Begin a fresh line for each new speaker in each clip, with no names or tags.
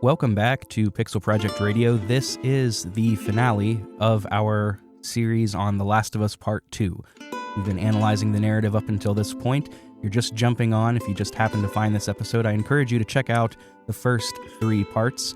Welcome back to Pixel Project Radio. This is the finale of our series on The Last of Us Part 2. We've been analyzing the narrative up until this point. You're just jumping on. If you just happen to find this episode, I encourage you to check out the first 3 parts.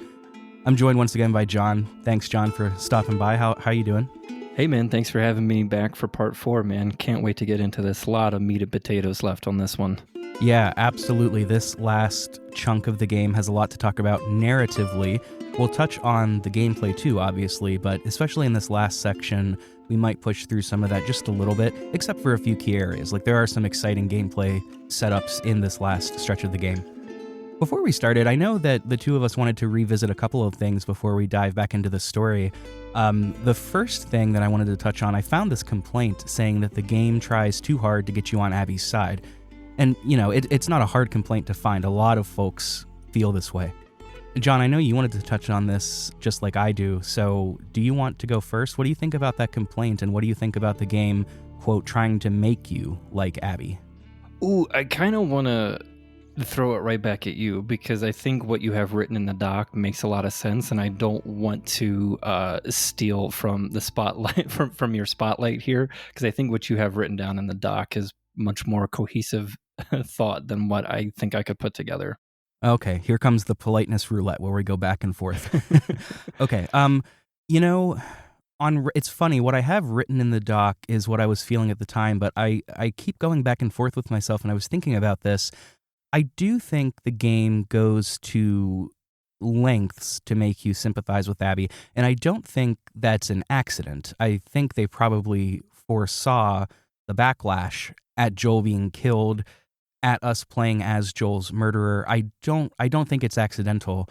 I'm joined once again by John. Thanks, John, for stopping by. How you doing?
Hey, man, thanks for having me back for Part 4, man. Can't wait to get into this. A lot of meat and potatoes left on this one.
Yeah, absolutely. This last chunk of the game has a lot to talk about narratively. We'll touch on the gameplay too, obviously, but especially in this last section, we might push through some of that just a little bit, except for a few key areas. Like, there are some exciting gameplay setups in this last stretch of the game. Before we started, I know that the two of us wanted to revisit a couple of things before we dive back into the story. The first thing that I wanted to touch on, I found this complaint saying that the game tries too hard to get you on Abby's side. And, you know, it's not a hard complaint to find. A lot of folks feel this way. John, I know you wanted to touch on this just like I do, so do you want to go first? What do you think about that complaint, and what do you think about the game, quote, trying to make you like Abby?
Ooh, I kind of want to throw it right back at you, because I think what you have written in the doc makes a lot of sense, and I don't want to steal from the spotlight, from your spotlight here, because I think what you have written down in the doc is much more cohesive thought than what I think I could put together.
Okay, here comes the politeness roulette where we go back and forth. Okay, you know, it's funny, what I have written in the doc is what I was feeling at the time, but I keep going back and forth with myself, and I was thinking about this. I do think the game goes to lengths to make you sympathize with Abby, and I don't think that's an accident. I think they probably foresaw the backlash at Joel being killed, at us playing as Joel's murderer. I don't think it's accidental.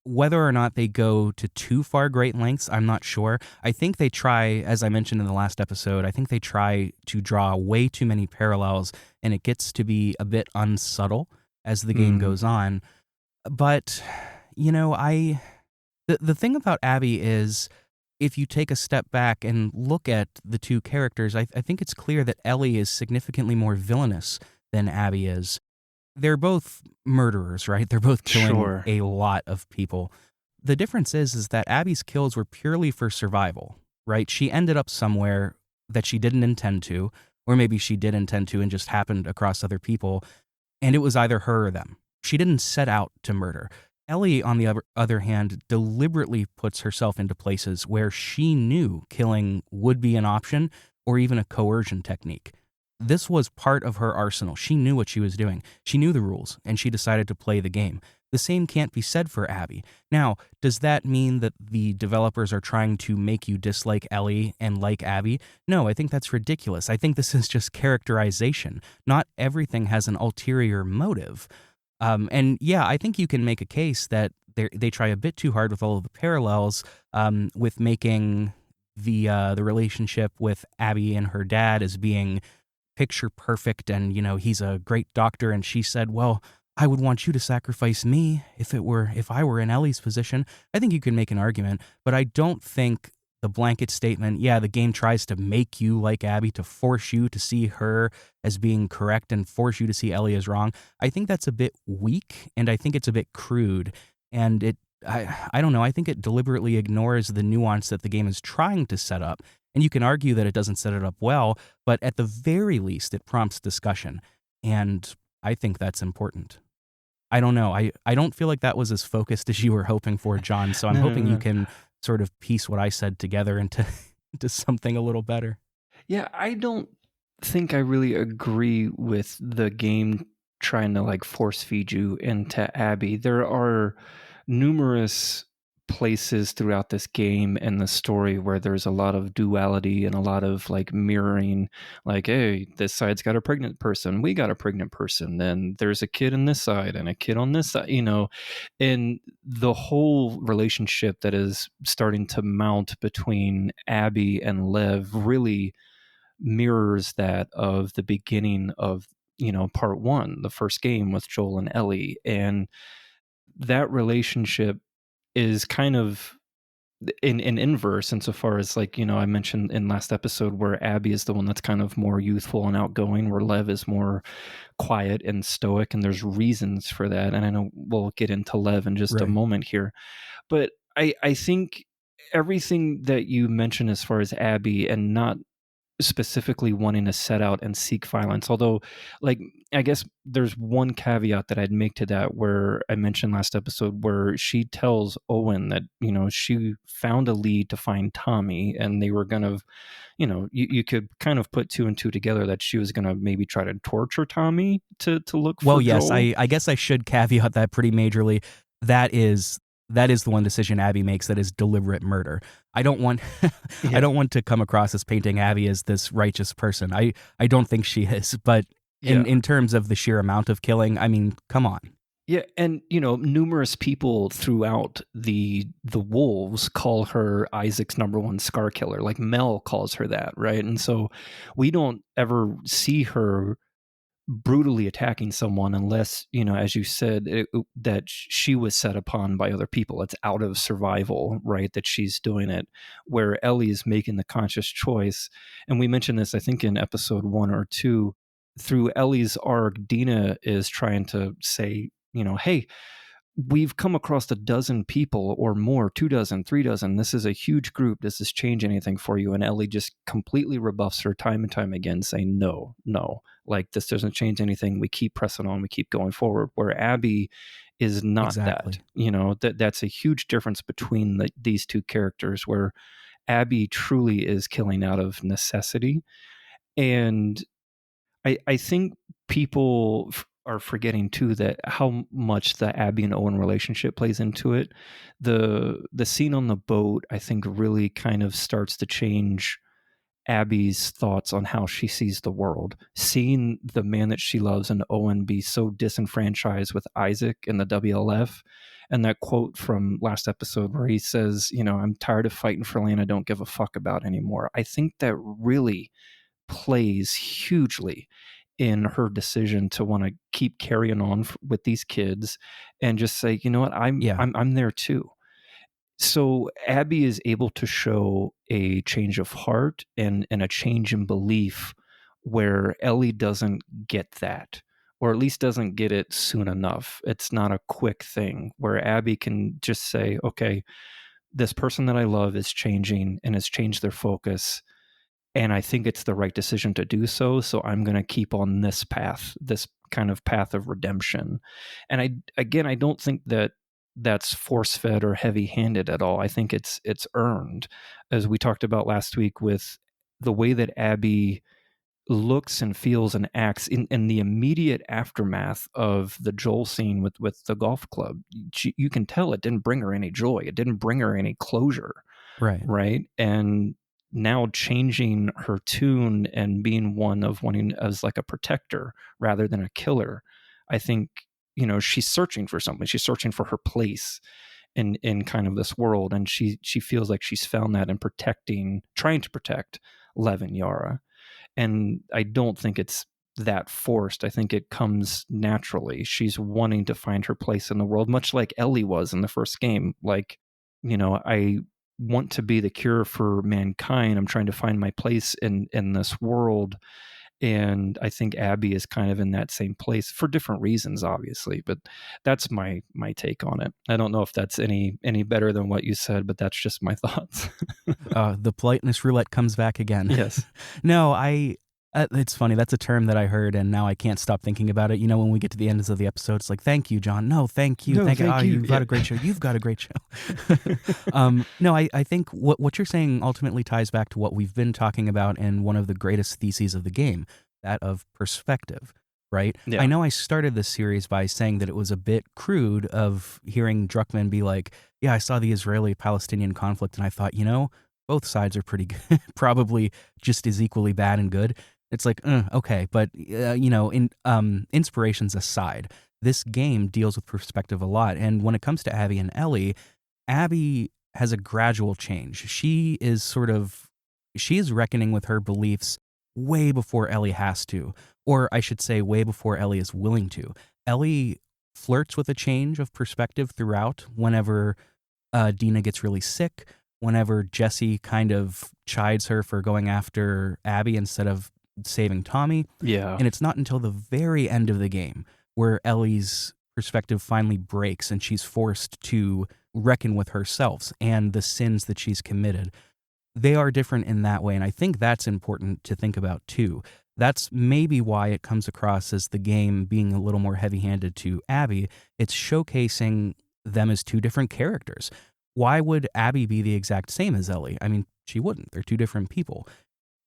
Whether or not they go to too far great lengths, I'm not sure. I think they try, as I mentioned in the last episode, I think they try to draw way too many parallels, and it gets to be a bit unsubtle as the game goes on. But, you know, the thing about Abby is, if you take a step back and look at the two characters, I think it's clear that Ellie is significantly more villainous than Abby is. They're both murderers, right? They're both killing a lot of people. The difference is that Abby's kills were purely for survival, right? She ended up somewhere that she didn't intend to, or maybe she did intend to and just happened across other people, and it was either her or them. She didn't set out to murder. Ellie, on the other hand, deliberately puts herself into places where she knew killing would be an option or even a coercion technique. This was part of her arsenal. She knew what she was doing. She knew the rules, and she decided to play the game. The same can't be said for Abby. Now, does that mean that the developers are trying to make you dislike Ellie and like Abby? No, I think that's ridiculous. I think this is just characterization. Not everything has an ulterior motive. And yeah, I think you can make a case that they try a bit too hard with all of the parallels, with making the relationship with Abby and her dad as being picture perfect, and, you know, he's a great doctor, and she said, well, I would want you to sacrifice me if I were in Ellie's position. I think you can make an argument, but I don't think the blanket statement, yeah, the game tries to make you like Abby, to force you to see her as being correct and force you to see Ellie as wrong. I think that's a bit weak, and I think it's a bit crude, and I don't know, I think it deliberately ignores the nuance that the game is trying to set up. And you can argue that it doesn't set it up well, but at the very least, it prompts discussion. And I think that's important. I don't know. I don't feel like that was as focused as you were hoping for, John. So I'm hoping you can sort of piece what I said together into something a little better.
Yeah, I don't think I really agree with the game trying to like force feed you into Abby. There are numerous places throughout this game and the story where there's a lot of duality and a lot of like mirroring, like, hey, this side's got a pregnant person, we got a pregnant person, then there's a kid on this side and a kid on this side, you know, and the whole relationship that is starting to mount between Abby and Lev really mirrors that of the beginning of, you know, part 1, the first game with Joel and Ellie. And that relationship is kind of in inverse, insofar as, like, I mentioned in last episode where Abby is the one that's kind of more youthful and outgoing, where Lev is more quiet and stoic, and there's reasons for that. And I know we'll get into Lev in just a moment here, but I think everything that you mentioned as far as Abby, and not specifically wanting to set out and seek violence. Although, like, I guess there's one caveat that I'd make to that, where I mentioned last episode where she tells Owen that, she found a lead to find Tommy, and they were going to, you could kind of put two and two together that she was going to maybe try to torture Tommy to look for
yes,
Joel.
I guess I should caveat that pretty majorly. That is the one decision Abby makes that is deliberate murder. I don't want I don't want to come across as painting Abby as this righteous person. I don't think she is, but in terms of the sheer amount of killing, I mean, come on.
Yeah, and numerous people throughout the Wolves call her Isaac's #1 scar killer. Like Mel calls her that, right? And so we don't ever see her brutally attacking someone unless, as you said, that she was set upon by other people. It's out of survival, right, that she's doing it, where Ellie's making the conscious choice. And we mentioned this, I think, in episode 1 or 2. Through Ellie's arc, Dina is trying to say, hey, we've come across a dozen people or more, 2 dozen, 3 dozen. This is a huge group. Does this change anything for you? And Ellie just completely rebuffs her time and time again, saying, no, like, this doesn't change anything. We keep pressing on. We keep going forward. Where Abby is not that. That's a huge difference between these two characters, where Abby truly is killing out of necessity. And I think people are forgetting too that how much the Abby and Owen relationship plays into it. The scene on the boat, I think, really kind of starts to change Abby's thoughts on how she sees the world. Seeing the man that she loves and Owen be so disenfranchised with Isaac and the WLF, and that quote from last episode where he says, I'm tired of fighting for land I don't give a fuck about anymore. I think that really plays hugely in her decision to want to keep carrying on with these kids and just say, you know what, I'm there too. So Abby is able to show a change of heart and a change in belief, where Ellie doesn't get that, or at least doesn't get it soon enough. It's not a quick thing where Abby can just say, okay, this person that I love is changing and has changed their focus, and I think it's the right decision to do so. So I'm going to keep on this path, this kind of path of redemption. And I don't think that that's force-fed or heavy-handed at all. I think it's earned, as we talked about last week, with the way that Abby looks and feels and acts in the immediate aftermath of the Joel scene with the golf club. You can tell it didn't bring her any joy. It didn't bring her any closure. Right. And now changing her tune and being one of wanting as like a protector rather than a killer. I think, she's searching for something. She's searching for her place in kind of this world. And she feels like she's found that in trying to protect Lev and Yara. And I don't think it's that forced. I think it comes naturally. She's wanting to find her place in the world, much like Ellie was in the first game. Like, I want to be the cure for mankind. I'm trying to find my place in this world. And I think Abby is kind of in that same place for different reasons, obviously, but that's my take on it. I don't know if that's any better than what you said, but that's just my thoughts.
The politeness roulette comes back again.
Yes.
No, it's funny. That's a term that I heard, and now I can't stop thinking about it. When we get to the ends of the episode, it's like, thank you, John. No, thank you.
No, thank you.
You've got a great show. You've got a great show. No, I think what you're saying ultimately ties back to what we've been talking about in one of the greatest theses of the game, that of perspective, right?
Yeah.
I know I started this series by saying that it was a bit crude of hearing Druckmann be like, yeah, I saw the Israeli-Palestinian conflict, and I thought, both sides are pretty good, probably just as equally bad and good. It's like, okay, but, inspirations aside, this game deals with perspective a lot. And when it comes to Abby and Ellie, Abby has a gradual change. She is reckoning with her beliefs way before Ellie has to, or I should say way before Ellie is willing to. Ellie flirts with a change of perspective throughout whenever Dina gets really sick, whenever Jesse kind of chides her for going after Abby instead of saving Tommy.
Yeah.
And it's not until the very end of the game where Ellie's perspective finally breaks and she's forced to reckon with herself and the sins that she's committed. They are different in that way, and I think that's important to think about too. That's maybe why it comes across as the game being a little more heavy-handed to Abby. It's showcasing them as two different characters. Why would Abby be the exact same as Ellie? I mean, she wouldn't. They're two different people.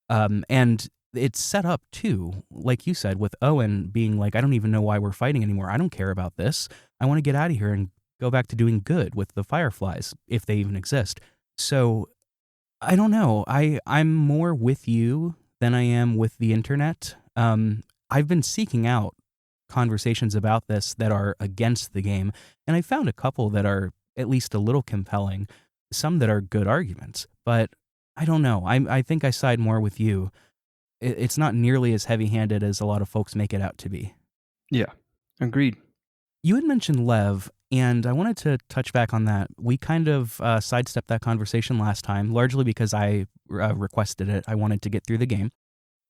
And it's set up too, like you said, with Owen being like, I don't even know why we're fighting anymore. I don't care about this. I want to get out of here and go back to doing good with the Fireflies, if they even exist. So I don't know. I'm more with you than I am with the internet. I've been seeking out conversations about this that are against the game, and I found a couple that are at least a little compelling, some that are good arguments, but I don't know. I think I side more with you. It's not nearly as heavy-handed as a lot of folks make it out to be.
Yeah, agreed.
You had mentioned Lev, and I wanted to touch back on that. We kind of sidestepped that conversation last time, largely because I requested it. I wanted to get through the game,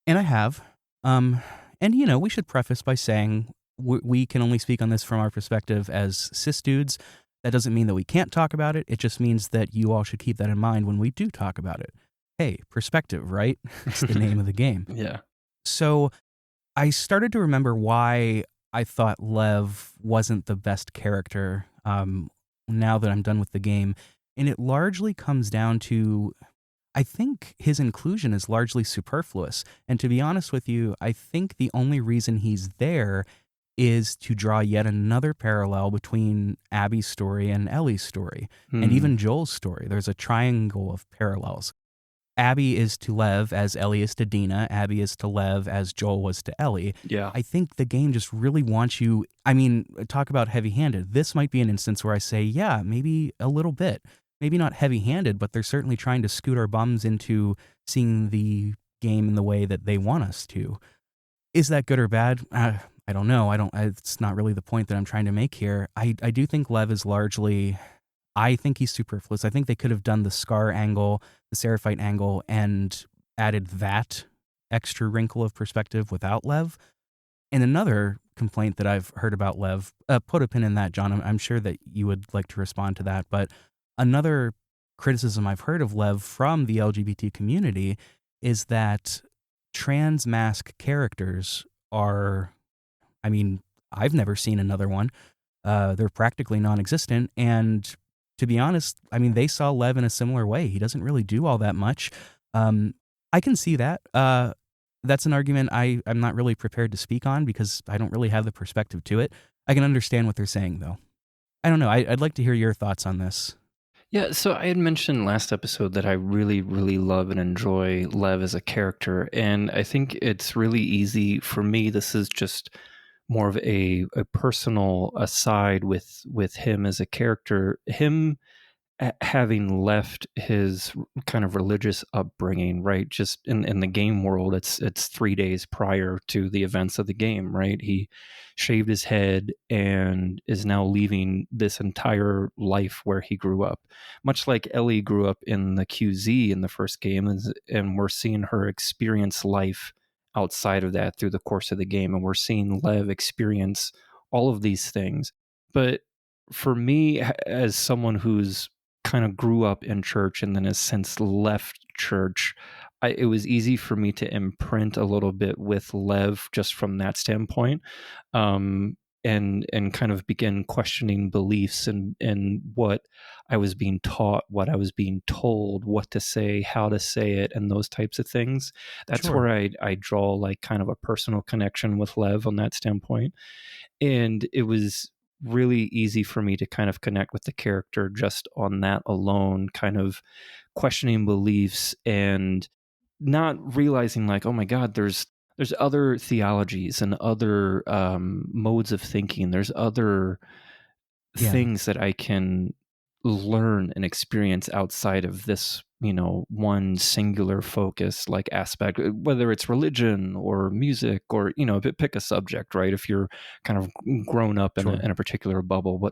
and I have. And, we should preface by saying we can only speak on this from our perspective as cis dudes. That doesn't mean that we can't talk about it. It just means that you all should keep that in mind when we do talk about it. Hey, perspective, right? It's the name of the game.
Yeah.
So I started to remember why I thought Lev wasn't the best character now that I'm done with the game. And it largely comes down to, I think his inclusion is largely superfluous. And to be honest with you, I think the only reason he's there is to draw yet another parallel between Abby's story and Ellie's story, and even Joel's story. There's a triangle of parallels. Abby is to Lev as Ellie is to Dina. Abby is to Lev as Joel was to Ellie.
Yeah.
I think the game just really wants you, talk about heavy-handed. This might be an instance where I say, yeah, maybe a little bit. Maybe not heavy-handed, but they're certainly trying to scoot our bums into seeing the game in the way that they want us to. Is that good or bad? I don't know. It's not really the point that I'm trying to make here. I do think Lev is largely, I think he's superfluous. I think they could have done the Scar angle, the Seraphite angle, and added that extra wrinkle of perspective without Lev. And another complaint that I've heard about Lev, put a pin in that, John. I'm sure that you would like to respond to that. But another criticism I've heard of Lev from the LGBT community is that trans mask characters are, I've never seen another one. They're practically non-existent. And to be honest, they saw Lev in a similar way. He doesn't really do all that much. I can see that. That's an argument I'm not really prepared to speak on because I don't really have the perspective to it. I can understand what they're saying, though. I don't know. I'd like to hear your thoughts on this.
Yeah, so I had mentioned last episode that I really, really love and enjoy Lev as a character, and I think it's really easy for me. This is just more of a personal aside with him as a character. Him having left his kind of religious upbringing, right? Just in the game world, it's 3 days prior to the events of the game, right? He shaved his head and is now leaving this entire life where he grew up. Much like Ellie grew up in the QZ in the first game, and we're seeing her experience life outside of that through the course of the game, and we're seeing Lev experience all of these things. But for me, as someone who's kind of grew up in church and then has since left church, it was easy for me to imprint a little bit with Lev just from that standpoint, and kind of begin questioning beliefs and what I was being taught, what I was being told, what to say, how to say it, and those types of things. That's
Sure.
where I draw like kind of a personal connection with Lev on that standpoint. And it was really easy for me to kind of connect with the character just on that alone, kind of questioning beliefs and not realizing like, oh my God, there's other theologies and other modes of thinking. There's other things that I can learn and experience outside of this, one singular focus like aspect, whether it's religion or music or, pick a subject, right? If you're kind of grown up in,
Sure.
in a particular bubble,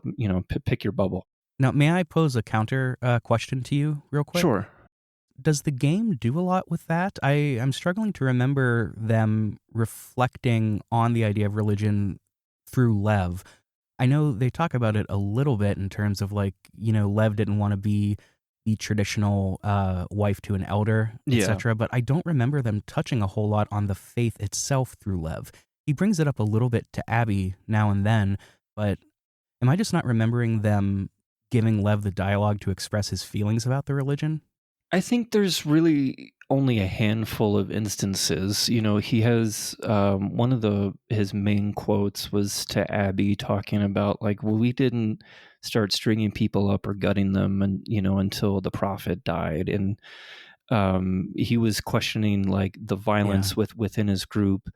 pick your bubble.
Now, may I pose a counter question to you real quick?
Sure.
Does the game do a lot with that? I'm struggling to remember them reflecting on the idea of religion through Lev. I know they talk about it a little bit in terms of like, Lev didn't want to be the traditional wife to an elder,
Yeah.
etc. But I don't remember them touching a whole lot on the faith itself through Lev. He brings it up a little bit to Abby now and then, but am I just not remembering them giving Lev the dialogue to express his feelings about the religion?
I think there's really only a handful of instances. He has one of his main quotes was to Abby talking about like, well, we didn't start stringing people up or gutting them, and until the prophet died, and he was questioning like the
Yeah.
violence within his group.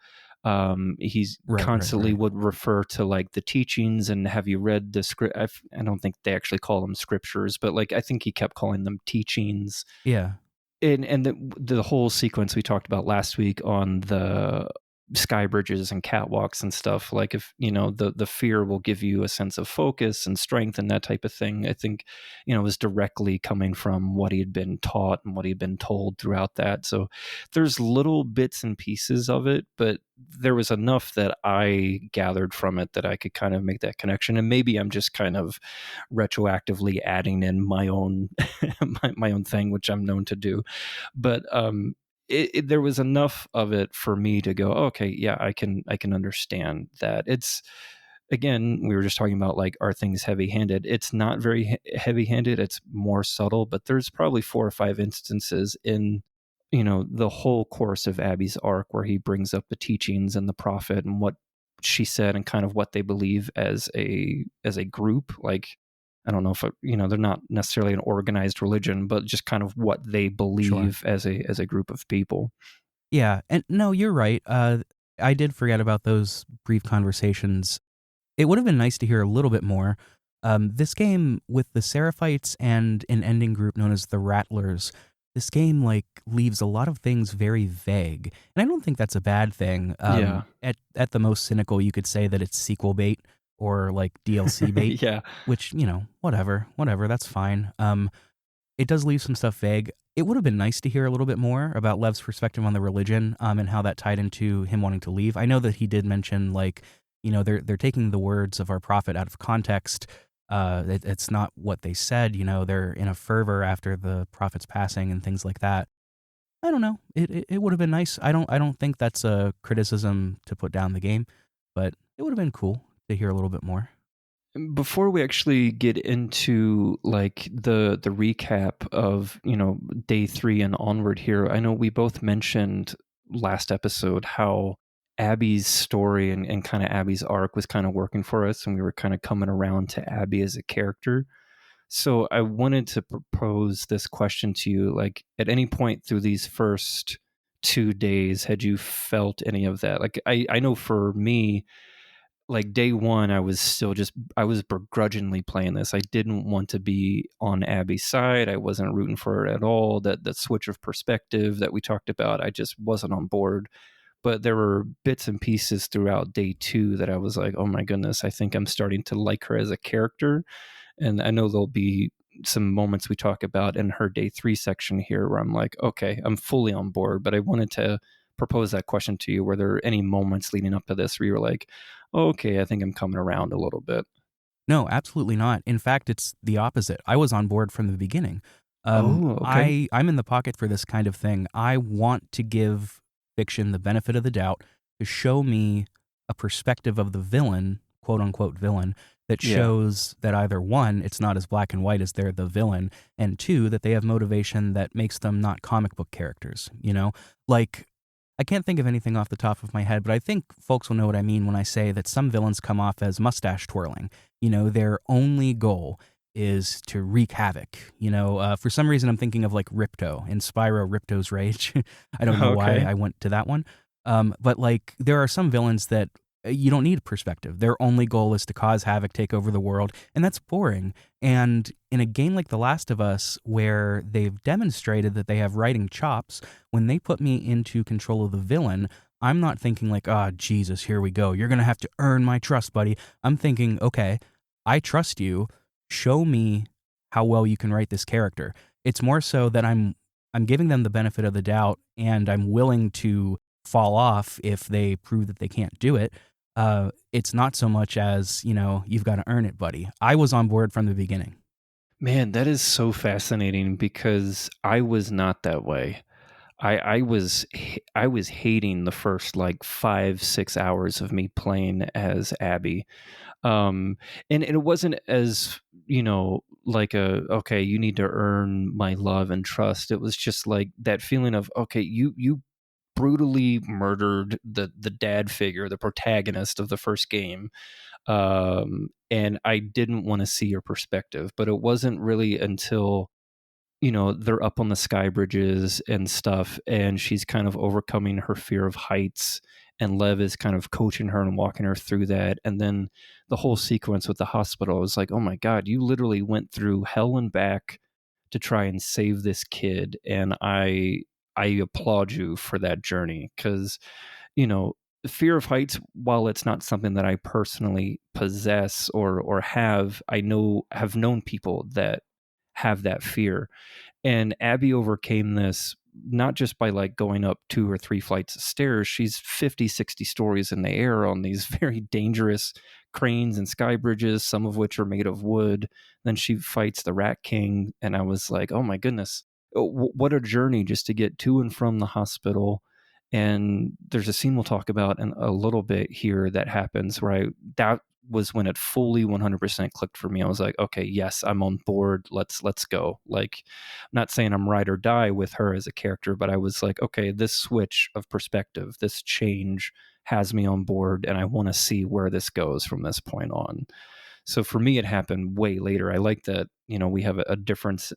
He's constantly
Right.
would refer to like the teachings and have you read the script? I don't think they actually call them scriptures, but like I think he kept calling them teachings.
Yeah.
And the whole sequence we talked about last week on the sky bridges and catwalks and stuff, like if the fear will give you a sense of focus and strength and that type of thing, I think was directly coming from what he had been taught and what he had been told throughout that. So there's little bits and pieces of it, but there was enough that I gathered from it that I could kind of make that connection. And maybe I'm just kind of retroactively adding in my own my own thing, which I'm known to do. But there was enough of it for me to go, okay, yeah, I can understand that. It's, again, we were just talking about like, are things heavy handed? It's not very heavy handed. It's more subtle, but there's probably 4 or 5 instances in the whole course of Abby's arc where he brings up the teachings and the prophet and what she said and kind of what they believe as a group. Like, I don't know if they're not necessarily an organized religion, but just kind of what they
Sure.
believe as a group of people.
Yeah. And no, you're right. I did forget about those brief conversations. It would have been nice to hear a little bit more. This game with the Seraphites and an ending group known as the Rattlers, this game like leaves a lot of things very vague, and I don't think that's a bad thing.
Yeah.
At the most cynical, you could say that it's sequel bait or like DLC bait,
Yeah.
which whatever, that's fine. It does leave some stuff vague. It would have been nice to hear a little bit more about Lev's perspective on the religion, and how that tied into him wanting to leave. I know that he did mention like, they're taking the words of our prophet out of context. It's not what they said. They're in a fervor after the prophet's passing and things like that. I don't know. It would have been nice. I don't think that's a criticism to put down the game, but it would have been cool to hear a little bit more.
Before we actually get into like the recap of day 3 and onward here, I know we both mentioned last episode how Abby's story and kind of Abby's arc was kind of working for us, and we were kind of coming around to Abby as a character. So I wanted to propose this question to you: like, at any point through these first 2 days, had you felt any of that? Like, I know for me, like day 1, I was begrudgingly playing this. I didn't want to be on Abby's side. I wasn't rooting for her at all. That switch of perspective that we talked about, I just wasn't on board. But there were bits and pieces throughout day 2 that I was like, oh my goodness, I think I'm starting to like her as a character. And I know there'll be some moments we talk about in her day 3 section here where I'm like, okay, I'm fully on board. But I wanted to propose that question to you. Were there any moments leading up to this where you were like, oh, okay, I think I'm coming around a little bit?
No, absolutely not. In fact, it's the opposite. I was on board from the beginning.
Oh, okay.
I'm in the pocket for this kind of thing. I want to give fiction the benefit of the doubt to show me a perspective of the villain, quote unquote villain, that
Yeah.
shows that either one, it's not as black and white as they're the villain, and two, that they have motivation that makes them not comic book characters. Like, I can't think of anything off the top of my head, but I think folks will know what I mean when I say that some villains come off as mustache twirling. Their only goal is to wreak havoc. For some reason, I'm thinking of like Ripto in Spyro Ripto's Rage. I don't know why
Okay.
I went to that one. But like, there are some villains that you don't need perspective. Their only goal is to cause havoc, take over the world, and that's boring. And in a game like The Last of Us, where they've demonstrated that they have writing chops, when they put me into control of the villain, I'm not thinking like, oh, Jesus, here we go. You're going to have to earn my trust, buddy. I'm thinking, okay, I trust you. Show me how well you can write this character. It's more so that I'm giving them the benefit of the doubt, and I'm willing to fall off if they prove that they can't do it. It's not so much as, you've got to earn it, buddy. I was on board from the beginning.
Man, that is so fascinating because I was not that way. I was hating the first like 5-6 hours of me playing as Abby. And it wasn't as, like okay, you need to earn my love and trust. It was just like that feeling of, okay, you brutally murdered the dad figure, the protagonist of the first game. And I didn't want to see your perspective, but it wasn't really until they're up on the sky bridges and stuff, and she's kind of overcoming her fear of heights, and Lev is kind of coaching her and walking her through that. And then the whole sequence with the hospital was like, oh my God, you literally went through hell and back to try and save this kid. And I applaud you for that journey, because, fear of heights, while it's not something that I personally possess or have, have known people that have that fear. And Abby overcame this not just by like going up 2 or 3 flights of stairs. She's 50, 60 stories in the air on these very dangerous cranes and sky bridges, some of which are made of wood. Then she fights the Rat King. And I was like, oh my goodness, what a journey just to get to and from the hospital. And there's a scene we'll talk about in a little bit here that happens where that was when it fully 100% clicked for me. I was like, okay, yes, I'm on board. Let's go. Like, I'm not saying I'm ride or die with her as a character, but I was like, okay, this switch of perspective, this change has me on board, and I want to see where this goes from this point on. So for me, it happened way later. I like that, we have a difference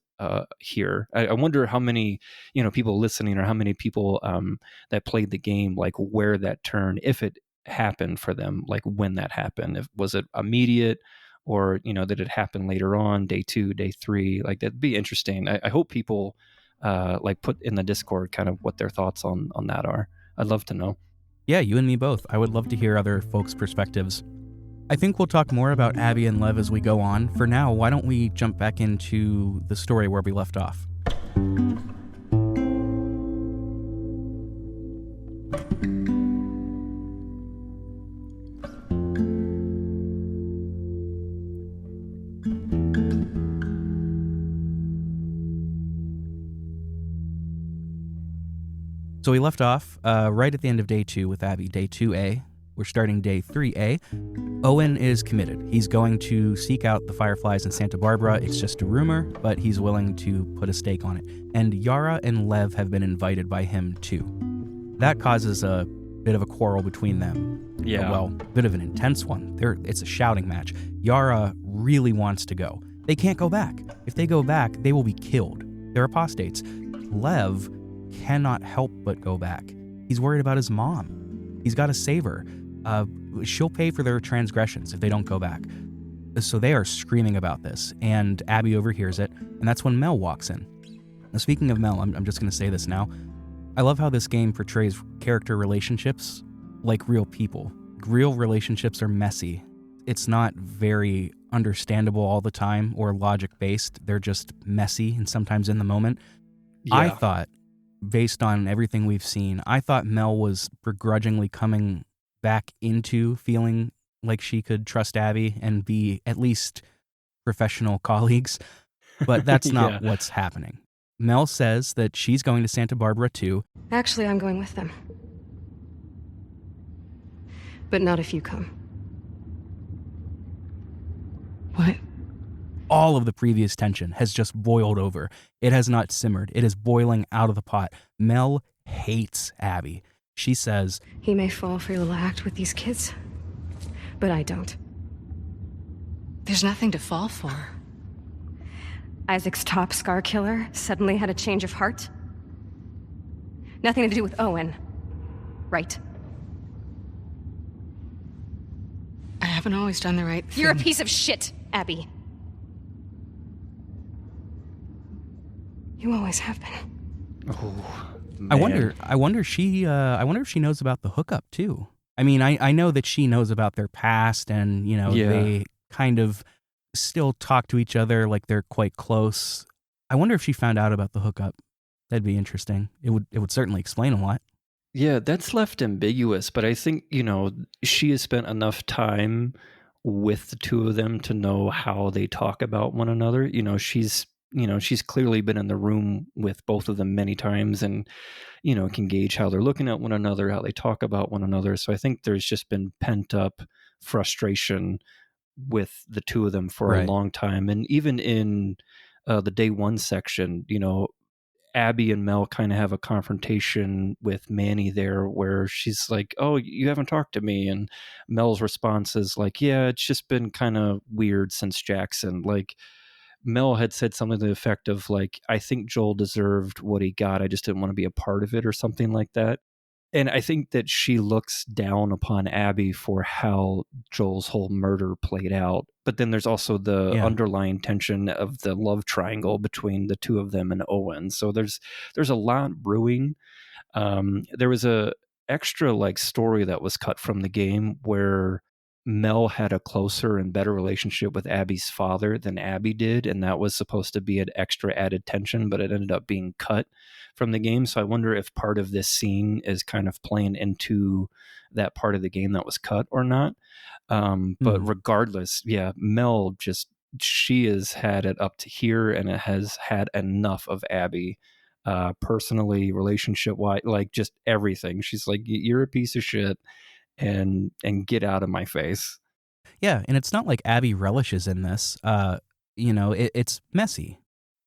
here. I wonder how many, people listening, or how many people that played the game, like where that turn, if it happened for them, like when that happened. Was it immediate, or, did it happen later on, day 2, day 3? Like, that'd be interesting. I hope people like put in the Discord kind of what their thoughts on that are. I'd love to know.
Yeah, you and me both. I would love to hear other folks' perspectives. I think we'll talk more about Abby and Lev as we go on. For now, why don't we jump back into the story where we left off? So we left off right at the end of day 2 with Abby, day 2A. We're starting day 3A. Owen is committed. He's going to seek out the Fireflies in Santa Barbara. It's just a rumor, but he's willing to put a stake on it. And Yara and Lev have been invited by him too. That causes a bit of a quarrel between them.
Yeah.
Well, a bit of an intense one. It's a shouting match. Yara really wants to go. They can't go back. If they go back, they will be killed. They're apostates. Lev cannot help but go back. He's worried about his mom. He's got to save her. She'll pay for their transgressions if they don't go back. So they are screaming about this, and Abby overhears it, and that's when Mel walks in. Now, speaking of Mel, I'm just going to say this now. I love how this game portrays character relationships like real people. Real relationships are messy. It's not very understandable all the time or logic-based. They're just messy and sometimes in the moment. Yeah. I thought, based on everything we've seen, I thought Mel was begrudgingly coming back into feeling like she could trust Abby and be at least professional colleagues, but that's not what's happening. Mel says that she's going to Santa Barbara too.
Actually, I'm going with them. But not if you come. What?
All of the previous tension has just boiled over. It has not simmered. It is boiling out of the pot. Mel hates Abby. She says,
he may fall for your little act with these kids, but I don't.
There's nothing to fall for.
Isaac's top scar killer suddenly had a change of heart. Nothing to do with Owen, right?
I haven't always done the right thing.
You're a piece of shit, Abby. You always have been.
Oh, man.
I wonder if she knows about the hookup too. I mean, I know that she knows about their past, and they kind of still talk to each other like they're quite close. I wonder if she found out about the hookup. That'd be interesting. It would certainly explain a lot.
Yeah, that's left ambiguous, but I think, she has spent enough time with the two of them to know how they talk about one another. She's clearly been in the room with both of them many times and, can gauge how they're looking at one another, how they talk about one another. So I think there's just been pent up frustration with the two of them for a
Right.
long time. And even in the day one section, Abby and Mel kind of have a confrontation with Manny there where she's like, "Oh, you haven't talked to me." And Mel's response is like, "Yeah, it's just been kind of weird since Jackson." Like, Mel had said something to the effect of like, "I think Joel deserved what he got. I just didn't want to be a part of it," or something like that. And I think that she looks down upon Abby for how Joel's whole murder played out. But then there's also the underlying tension of the love triangle between the two of them and Owen. So there's a lot brewing. There was a extra like story that was cut from the game where Mel had a closer and better relationship with Abby's father than Abby did, and that was supposed to be an extra added tension, but it ended up being cut from the game. So I wonder if part of this scene is kind of playing into that part of the game that was cut or not. But regardless, yeah, Mel she has had it up to here, and it has had enough of Abby. Personally, relationship wise, like just everything. She's like, "You're a piece of shit, and get out of my face."
Yeah, and it's not like Abby relishes in this. It's messy.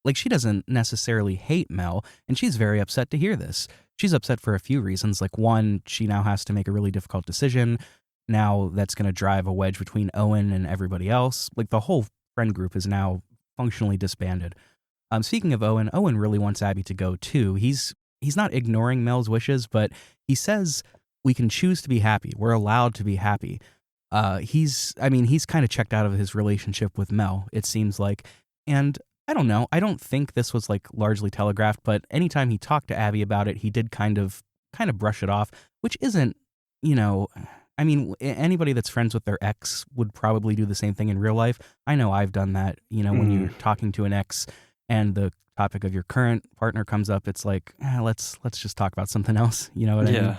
Like, she doesn't necessarily hate Mel, and she's very upset to hear this. She's upset for a few reasons. Like, one, she now has to make a really difficult decision. Now that's going to drive a wedge between Owen and everybody else. Like, the whole friend group is now functionally disbanded. Speaking of Owen really wants Abby to go too. He's not ignoring Mel's wishes, but he says we can choose to be happy. We're allowed to be happy. He's kind of checked out of his relationship with Mel, it seems like. And I don't know. I don't think this was like largely telegraphed, but anytime he talked to Abby about it, he did kind of brush it off, which isn't, anybody that's friends with their ex would probably do the same thing in real life. I know I've done that, when you're talking to an ex and the topic of your current partner comes up, it's like, let's just talk about something else. You know what I mean?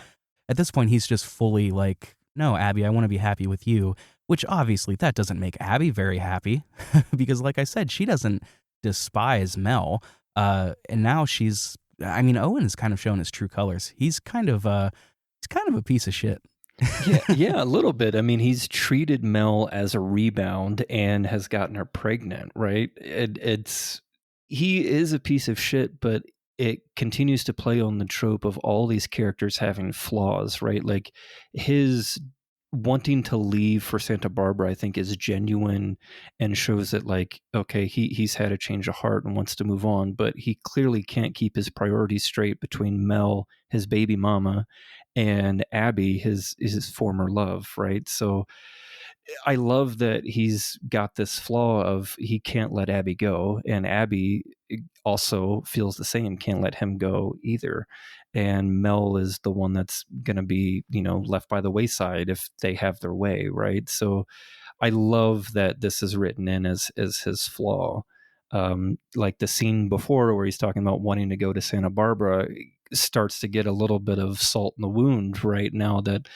At this point, he's just fully like, no, Abby, I want to be happy with you, which obviously that doesn't make Abby very happy because like I said, she doesn't despise Mel. And now Owen has kind of shown his true colors. He's kind of a piece of shit.
yeah, a little bit. I mean, he's treated Mel as a rebound and has gotten her pregnant, right? He is a piece of shit, but it continues to play on the trope of all these characters having flaws, right? Like his wanting to leave for Santa Barbara, I think, is genuine and shows that, like, okay, he's had a change of heart and wants to move on, but he clearly can't keep his priorities straight between Mel, his baby mama, and Abby, his former love, right? So I love that he's got this flaw of he can't let Abby go, and Abby also feels the same, can't let him go either. And Mel is the one that's going to be, left by the wayside if they have their way, right? So I love that this is written in as his flaw. Like the scene before where he's talking about wanting to go to Santa Barbara starts to get a little bit of salt in the wound right now that,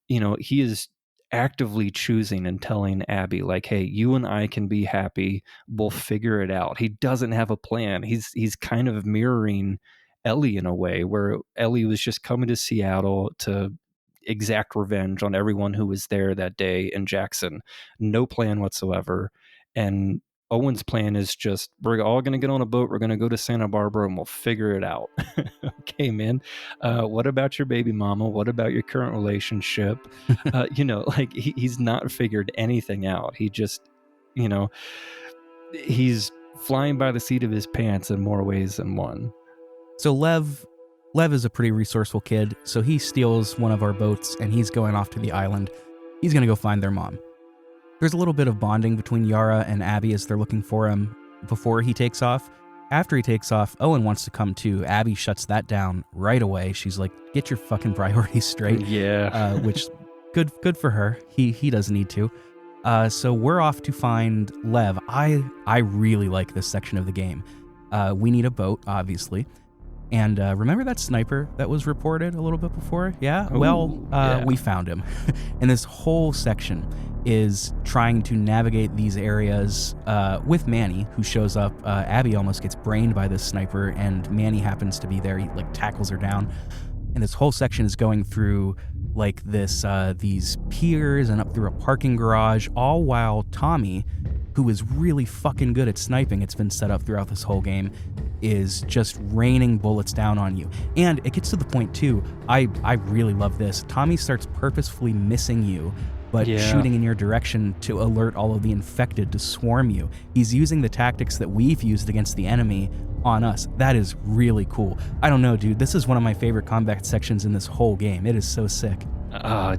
he is actively choosing and telling Abby, like, hey, you and I can be happy. We'll figure it out. He doesn't have a plan. He's kind of mirroring Ellie in a way where Ellie was just coming to Seattle to exact revenge on everyone who was there that day in Jackson. No plan whatsoever. And Owen's plan is just, we're all going to get on a boat. We're going to go to Santa Barbara and we'll figure it out. Okay, man. What about your baby mama? What about your current relationship? He's not figured anything out. He just, he's flying by the seat of his pants in more ways than one.
So Lev is a pretty resourceful kid. So he steals one of our boats and he's going off to the island. He's going to go find their mom. There's a little bit of bonding between Yara and Abby as they're looking for him before he takes off. After he takes off, Owen wants to come too. Abby shuts that down right away. She's like, get your fucking priorities straight.
Yeah.
Which, good for her. He doesn't need to. So we're off to find Lev. I really like this section of the game. We need a boat, obviously. And remember that sniper that was reported a little bit before? Yeah?
Yeah.
We found him. And this whole section is trying to navigate these areas with Manny, who shows up. Abby almost gets brained by this sniper, and Manny happens to be there. He tackles her down. And this whole section is going through these piers and up through a parking garage, all while Tommy, who is really fucking good at sniping, it's been set up throughout this whole game, is just raining bullets down on you. And it gets to the point too, I really love this. Tommy starts purposefully missing you, but shooting in your direction to alert all of the infected to swarm you. He's using the tactics that we've used against the enemy on us. That is really cool. I don't know, dude. This is one of my favorite combat sections in this whole game. It is so sick.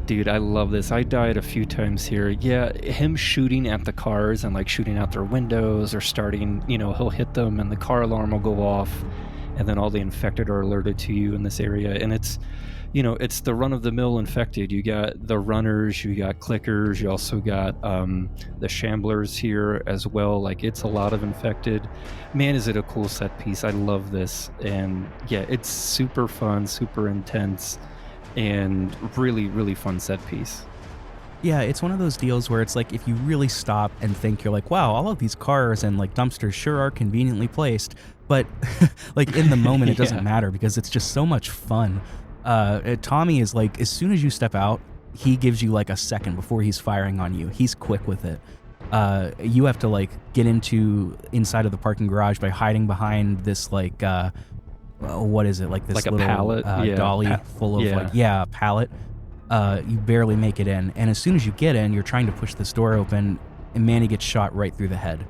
Dude, I love this. I died a few times here. Yeah, him shooting at the cars and shooting out their windows or starting, he'll hit them and the car alarm will go off and then all the infected are alerted to you in this area. And it's the run-of-the-mill infected. You got the runners, you got clickers, you also got the shamblers here as well. It's a lot of infected. Man, is it a cool set piece. I love this. And yeah, it's super fun, super intense, and really, really fun set piece.
Yeah, it's one of those deals where it's if you really stop and think, you're wow, all of these cars and dumpsters sure are conveniently placed. But in the moment, it doesn't matter because it's just so much fun. Tommy is as soon as you step out, he gives you a second before he's firing on you. He's quick with it. You have to get inside of the parking garage by hiding behind this what is it, this little
pallet
dolly full of pallet. You barely make it in, and as soon as you get in, you're trying to push this door open, and Manny gets shot right through the head.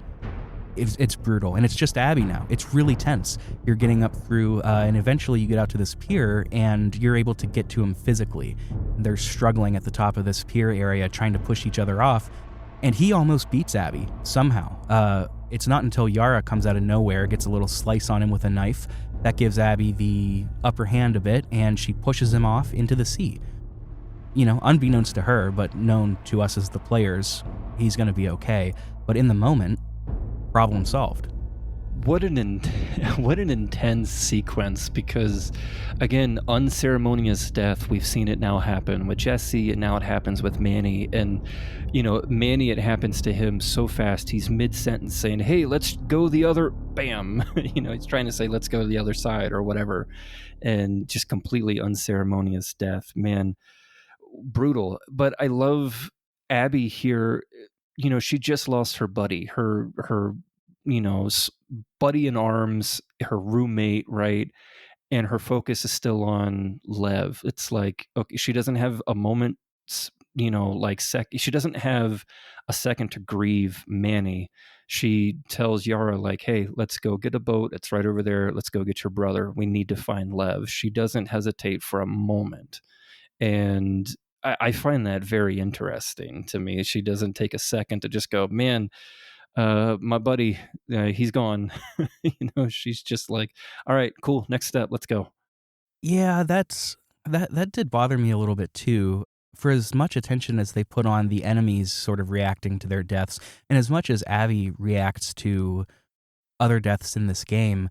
It's brutal, and it's just Abby now. It's really tense. You're getting up through, and eventually you get out to this pier, and you're able to get to him physically. They're struggling at the top of this pier area, trying to push each other off, and he almost beats Abby, somehow. It's not until Yara comes out of nowhere, gets a little slice on him with a knife, that gives Abby the upper hand a bit, and she pushes him off into the sea. Unbeknownst to her, but known to us as the players, he's going to be okay. But in the moment, problem solved.
What an intense sequence, because again, unceremonious death, we've seen it now happen with Jesse, and now it happens with Manny. And Manny, it happens to him so fast, he's mid-sentence saying, hey, let's go the other, bam. He's trying to say, let's go to the other side or whatever. And just completely unceremonious death. Man, brutal. But I love Abby here. She just lost her buddy, her buddy in arms, her roommate, right? And her focus is still on Lev. It's okay, she doesn't have a moment, she doesn't have a second to grieve Manny. She tells Yara, hey, let's go get a boat. It's right over there. Let's go get your brother. We need to find Lev. She doesn't hesitate for a moment. And I find that very interesting to me. She doesn't take a second to just go, man, my buddy, he's gone. She's just all right, cool, next step, let's go.
Yeah, that did bother me a little bit too. For as much attention as they put on the enemies sort of reacting to their deaths, and as much as Abby reacts to other deaths in this game,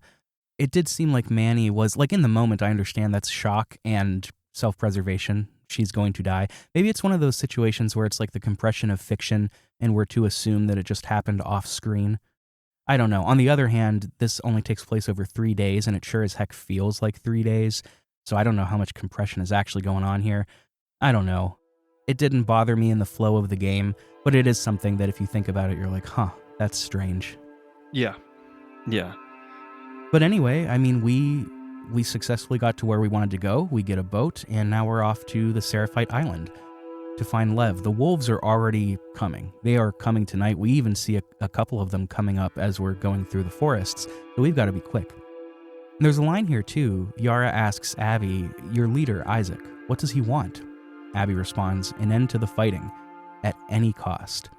it did seem like Manny was, in the moment, I understand that's shock and self-preservation. She's going to die. Maybe it's one of those situations where it's the compression of fiction and we're to assume that it just happened off screen. I don't know. On the other hand, this only takes place over 3 days, and it sure as heck feels like 3 days. So I don't know how much compression is actually going on here. I don't know. It didn't bother me in the flow of the game, but it is something that if you think about it, you're huh, that's strange.
Yeah.
But anyway, I mean, we successfully got to where we wanted to go. We get a boat, and now we're off to the Seraphite Island to find Lev. The wolves are already coming. They are coming tonight. We even see a couple of them coming up as we're going through the forests, so we've got to be quick. And there's a line here, too. Yara asks Abby, your leader, Isaac, what does he want? Abby responds, an end to the fighting, at any cost.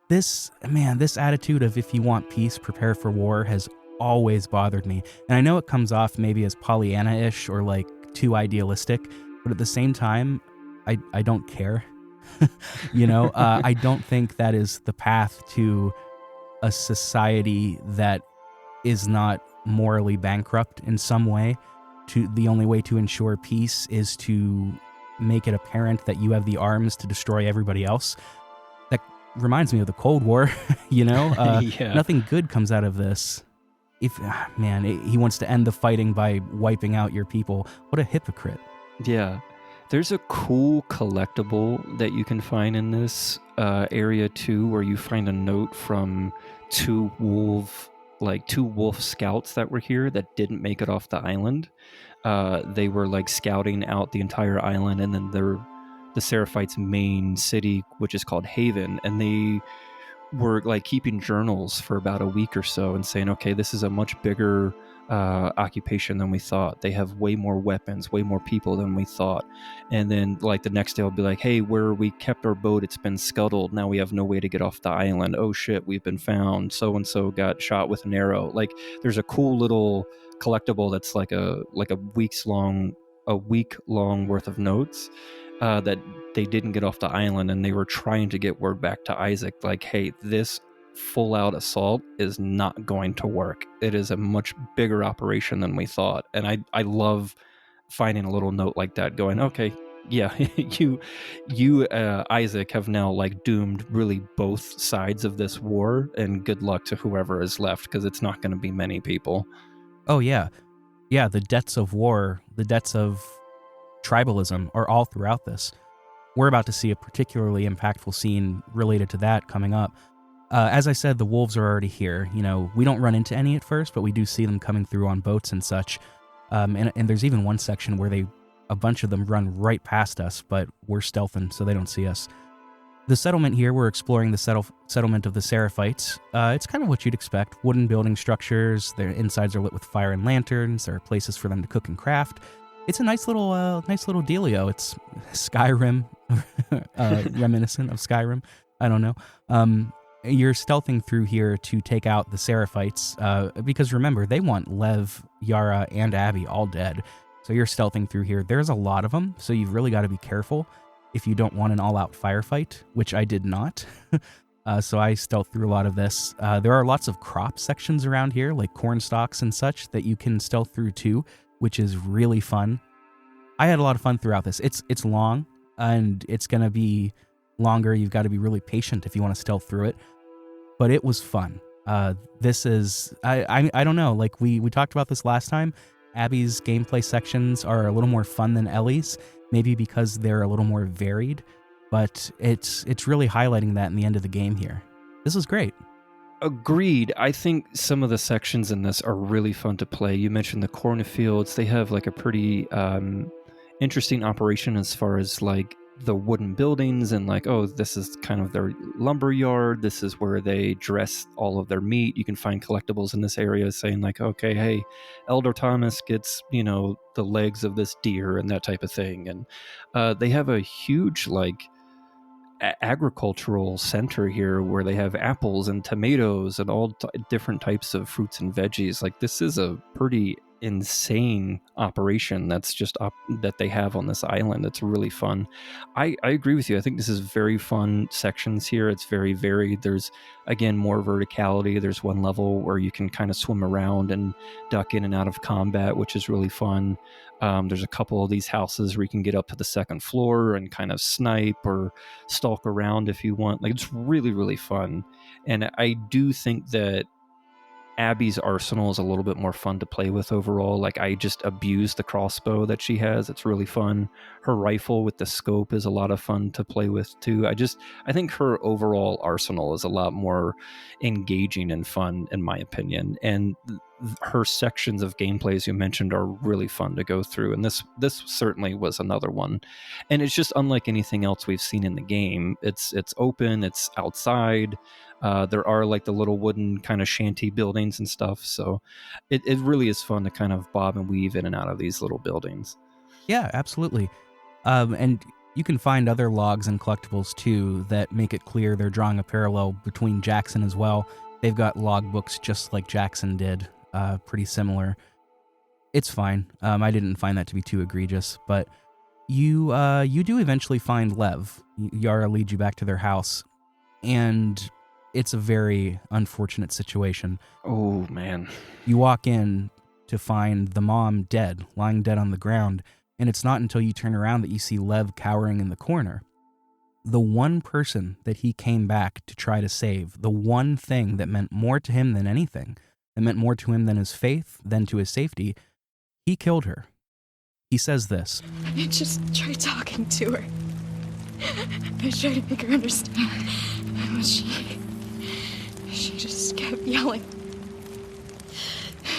This attitude of if you want peace, prepare for war has always bothered me. And I know it comes off maybe as Pollyanna-ish or too idealistic, but at the same time, I don't care. I don't think that is the path to a society that is not morally bankrupt in some way. The only way to ensure peace is to make it apparent that you have the arms to destroy everybody else. That reminds me of the Cold War.
Yeah.
Nothing good comes out of this. He wants to end the fighting by wiping out your people. What a hypocrite.
Yeah. There's a cool collectible that you can find in this area too, where you find a note from two wolf scouts that were here that didn't make it off the island. They were like scouting out the entire island, and then the Seraphites' main city, which is called Haven, and they were like keeping journals for about a week or so and saying, okay, this is a much bigger occupation than we thought. They have way more weapons, way more people than we thought. And then like the next day I'll be like, hey, where we kept our boat, it's been scuttled. Now we have no way to get off the island. Oh shit, we've been found. So-and-so got shot with an arrow. Like there's a cool little collectible that's like a week long worth of notes that they didn't get off the island, and they were trying to get word back to Isaac like, hey, this full out assault is not going to work. It is a much bigger operation than we thought. And I love finding a little note like that going, okay, yeah, you Isaac have now like doomed really both sides of this war, and good luck to whoever is left, because it's not going to be many people.
Oh yeah, the debts of war, the debts of tribalism are all throughout this. We're about to see a particularly impactful scene related to that coming up. As I said, the wolves are already here. We don't run into any at first, but we do see them coming through on boats and such. And there's even one section where a bunch of them run right past us, but we're stealthing, so they don't see us. The settlement here, we're exploring the settlement of the Seraphites. It's kind of what you'd expect. Wooden building structures, their insides are lit with fire and lanterns, there are places for them to cook and craft. It's a nice little dealio. It's Skyrim, reminiscent of Skyrim. I don't know. You're stealthing through here to take out the Seraphites, because remember, they want Lev, Yara, and Abby all dead. So you're stealthing through here. There's a lot of them, so you've really got to be careful if you don't want an all-out firefight, which I did not. So I stealth through a lot of this. There are lots of crop sections around here, like corn stalks and such, that you can stealth through too, which is really fun. I had a lot of fun throughout this. It's long, and it's going to be longer. You've got to be really patient if you want to stealth through it. But it was fun. This is, I don't know, like we talked about this last time. Abby's gameplay sections are a little more fun than Ellie's, maybe because they're a little more varied, but it's really highlighting that in the end of the game here. This is great.
Agreed. I think some of the sections in this are really fun to play. You mentioned the cornfields. They have like a pretty interesting operation as far as like the wooden buildings, and like, oh, this is kind of their lumber yard. This is where they dress all of their meat. You can find collectibles in this area saying like, okay, hey, Elder Thomas gets, the legs of this deer and that type of thing. And they have a huge like agricultural center here where they have apples and tomatoes and all different types of fruits and veggies. Like this is a pretty insane operation that's just that they have on this island. It's really fun. I agree with you. I think this is very fun sections here. It's very varied. There's again more verticality. There's one level where you can kind of swim around and duck in and out of combat, which is really fun. There's a couple of these houses where you can get up to the second floor and kind of snipe or stalk around if you want. Like it's really, really fun. And I do think that Abby's arsenal is a little bit more fun to play with overall. Like I just abuse the crossbow that she has. It's really fun. Her rifle with the scope is a lot of fun to play with too. I think her overall arsenal is a lot more engaging and fun in my opinion. And her sections of gameplay, as you mentioned, are really fun to go through. And this certainly was another one. And it's just unlike anything else we've seen in the game. It's open, it's outside. There are like the little wooden kind of shanty buildings and stuff. So it really is fun to kind of bob and weave in and out of these little buildings.
Yeah, absolutely. And you can find other logs and collectibles too that make it clear they're drawing a parallel between Jackson as well. They've got logbooks just like Jackson did, pretty similar. It's fine. I didn't find that to be too egregious, but You do eventually find Lev. Yara leads you back to their house, and it's a very unfortunate situation.
Oh, man.
You walk in to find the mom dead, lying dead on the ground, and it's not until you turn around that you see Lev cowering in the corner. The one person that he came back to try to save, the one thing that meant more to him than anything, that meant more to him than his faith, than to his safety, he killed her. He says this.
I just tried talking to her. I tried to make her understand. But she just kept yelling.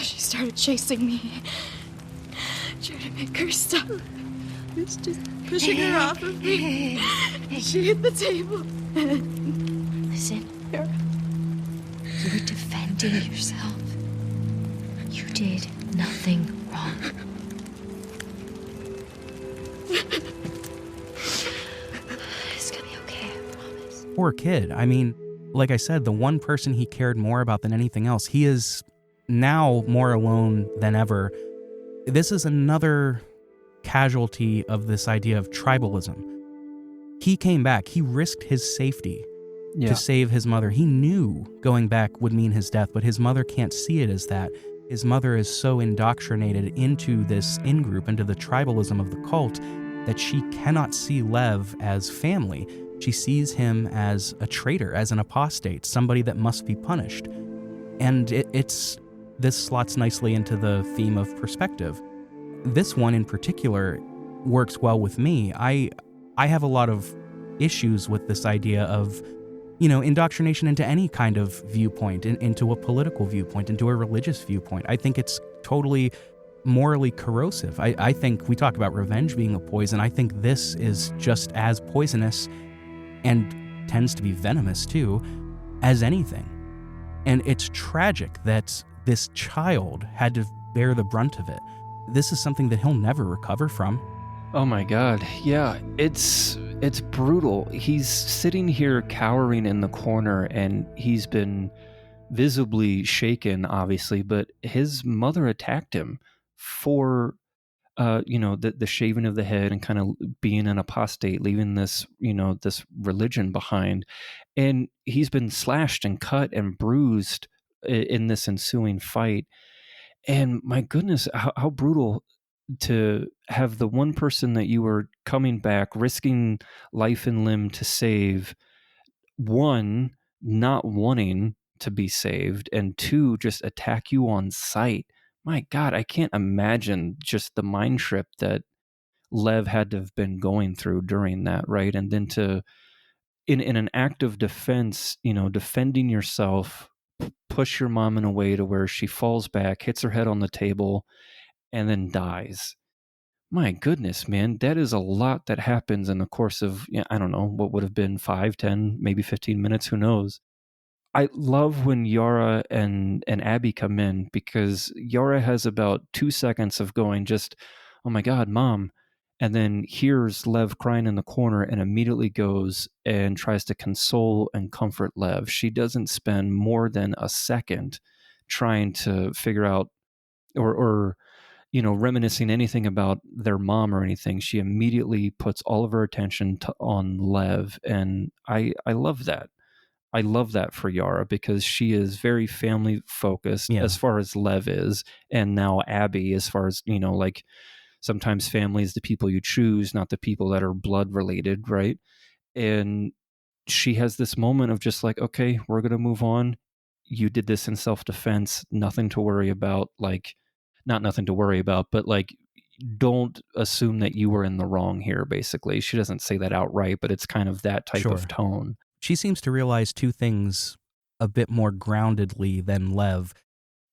She started chasing me. Trying to make her stop. I was just pushing her off of me. She hit the table.
Listen. You were defending yourself. You did nothing wrong. It's gonna be okay, I promise.
Poor kid. I mean, like I said, the one person he cared more about than anything else. He is now more alone than ever. This is another casualty of this idea of tribalism. He came back. He risked his safety to save his mother. He knew going back would mean his death, but his mother can't see it as that. His mother is so indoctrinated into this in-group, into the tribalism of the cult, that she cannot see Lev as family. She sees him as a traitor, as an apostate, somebody that must be punished. And this slots nicely into the theme of perspective. This one in particular works well with me. I have a lot of issues with this idea of, indoctrination into any kind of viewpoint, into a political viewpoint, into a religious viewpoint. I think it's totally morally corrosive. I think we talk about revenge being a poison. I think this is just as poisonous and tends to be venomous too as anything. And it's tragic that this child had to bear the brunt of it. This is something that he'll never recover from.
Oh my God. Yeah, it's brutal. He's sitting here cowering in the corner, and he's been visibly shaken, obviously, but his mother attacked him for the shaving of the head and kind of being an apostate, leaving this this religion behind. And he's been slashed and cut and bruised in this ensuing fight. And my goodness, how brutal to have the one person that you were coming back, risking life and limb to save, one, not wanting to be saved, and two, just attack you on sight. My God, I can't imagine just the mind trip that Lev had to have been going through during that, right? And then to, in an act of defense, defending yourself, push your mom in a way to where she falls back, hits her head on the table, and then dies. My goodness, man, that is a lot that happens in the course of, I don't know, what would have been 5, 10, maybe 15 minutes, who knows. I love when Yara and Abby come in, because Yara has about 2 seconds of going just, oh my God, Mom, and then hears Lev crying in the corner and immediately goes and tries to console and comfort Lev. She doesn't spend more than a second trying to figure out or reminiscing anything about their mom or anything. She immediately puts all of her attention on Lev, and I love that. I love that for Yara, because she is very family focused as far as Lev is, and now Abby as far as, like sometimes family is the people you choose, not the people that are blood related, right? And she has this moment of just like, okay, we're going to move on. You did this in self-defense, nothing to worry about, like, not nothing to worry about, but like, don't assume that you were in the wrong here, basically. She doesn't say that outright, but it's kind of that type of tone.
She seems to realize two things a bit more groundedly than Lev.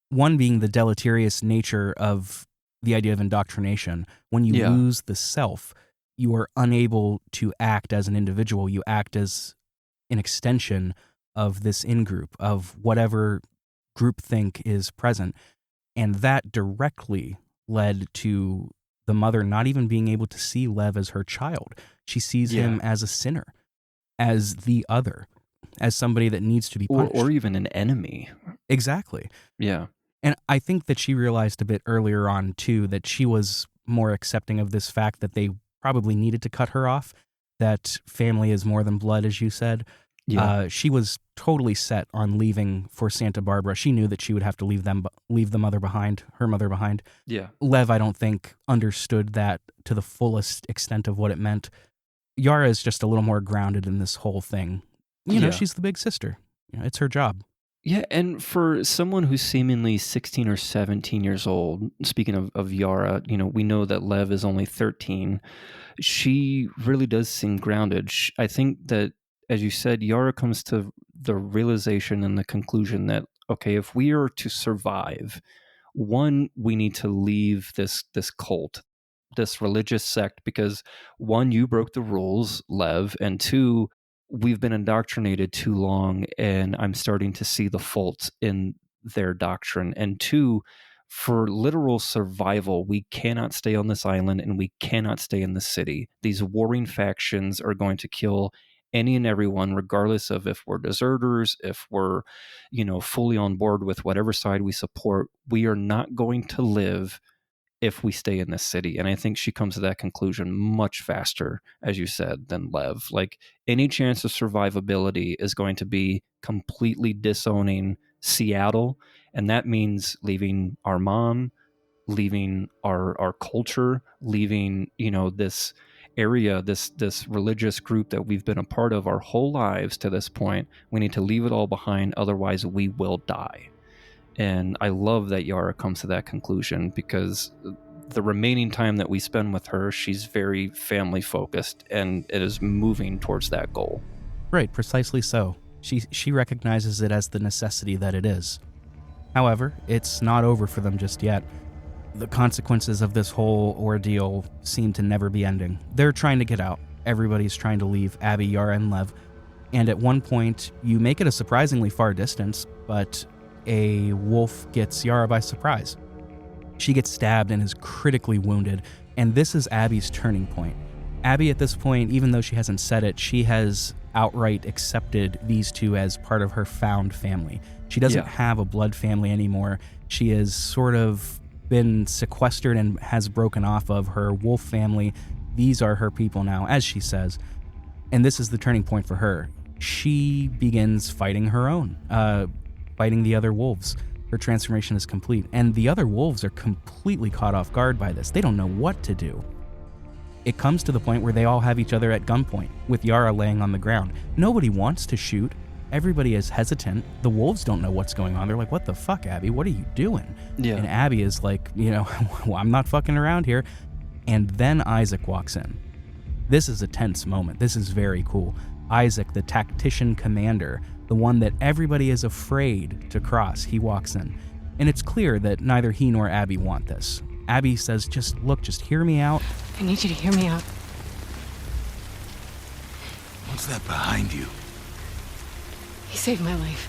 One being the deleterious nature of the idea of indoctrination. When you lose the self, you are unable to act as an individual. You act as an extension of this in-group, of whatever groupthink is present. And that directly led to the mother not even being able to see Lev as her child. She sees him as a sinner, as the other, as somebody that needs to be punished.
Or even an enemy.
Exactly.
Yeah.
And I think that she realized a bit earlier on, too, that she was more accepting of this fact that they probably needed to cut her off, that family is more than blood, as you said.
Yeah.
She was totally set on leaving for Santa Barbara. She knew that she would have to leave her mother behind.
Yeah.
Lev, I don't think, understood that to the fullest extent of what it meant. Yara is just a little more grounded in this whole thing. She's the big sister. It's her job.
Yeah, and for someone who's seemingly 16 or 17 years old, speaking of Yara, we know that Lev is only 13. She really does seem grounded. I think that, as you said, Yara comes to the realization and the conclusion that, okay, if we are to survive, one, we need to leave this cult, this religious sect, because one, you broke the rules, Lev, and two, we've been indoctrinated too long, and I'm starting to see the faults in their doctrine. And two, for literal survival, we cannot stay on this island and we cannot stay in the city. These warring factions are going to kill any and everyone, regardless of if we're deserters, if we're, fully on board with whatever side we support. We are not going to live if we stay in this city. And I think she comes to that conclusion much faster, as you said, than Lev. Like, any chance of survivability is going to be completely disowning Seattle. And that means leaving our mom, leaving our culture, leaving, this area, this religious group that we've been a part of our whole lives to this point. We need to leave it all behind. Otherwise we will die. And I love that Yara comes to that conclusion, because the remaining time that we spend with her, she's very family focused, and it is moving towards that goal.
Right, precisely so. She recognizes it as the necessity that it is. However, it's not over for them just yet. The consequences of this whole ordeal seem to never be ending. They're trying to get out. Everybody's trying to leave, Abby, Yara, and Lev. And at one point, you make it a surprisingly far distance, but a wolf gets Yara by surprise. She gets stabbed and is critically wounded, and this is Abby's turning point. Abby, at this point, even though she hasn't said it, she has outright accepted these two as part of her found family. She doesn't have a blood family anymore. She has sort of been sequestered and has broken off of her wolf family. These are her people now, as she says. And this is the turning point for her. She begins fighting her own, fighting the other wolves. Her transformation is complete. And the other wolves are completely caught off guard by this. They don't know what to do. It comes to the point where they all have each other at gunpoint, with Yara laying on the ground. Nobody wants to shoot. Everybody is hesitant. The wolves don't know what's going on. They're like, what the fuck, Abby? What are you doing?
Yeah.
And Abby is like, well, I'm not fucking around here. And then Isaac walks in. This is a tense moment. This is very cool. Isaac, the tactician commander, the one that everybody is afraid to cross, he walks in. And it's clear that neither he nor Abby want this. Abby says, just hear me out.
I need you to hear me out.
What's that behind you?
He saved my life.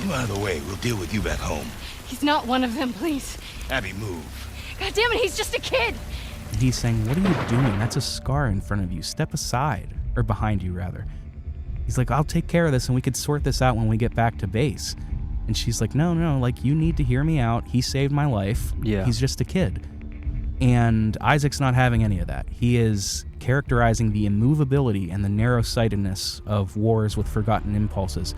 Move out of the way. We'll deal with you back home.
He's not one of them, please.
Abby, move.
God damn it, he's just a kid!
And he's saying, what are you doing? That's a scar in front of you. Step aside. Or behind you, rather. He's like, I'll take care of this and we could sort this out when we get back to base. And she's like, no, like, you need to hear me out. He saved my life.
Yeah.
He's just a kid. And Isaac's not having any of that. He is characterizing the immovability and the narrow-sightedness of wars with forgotten impulses.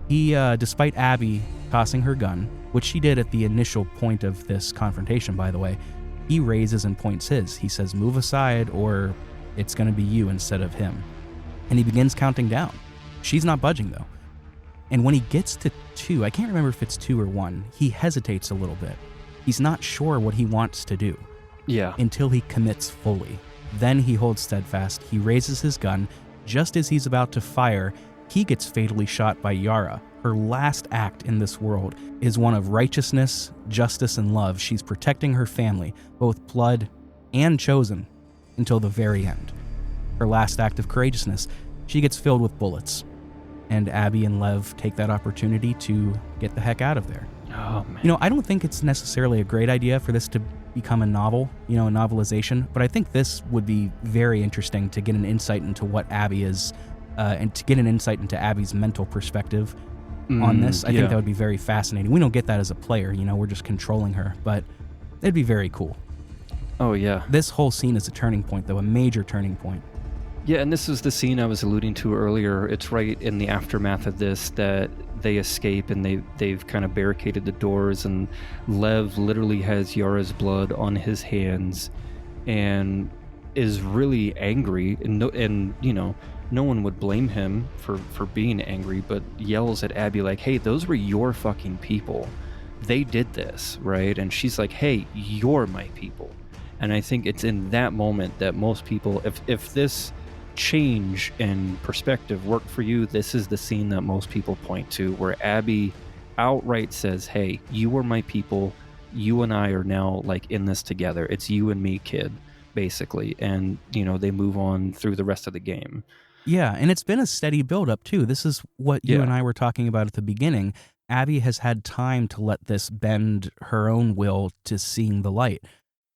He, despite Abby tossing her gun, which she did at the initial point of this confrontation, by the way, he raises and points his. He says, move aside or it's going to be you instead of him. And he begins counting down. She's not budging, though. And when he gets to 2, I can't remember if it's 2 or 1, he hesitates a little bit. He's not sure what he wants to do.
Yeah.
Until he commits fully. Then he holds steadfast. He raises his gun. Just as he's about to fire, he gets fatally shot by Yara. Her last act in this world is one of righteousness, justice, and love. She's protecting her family, both blood and chosen, until the very end. Her last act of courageousness, she gets filled with bullets. And Abby and Lev take that opportunity to get the heck out of there.
Oh, man.
I don't think it's necessarily a great idea for this to become a novel, a novelization, but I think this would be very interesting to get an insight into what Abby is, and to get an insight into Abby's mental perspective on this. I think that would be very fascinating. We don't get that as a player, we're just controlling her, but it'd be very cool.
Oh, yeah.
This whole scene is a turning point, though, a major turning point.
Yeah, and this is the scene I was alluding to earlier. It's right in the aftermath of this that they escape, and they've kind of barricaded the doors, and Lev literally has Yara's blood on his hands and is really angry, and no one would blame him for being angry, but yells at Abby like, hey, those were your fucking people. They did this, right? And she's like, hey, you're my people. And I think it's in that moment that most people, if this change in perspective worked for you, this is the scene that most people point to, where Abby outright says, hey, you are my people. You and I are now like in this together. It's you and me, kid, basically. And, they move on through the rest of the game.
Yeah, and it's been a steady build-up, too. This is what you and I were talking about at the beginning. Abby has had time to let this bend her own will to seeing the light.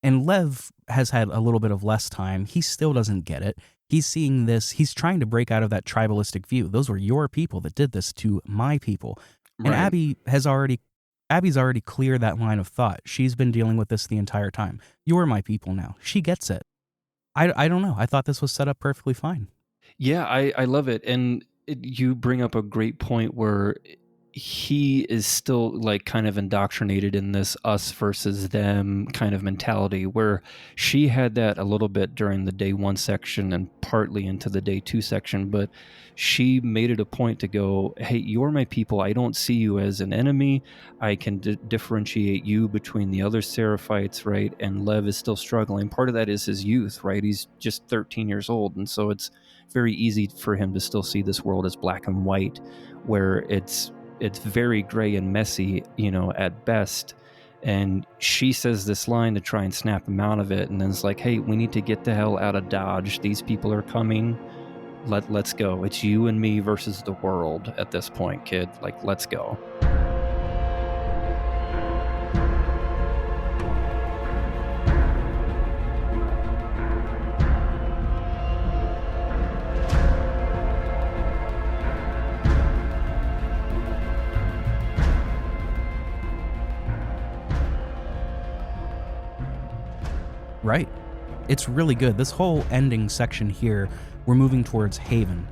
And Lev has had a little bit of less time. He still doesn't get it. He's seeing this. He's trying to break out of that tribalistic view. Those were your people that did this to my people. And
Right.
Abby's already cleared that line of thought. She's been dealing with this the entire time. You're my people now. She gets it. I don't know. I thought this was set up perfectly fine.
Yeah, I love it. And you bring up a great point where he is still like kind of indoctrinated in this us versus them kind of mentality, where she had that a little bit during the day 1 section and partly into the day 2 section, but she made it a point to go, hey, you're my people. I don't see you as an enemy. I can differentiate you between the other Seraphites, right? And Lev is still struggling. Part of that is his youth, right? He's just 13 years old, and so it's very easy for him to still see this world as black and white, where it's very gray and messy, at best. And she says this line to try and snap him out of it, and then it's like, hey, we need to get the hell out of Dodge. These people are coming. Let's go. It's you and me versus the world at this point, kid. Like, let's go.
Right. It's really good. This whole ending section here, we're moving towards Haven.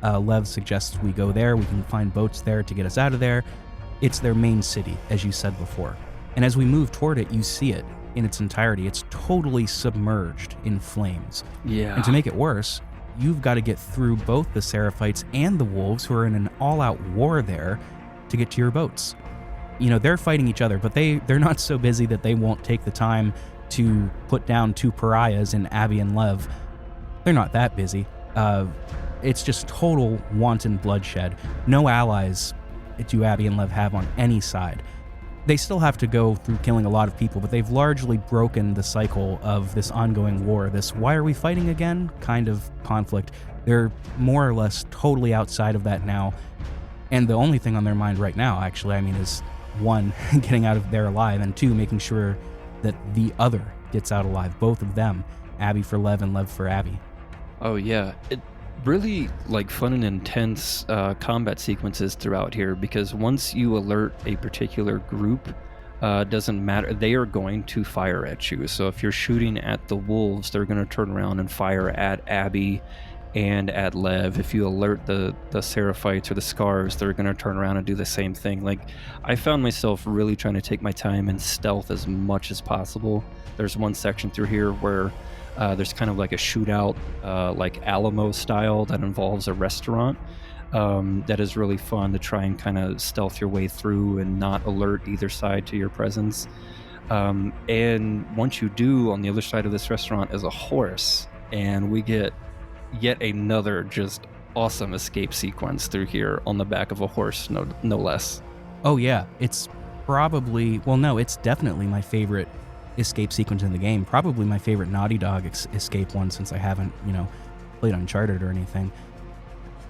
Lev suggests we go there. We can find boats there to get us out of there. It's their main city, as you said before. And as we move toward it, you see it in its entirety. It's totally submerged in flames.
Yeah.
And to make it worse, you've got to get through both the Seraphites and the Wolves, who are in an all-out war there, to get to your boats. They're fighting each other, but they're not so busy that they won't take the time to put down 2 pariahs in Abby and Lev. They're not that busy. It's just total wanton bloodshed. No allies do Abby and Lev have on any side. They still have to go through killing a lot of people, but they've largely broken the cycle of this ongoing war, this why are we fighting again kind of conflict. They're more or less totally outside of that now. And the only thing on their mind right now, actually, is 1, getting out of there alive, and 2, making sure that the other gets out alive. Both of them, Abby for Lev and Lev for Abby.
Oh yeah, it really fun and intense combat sequences throughout here, because once you alert a particular group, doesn't matter, they are going to fire at you. So if you're shooting at the Wolves, they're going to turn around and fire at Abby and at Lev. If you alert the Seraphites or the Scars, they're going to turn around and do the same thing. I found myself really trying to take my time and stealth as much as possible. There's one section through here where there's kind of like a shootout, like Alamo style, that involves a restaurant. That is really fun to try and kind of stealth your way through and not alert either side to your presence. And once you do, on the other side of this restaurant is a horse, and we get yet another just awesome escape sequence through here on the back of a horse, no less.
Oh yeah, it's it's definitely my favorite escape sequence in the game. Probably my favorite Naughty Dog escape one, since I haven't, played Uncharted or anything.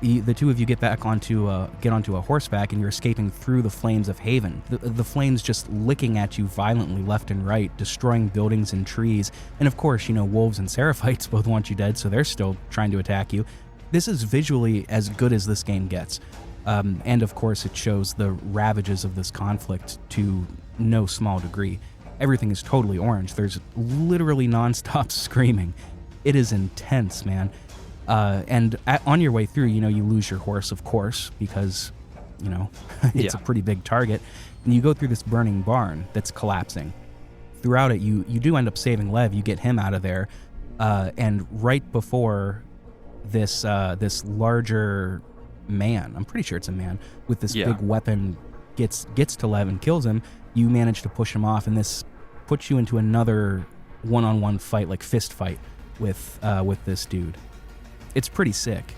The two of you get onto a horseback, and you're escaping through the flames of Haven. The flames just licking at you violently left and right, destroying buildings and trees. And of course, Wolves and Seraphites both want you dead, so they're still trying to attack you. This is visually as good as this game gets. And of course, it shows the ravages of this conflict to no small degree. everything is totally orange. There's literally nonstop screaming. It is intense, man. On your way through, you lose your horse, of course, because, it's a pretty big target. And you go through this burning barn that's collapsing. Throughout it, you do end up saving Lev. You get him out of there. And right before this larger man, I'm pretty sure it's a man, with this big weapon gets to Lev and kills him, you manage to push him off, and this puts you into another one-on-one fight, like fist fight, with this dude. It's pretty sick.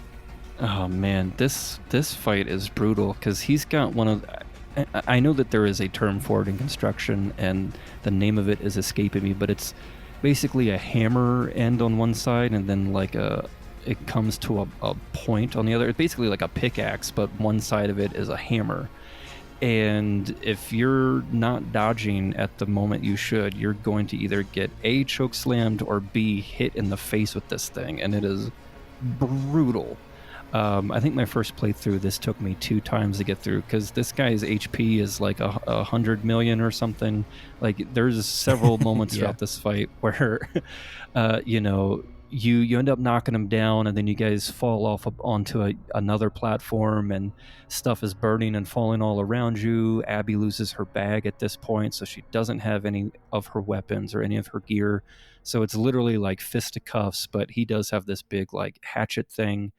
Oh man, this fight is brutal because he's got one of. I know that there is a term for it in construction, and the name of it is escaping me, but it's basically a hammer end on one side, and then it comes to a point on the other. It's basically like a pickaxe, but one side of it is a hammer. And if you're not dodging at the moment you should, you're going to either get A, choke slammed, or B, hit in the face with this thing, and it is brutal. I think my first playthrough, this took me 2 times to get through because this guy's HP is like 100 million or something. Like there's several moments throughout this fight where, you end up knocking him down, and then you guys fall off onto another platform, and stuff is burning and falling all around you. Abby loses her bag at this point, so she doesn't have any of her weapons or any of her gear. So it's literally like fisticuffs, but he does have this big like hatchet thing.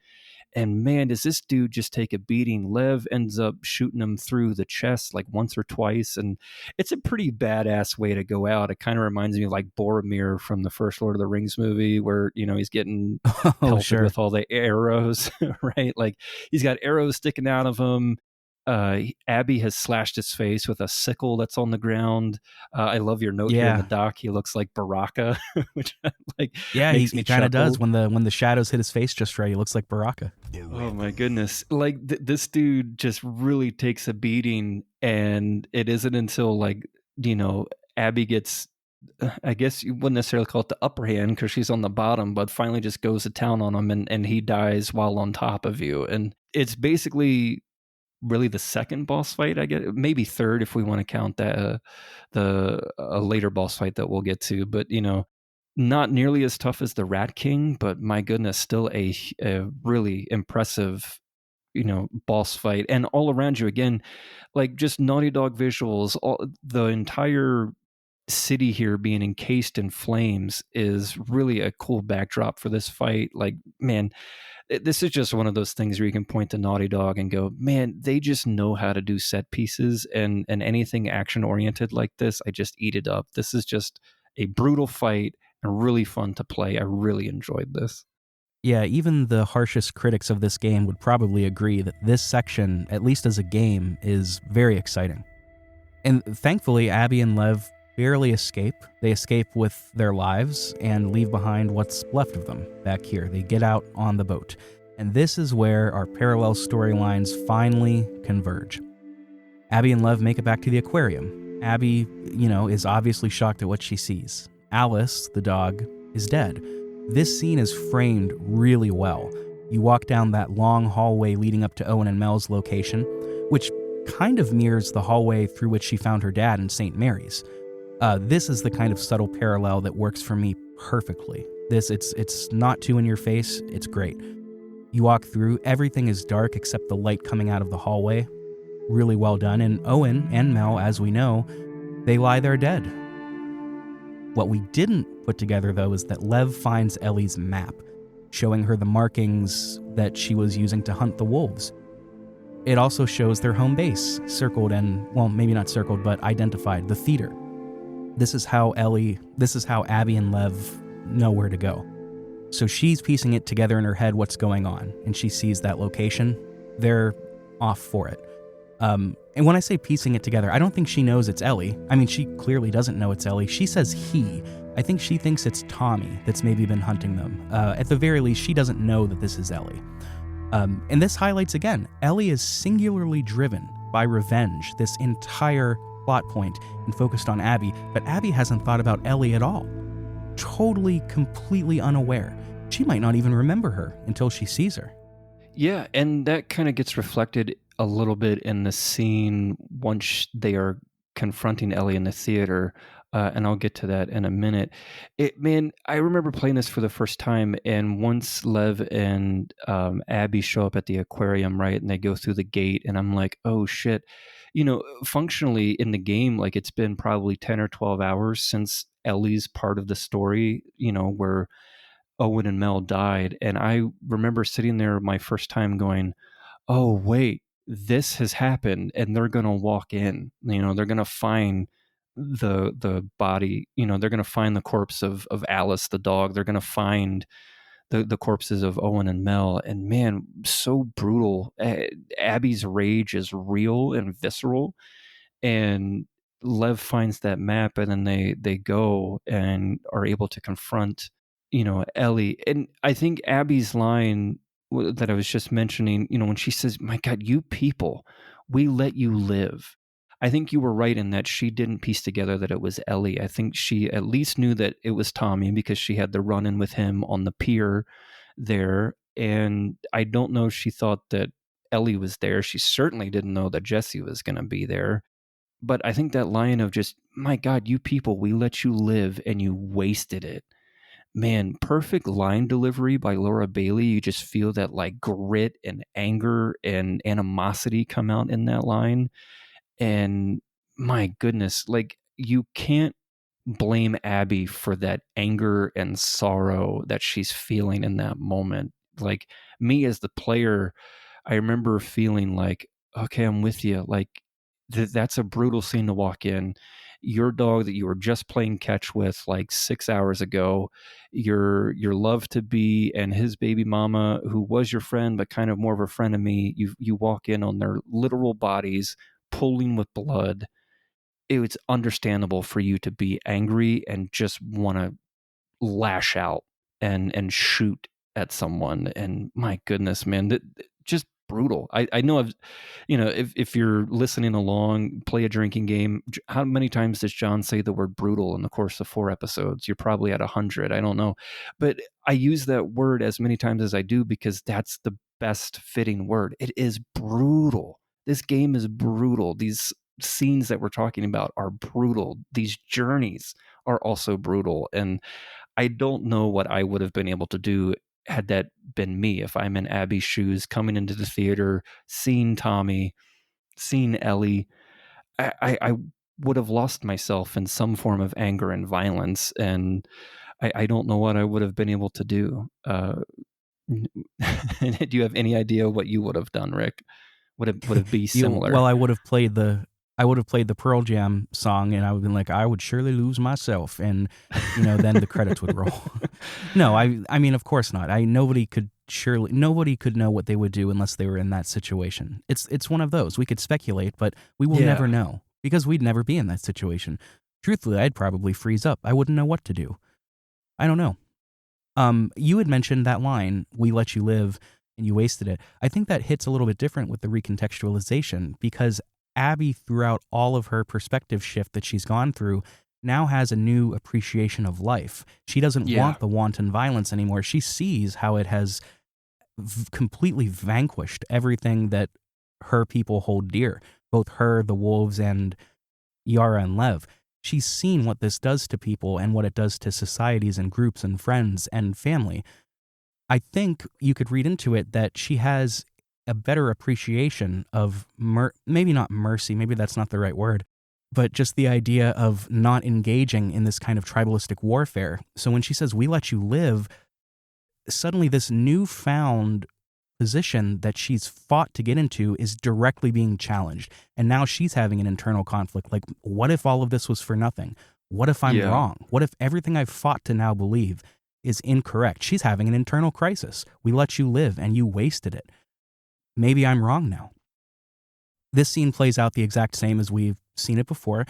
And man, does this dude just take a beating. Lev ends up shooting him through the chest like once or twice, and it's a pretty badass way to go out. It kind of reminds me of like Boromir from the first Lord of the Rings movie, where he's getting pelted with all the arrows, right? Like he's got arrows sticking out of him. Abby has slashed his face with a sickle that's on the ground. I love your note here in the doc. He looks like Baraka, which makes me
kind of does when the shadows hit his face just right. He looks like Baraka.
Oh my goodness! Like this dude just really takes a beating, and it isn't until Abby gets, I guess you wouldn't necessarily call it the upper hand because she's on the bottom, but finally just goes to town on him, and he dies while on top of you. And it's basically really the second boss fight, I guess, maybe third if we want to count that a later boss fight that we'll get to. But not nearly as tough as the Rat King, but my goodness, still a really impressive boss fight. And all around you again, like just Naughty Dog visuals, the entire city here being encased in flames is really a cool backdrop for this fight. Like, man, this is just one of those things where you can point to Naughty Dog and go, man, they just know how to do set pieces, and anything action oriented like this, I just eat it up. This is just a brutal fight and really fun to play. I really enjoyed this.
Yeah, even the harshest critics of this game would probably agree that this section, at least as a game, is very exciting. And thankfully, Abby and Lev barely escape. They escape with their lives and leave behind what's left of them back here. They get out on the boat. And this is where our parallel storylines finally converge. Abby and Lev make it back to the aquarium. Abby, is obviously shocked at what she sees. Alice, the dog, is dead. This scene is framed really well. You walk down that long hallway leading up to Owen and Mel's location, which kind of mirrors the hallway through which she found her dad in St. Mary's. This is the kind of subtle parallel that works for me perfectly. It's not too in your face, it's great. You walk through, everything is dark except the light coming out of the hallway. Really well done, and Owen and Mel, as we know, they lie there dead. What we didn't put together, though, is that Lev finds Ellie's map, showing her the markings that she was using to hunt the wolves. It also shows their home base, circled and, well, maybe not circled, but identified, the theater. This is how Abby and Lev know where to go. So she's piecing it together in her head what's going on, and she sees that location. They're off for it. And when I say piecing it together, I don't think she knows it's Ellie. I mean, she clearly doesn't know it's Ellie. She says he. I think she thinks it's Tommy that's maybe been hunting them. At the very least, she doesn't know that this is Ellie. And this highlights again, Ellie is singularly driven by revenge, this entire plot point, and focused on Abby, but Abby hasn't thought about Ellie at all. Totally, completely unaware. She might not even remember her until she sees her.
Yeah, and that kind of gets reflected a little bit in the scene once they are confronting Ellie in the theater. and I'll get to that in a minute. Man, I remember playing this for the first time, and once Lev and Abby show up at the aquarium, right, and they go through the gate, and I'm like, oh shit. Functionally in the game, like it's been probably 10 or 12 hours since Ellie's part of the story, where Owen and Mel died. And I remember sitting there my first time going, oh, wait, this has happened, and they're going to walk in, they're going to find the body, they're going to find the corpse of Alice, the dog. They're going to find the corpses of Owen and Mel. And man, so brutal. Abby's rage is real and visceral. And Lev finds that map, and then they go and are able to confront, Ellie. And I think Abby's line that I was just mentioning, when she says, my God, you people, we let you live. I think you were right in that she didn't piece together that it was Ellie. I think she at least knew that it was Tommy because she had the run-in with him on the pier there. And I don't know if she thought that Ellie was there. She certainly didn't know that Jesse was going to be there. But I think that line of just, my God, you people, we let you live and you wasted it. Man, perfect line delivery by Laura Bailey. You just feel that like grit and anger and animosity come out in that line. And my goodness, like you can't blame Abby for that anger and sorrow that she's feeling in that moment. Like me as the player, I remember feeling like, okay, I'm with you. Like that's a brutal scene to walk in. Your dog that you were just playing catch with like 6 hours ago, your love to be and his baby mama, who was your friend but kind of more of a friend to me, you walk in on their literal bodies pooling with blood. It's understandable for you to be angry and just want to lash out and shoot at someone. And my goodness, man, just brutal. I know if you're listening along, play a drinking game. How many times does John say the word brutal in the course of 4 episodes? You're probably at 100. I don't know. But I use that word as many times as I do because that's the best fitting word. It is brutal. This game is brutal. These scenes that we're talking about are brutal. These journeys are also brutal. And I don't know what I would have been able to do had that been me. If I'm in Abby's shoes, coming into the theater, seeing Tommy, seeing Ellie, I would have lost myself in some form of anger and violence. And I don't know what I would have been able to do. Do you have any idea what you would have done, Rick? Would it be similar?
Well, I would have played the Pearl Jam song, and I would have been like, I would surely lose myself, and then the credits would roll. No, I mean, of course not. Nobody could know what they would do unless they were in that situation. It's one of those. We could speculate, but we will never know because we'd never be in that situation. Truthfully, I'd probably freeze up. I wouldn't know what to do. I don't know. You had mentioned that line, "We let you live and you wasted it." I think that hits a little bit different with the recontextualization because Abby, throughout all of her perspective shift that she's gone through, now has a new appreciation of life. She doesn't want the wanton violence anymore. She sees how it has completely vanquished everything that her people hold dear, both her, the wolves, and Yara and Lev. She's seen what this does to people and what it does to societies and groups and friends and family. I think you could read into it that she has a better appreciation of, maybe not mercy, maybe that's not the right word, but just the idea of not engaging in this kind of tribalistic warfare. So when she says, "We let you live," suddenly this newfound position that she's fought to get into is directly being challenged. And now she's having an internal conflict. Like, what if all of this was for nothing? What if I'm wrong? What if everything I've fought to now believe is incorrect? She's having an internal crisis. We let you live and you wasted it. Maybe I'm wrong now. This scene plays out the exact same as we've seen it before,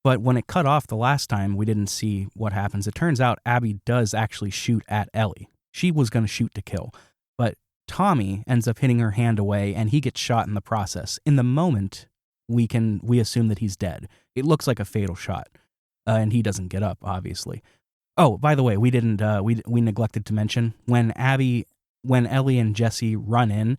but when it cut off the last time, we didn't see what happens. It turns out Abby does actually shoot at Ellie. She was going to shoot to kill, but Tommy ends up hitting her hand away and he gets shot in the process. In the moment, we assume that he's dead. It looks like a fatal shot, and he doesn't get up, obviously. Oh, by the way, we neglected to mention when Ellie and Jesse run in,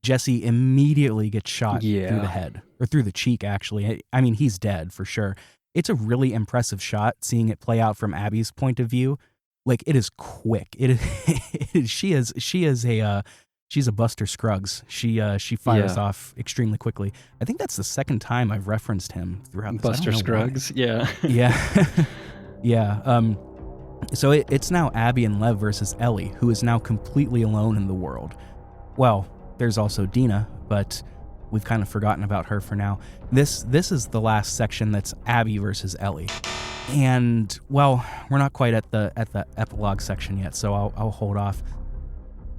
Jesse immediately gets shot through the head, or through the cheek, actually. I mean, he's dead for sure. It's a really impressive shot seeing it play out from Abby's point of view. Like, it is quick. She's a Buster Scruggs. She fires off extremely quickly. I think that's the second time I've referenced him throughout this.
Buster Scruggs, yeah.
Yeah. Yeah. So it's now Abby and Lev versus Ellie, who is now completely alone in the world. Well, there's also Dina, but we've kind of forgotten about her for now. This is the last section that's Abby versus Ellie. And, well, we're not quite at the epilogue section yet, so I'll hold off.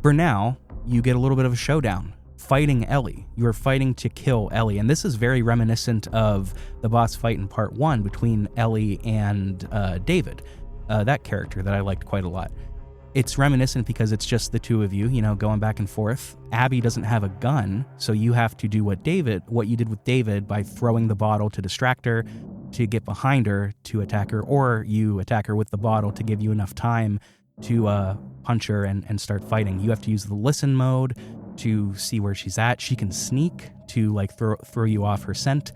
For now, you get a little bit of a showdown. Fighting Ellie. You are fighting to kill Ellie. And this is very reminiscent of the boss fight in part 1 between Ellie and David. That character that I liked quite a lot. It's reminiscent because it's just the two of you, going back and forth. Abby doesn't have a gun, so you have to do what you did with David by throwing the bottle to distract her, to get behind her, to attack her, or you attack her with the bottle to give you enough time to punch her and start fighting. You have to use the listen mode to see where she's at. She can sneak to like throw you off her scent,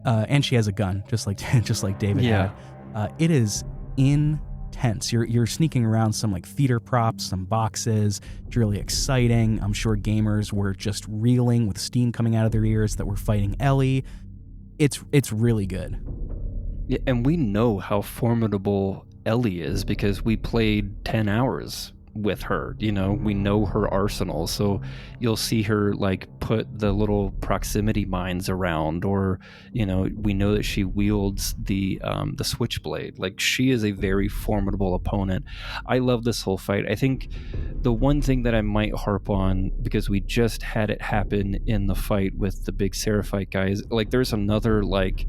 and she has a gun, just like David had. It is intense. You're sneaking around some like theater props, some boxes. It's really exciting. I'm sure gamers were just reeling with steam coming out of their ears that we're fighting Ellie. It's really good.
Yeah, and we know how formidable Ellie is because we played 10 hours with her. We know her arsenal, so you'll see her like put the little proximity mines around, or we know that she wields the switchblade. Like, she is a very formidable opponent. I love this whole fight. I think the one thing that I might harp on, because we just had it happen in the fight with the big Seraphite guys, like there's another like,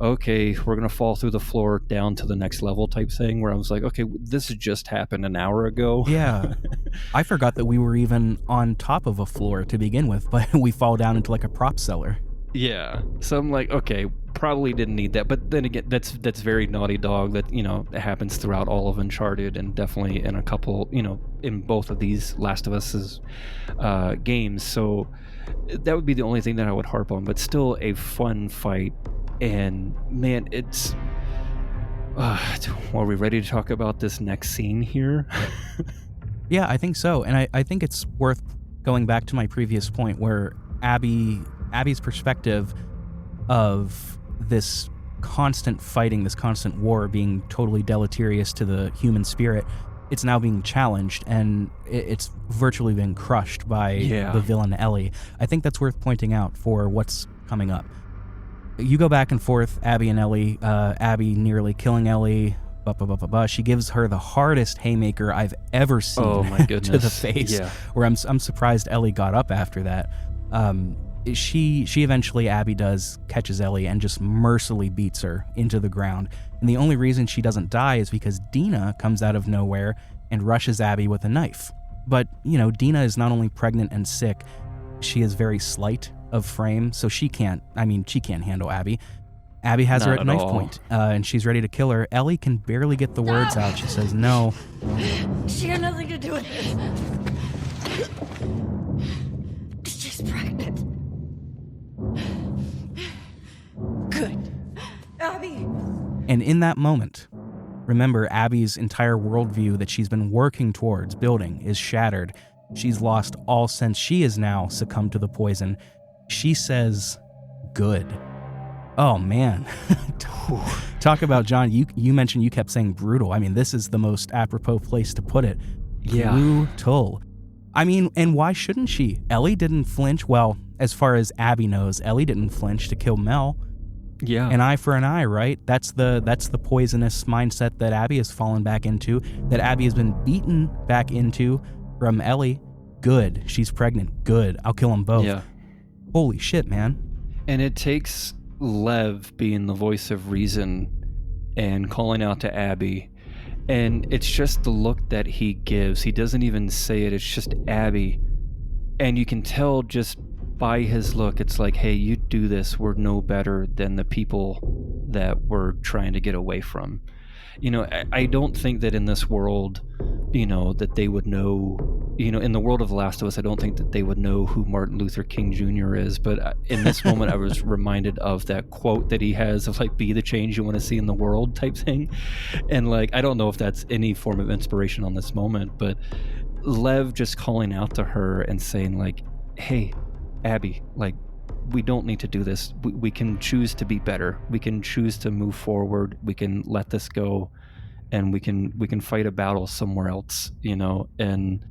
okay, we're going to fall through the floor down to the next level type thing, where I was like, okay, this just happened an hour ago.
Yeah. I forgot that we were even on top of a floor to begin with, but we fall down into like a prop cellar.
Yeah. So I'm like, okay, probably didn't need that. But then again, that's very Naughty Dog. That, it happens throughout all of Uncharted, and definitely in a couple, in both of these Last of Us's games. So that would be the only thing that I would harp on, but still a fun fight. And man, it's are we ready to talk about this next scene here?
Yeah, I think so. And I think it's worth going back to my previous point where Abby's perspective of this constant fighting, this constant war being totally deleterious to the human spirit, it's now being challenged, and it's virtually been crushed by the villain Ellie. I think that's worth pointing out for what's coming up. You go back and forth, Abby and Ellie, Abby nearly killing Ellie, She gives her the hardest haymaker I've ever seen to the face, where I'm surprised Ellie got up after that. She eventually, Abby does, catches Ellie and just mercilessly beats her into the ground. And the only reason she doesn't die is because Dina comes out of nowhere and rushes Abby with a knife. But, Dina is not only pregnant and sick, she is very slight of frame, so she can't handle Abby. Abby has her at knife point, and she's ready to kill her. Ellie can barely get the words out. She says, no.
She had nothing to do with this. She's pregnant. Good. Abby.
And in that moment, remember, Abby's entire worldview that she's been working towards building is shattered. She's lost all sense. She has now succumbed to the poison. She says, good. Oh, man. Talk about, John, you mentioned you kept saying brutal. I mean, this is the most apropos place to put it.
Yeah.
Brutal. I mean, and why shouldn't she? Ellie didn't flinch. Well, as far as Abby knows, Ellie didn't flinch to kill Mel.
Yeah.
An eye for an eye, right? That's the poisonous mindset that Abby has fallen back into, that Abby has been beaten back into from Ellie. Good. She's pregnant. Good. I'll kill them both.
Yeah.
Holy shit, man.
And it takes Lev being the voice of reason and calling out to Abby. And it's just the look that he gives. He doesn't even say it. It's just Abby. And you can tell just by his look, it's like, hey, you do this. We're no better than the people that we're trying to get away from. I don't think that in this world, that they would know in the world of The Last of Us, I don't think that they would know who Martin Luther King Jr. is, but in this moment I was reminded of that quote that he has of like, be the change you want to see in the world type thing. And like, I don't know if that's any form of inspiration on this moment, but Lev just calling out to her and saying like, hey, Abby, like, we don't need to do this. We can choose to be better. We can choose to move forward. We can let this go, and we can fight a battle somewhere else, and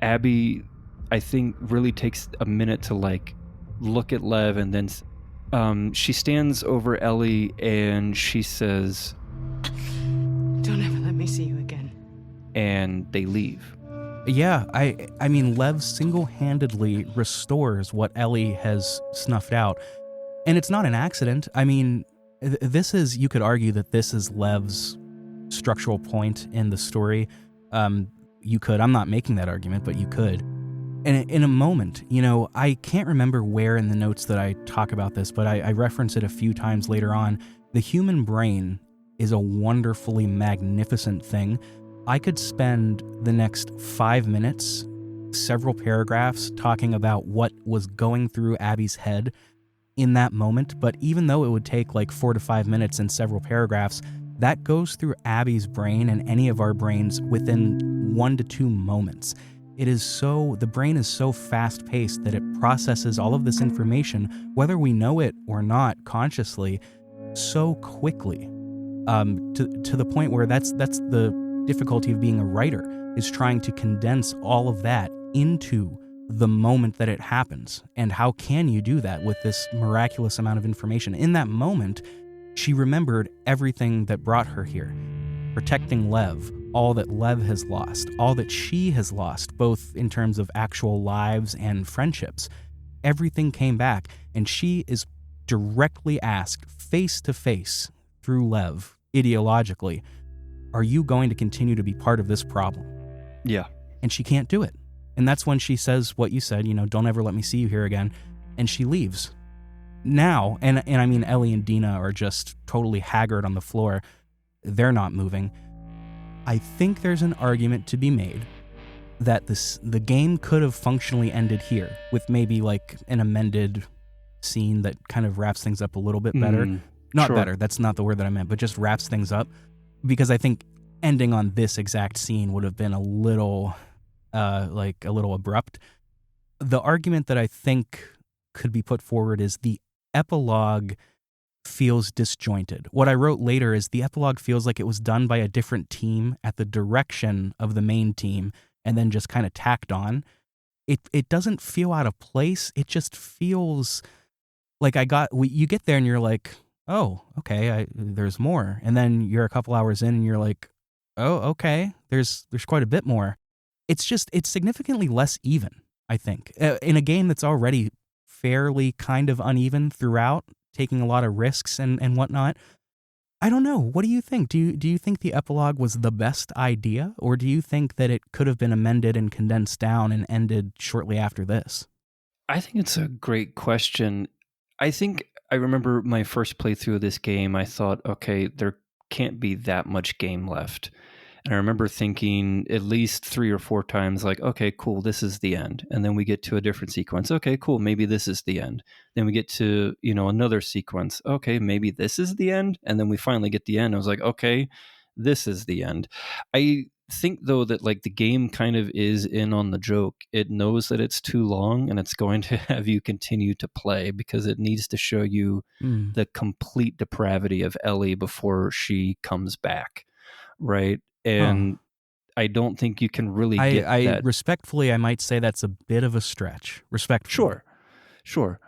Abby, I think, really takes a minute to like look at Lev, and then she stands over Ellie and she says,
Don't ever let me see you again.
and they leave.
Yeah, I mean, Lev single-handedly restores what Ellie has snuffed out. And it's not an accident. I mean, this is, you could argue that this is Lev's structural point in the story. You could, I'm not making that argument, but you could. And in a moment, I can't remember where in the notes that I talk about this, but I reference it a few times later on. The human brain is a wonderfully magnificent thing. I could spend the next 5 minutes, several paragraphs, talking about what was going through Abby's head in that moment, but even though it would take like 4 to 5 minutes and several paragraphs, that goes through Abby's brain and any of our brains within 1 to 2 moments. The brain is so fast-paced that it processes all of this information, whether we know it or not consciously, so quickly, to the point where that's the difficulty of being a writer, is trying to condense all of that into the moment that it happens. And how can you do that with this miraculous amount of information? In that moment, she remembered everything that brought her here. Protecting Lev, all that Lev has lost, all that she has lost, both in terms of actual lives and friendships. Everything came back, and she is directly asked, face to face, through Lev, ideologically, are you going to continue to be part of this problem?
Yeah.
And she can't do it. And that's when she says what you said, don't ever let me see you here again. And she leaves. Now, and I mean, Ellie and Dina are just totally haggard on the floor. They're not moving. I think there's an argument to be made that the game could have functionally ended here with maybe like an amended scene that kind of wraps things up a little bit better. Not
sure.
Better, that's not the word that I meant, but just wraps things up. Because I think ending on this exact scene would have been a little abrupt. The argument that I think could be put forward is the epilogue feels disjointed. What I wrote later is the epilogue feels like it was done by a different team at the direction of the main team and then just kind of tacked on. It doesn't feel out of place. It just feels like you get there and you're like, oh, okay, there's more. And then you're a couple hours in and you're like, oh, okay, there's quite a bit more. It's significantly less even, I think. In a game that's already fairly kind of uneven throughout, taking a lot of risks and whatnot. I don't know. What do you think? Do you think the epilogue was the best idea? Or do you think that it could have been amended and condensed down and ended shortly after this?
I think it's a great question. I remember my first playthrough of this game, I thought, okay, there can't be that much game left. And I remember thinking at least 3 or 4 times, like, okay, cool, this is the end. And then we get to a different sequence. Okay, cool, maybe this is the end. Then we get to, another sequence. Okay, maybe this is the end. And then we finally get the end. I was like, okay, this is the end. I think, though, that like the game kind of is in on the joke. It knows that it's too long and it's going to have you continue to play because it needs to show you the complete depravity of Ellie before she comes back, right? And I don't think you can really get that.
Respectfully, I might say that's a bit of a stretch. Respectfully.
Sure.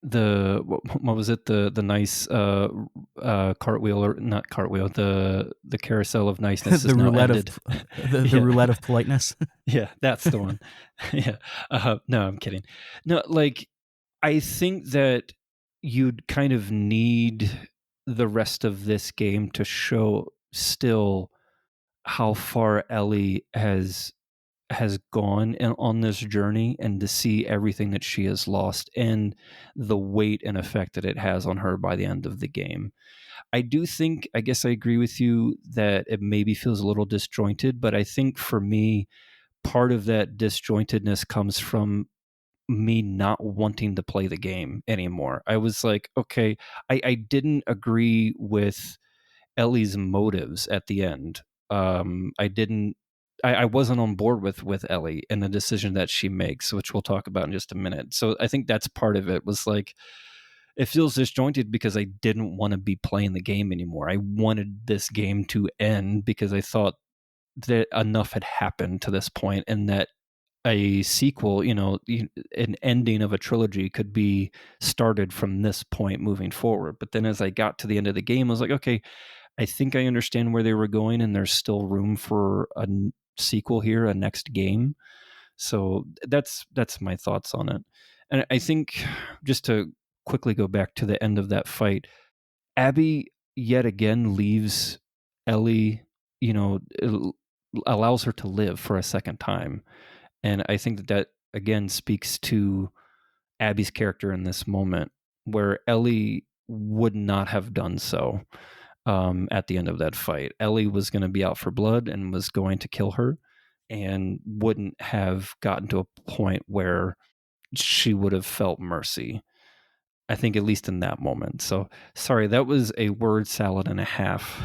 What was it? The nice cartwheel, or not cartwheel, the carousel of niceness
the
is now
roulette
ended.
The roulette of politeness.
Yeah, that's the one. Yeah. No, I'm kidding. No, like, I think that you'd kind of need the rest of this game to show still how far Ellie has gone on this journey, and to see everything that she has lost and the weight and effect that it has on her by the end of the game. I guess I agree with you that it maybe feels a little disjointed, but I think for me, part of that disjointedness comes from me not wanting to play the game anymore. I was like, okay, I didn't agree with Ellie's motives at the end. I wasn't on board with Ellie and the decision that she makes, which we'll talk about in just a minute. So I think that's part of it. Was like, it feels disjointed because I didn't want to be playing the game anymore. I wanted this game to end because I thought that enough had happened to this point, and that a sequel, an ending of a trilogy could be started from this point moving forward. But then as I got to the end of the game, I was like, okay, I think I understand where they were going, and there's still room for a sequel here, a next game. So that's my thoughts on it. And I think, just to quickly go back to the end of that fight, Abby yet again leaves Ellie, allows her to live for a second time. And I think that again speaks to Abby's character in this moment, where Ellie would not have done so at the end of that fight. Ellie was going to be out for blood and was going to kill her, and wouldn't have gotten to a point where she would have felt mercy. I think, at least in that moment. So, sorry, that was a word salad and a half.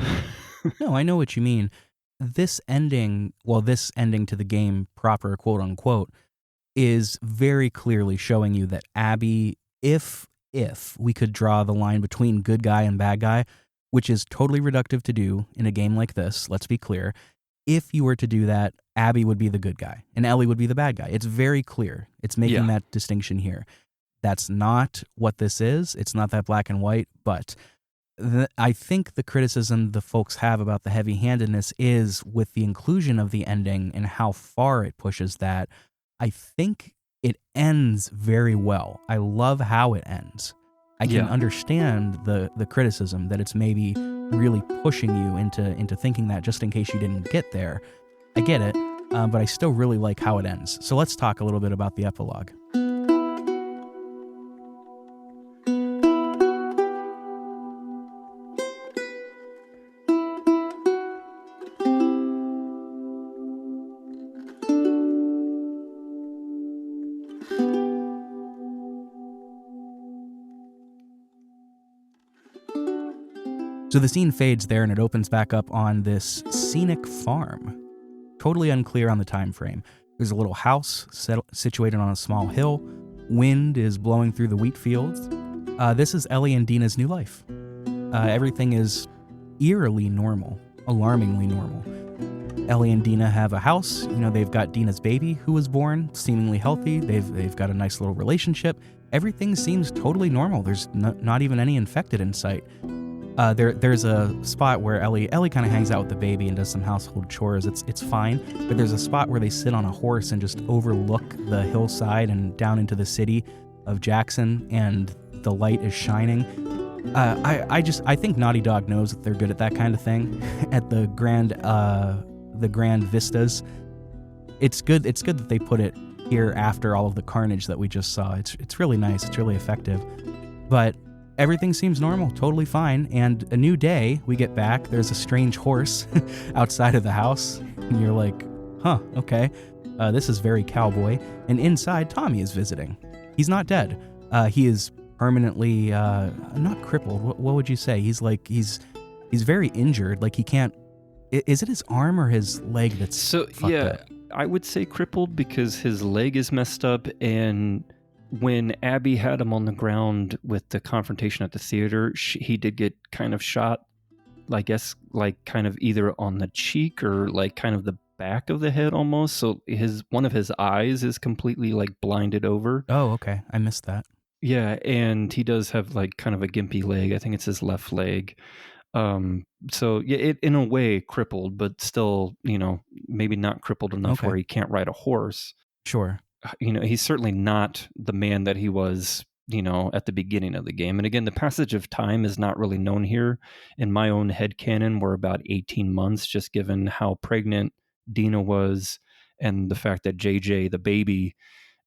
No, I know what you mean. This ending to the game proper, quote unquote, is very clearly showing you that Abby, if we could draw the line between good guy and bad guy, which is totally reductive to do in a game like this, let's be clear. If you were to do that, Abby would be the good guy and Ellie would be the bad guy. It's very clear. It's making that distinction here. That's not what this is. It's not that black and white, but I think the criticism the folks have about the heavy-handedness is with the inclusion of the ending and how far it pushes that. I think it ends very well. I love how it ends. I can understand the criticism that it's maybe really pushing you into thinking that, just in case you didn't get there. I get it, but I still really like how it ends. So let's talk a little bit about the epilogue. So the scene fades there and it opens back up on this scenic farm. Totally unclear on the time frame. There's a little house situated on a small hill. Wind is blowing through the wheat fields. This is Ellie and Dina's new life. Everything is eerily normal, alarmingly normal. Ellie and Dina have a house. They've got Dina's baby who was born, seemingly healthy. They've got a nice little relationship. Everything seems totally normal. There's not even any infected in sight. There's a spot where Ellie kind of hangs out with the baby and does some household chores. It's fine, but there's a spot where they sit on a horse and just overlook the hillside and down into the city of Jackson, and the light is shining. I think Naughty Dog knows that they're good at that kind of thing. At the grand vistas, it's good that they put it here after all of the carnage that we just saw. It's really nice. It's really effective, but everything seems normal, totally fine, and a new day, we get back, there's a strange horse outside of the house, and you're like, huh, okay, this is very cowboy, and inside, Tommy is visiting. He's not dead. He is permanently, not crippled, what would you say? He's very injured, like he can't, is it his arm or his leg that's fucked up?
I would say crippled because his leg is messed up, and when Abby had him on the ground with the confrontation at the theater, he did get kind of shot, I guess, like kind of either on the cheek or like kind of the back of the head almost. So one of his eyes is completely like blinded over.
Oh, okay. I missed that.
Yeah, and he does have like kind of a gimpy leg. I think it's his left leg. So yeah, it in a way crippled, but still, maybe not crippled enough where he can't ride a horse.
Sure.
He's certainly not the man that he was, at the beginning of the game. And again, the passage of time is not really known here. In my own headcanon, we're about 18 months, just given how pregnant Dina was and the fact that JJ, the baby,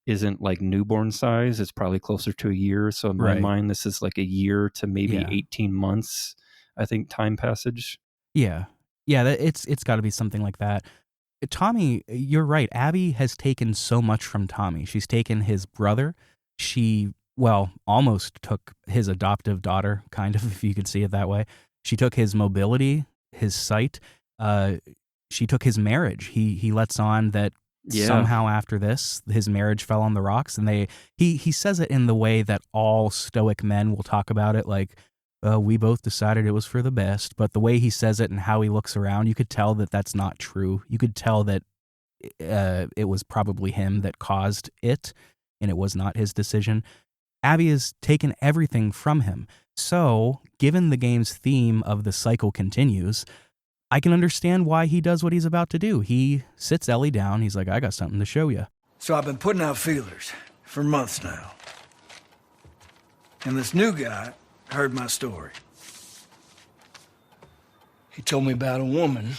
isn't like newborn size. It's probably closer to a year. So in my mind, this is like a year to maybe 18 months, I think, time passage.
Yeah. Yeah, it's got to be something like that. Tommy, you're right. Abby has taken so much from Tommy. She's taken his brother. She, well, almost took his adoptive daughter, kind of, if you could see it that way. She took his mobility, his sight. She took his marriage. He lets on that somehow after this, his marriage fell on the rocks. And he says it in the way that all stoic men will talk about it, like, we both decided it was for the best. But the way he says it and how he looks around, you could tell that that's not true. You could tell that it was probably him that caused it, and it was not his decision. Abby has taken everything from him. So, given the game's theme of the cycle continues, I can understand why he does what he's about to do. He sits Ellie down. He's like, I got something to show you.
So I've been putting out feelers for months now. And this new guy heard my story. He told me about a woman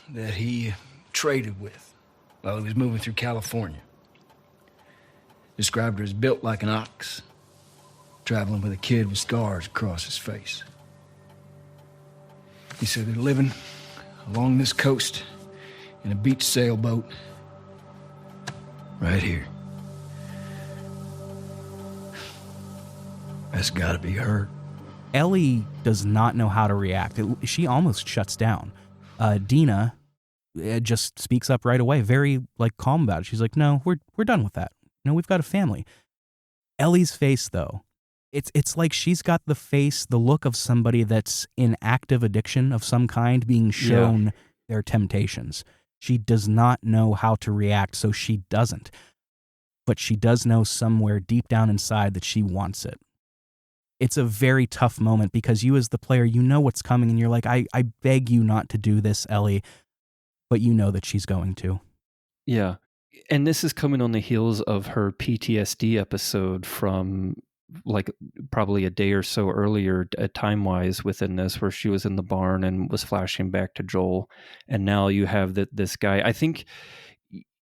that he traded with while he was moving through California. Described her as built like an ox, traveling with a kid with scars across his face. He said they're living along this coast in a beach sailboat right here. That's gotta be her.
Ellie does not know how to react. She almost shuts down. Dina just speaks up right away, very calm about it. She's like, no, we're done with that. No, we've got a family. Ellie's face, though, it's like she's got the look of somebody that's in active addiction of some kind being shown their temptations. She does not know how to react, so she doesn't. But she does know somewhere deep down inside that she wants it. It's a very tough moment because you as the player, you know what's coming and you're like, I beg you not to do this, Ellie. But you know that she's going to.
Yeah. And this is coming on the heels of her PTSD episode from probably a day or so earlier, time-wise within this, where she was in the barn and was flashing back to Joel. And now you have this guy. I think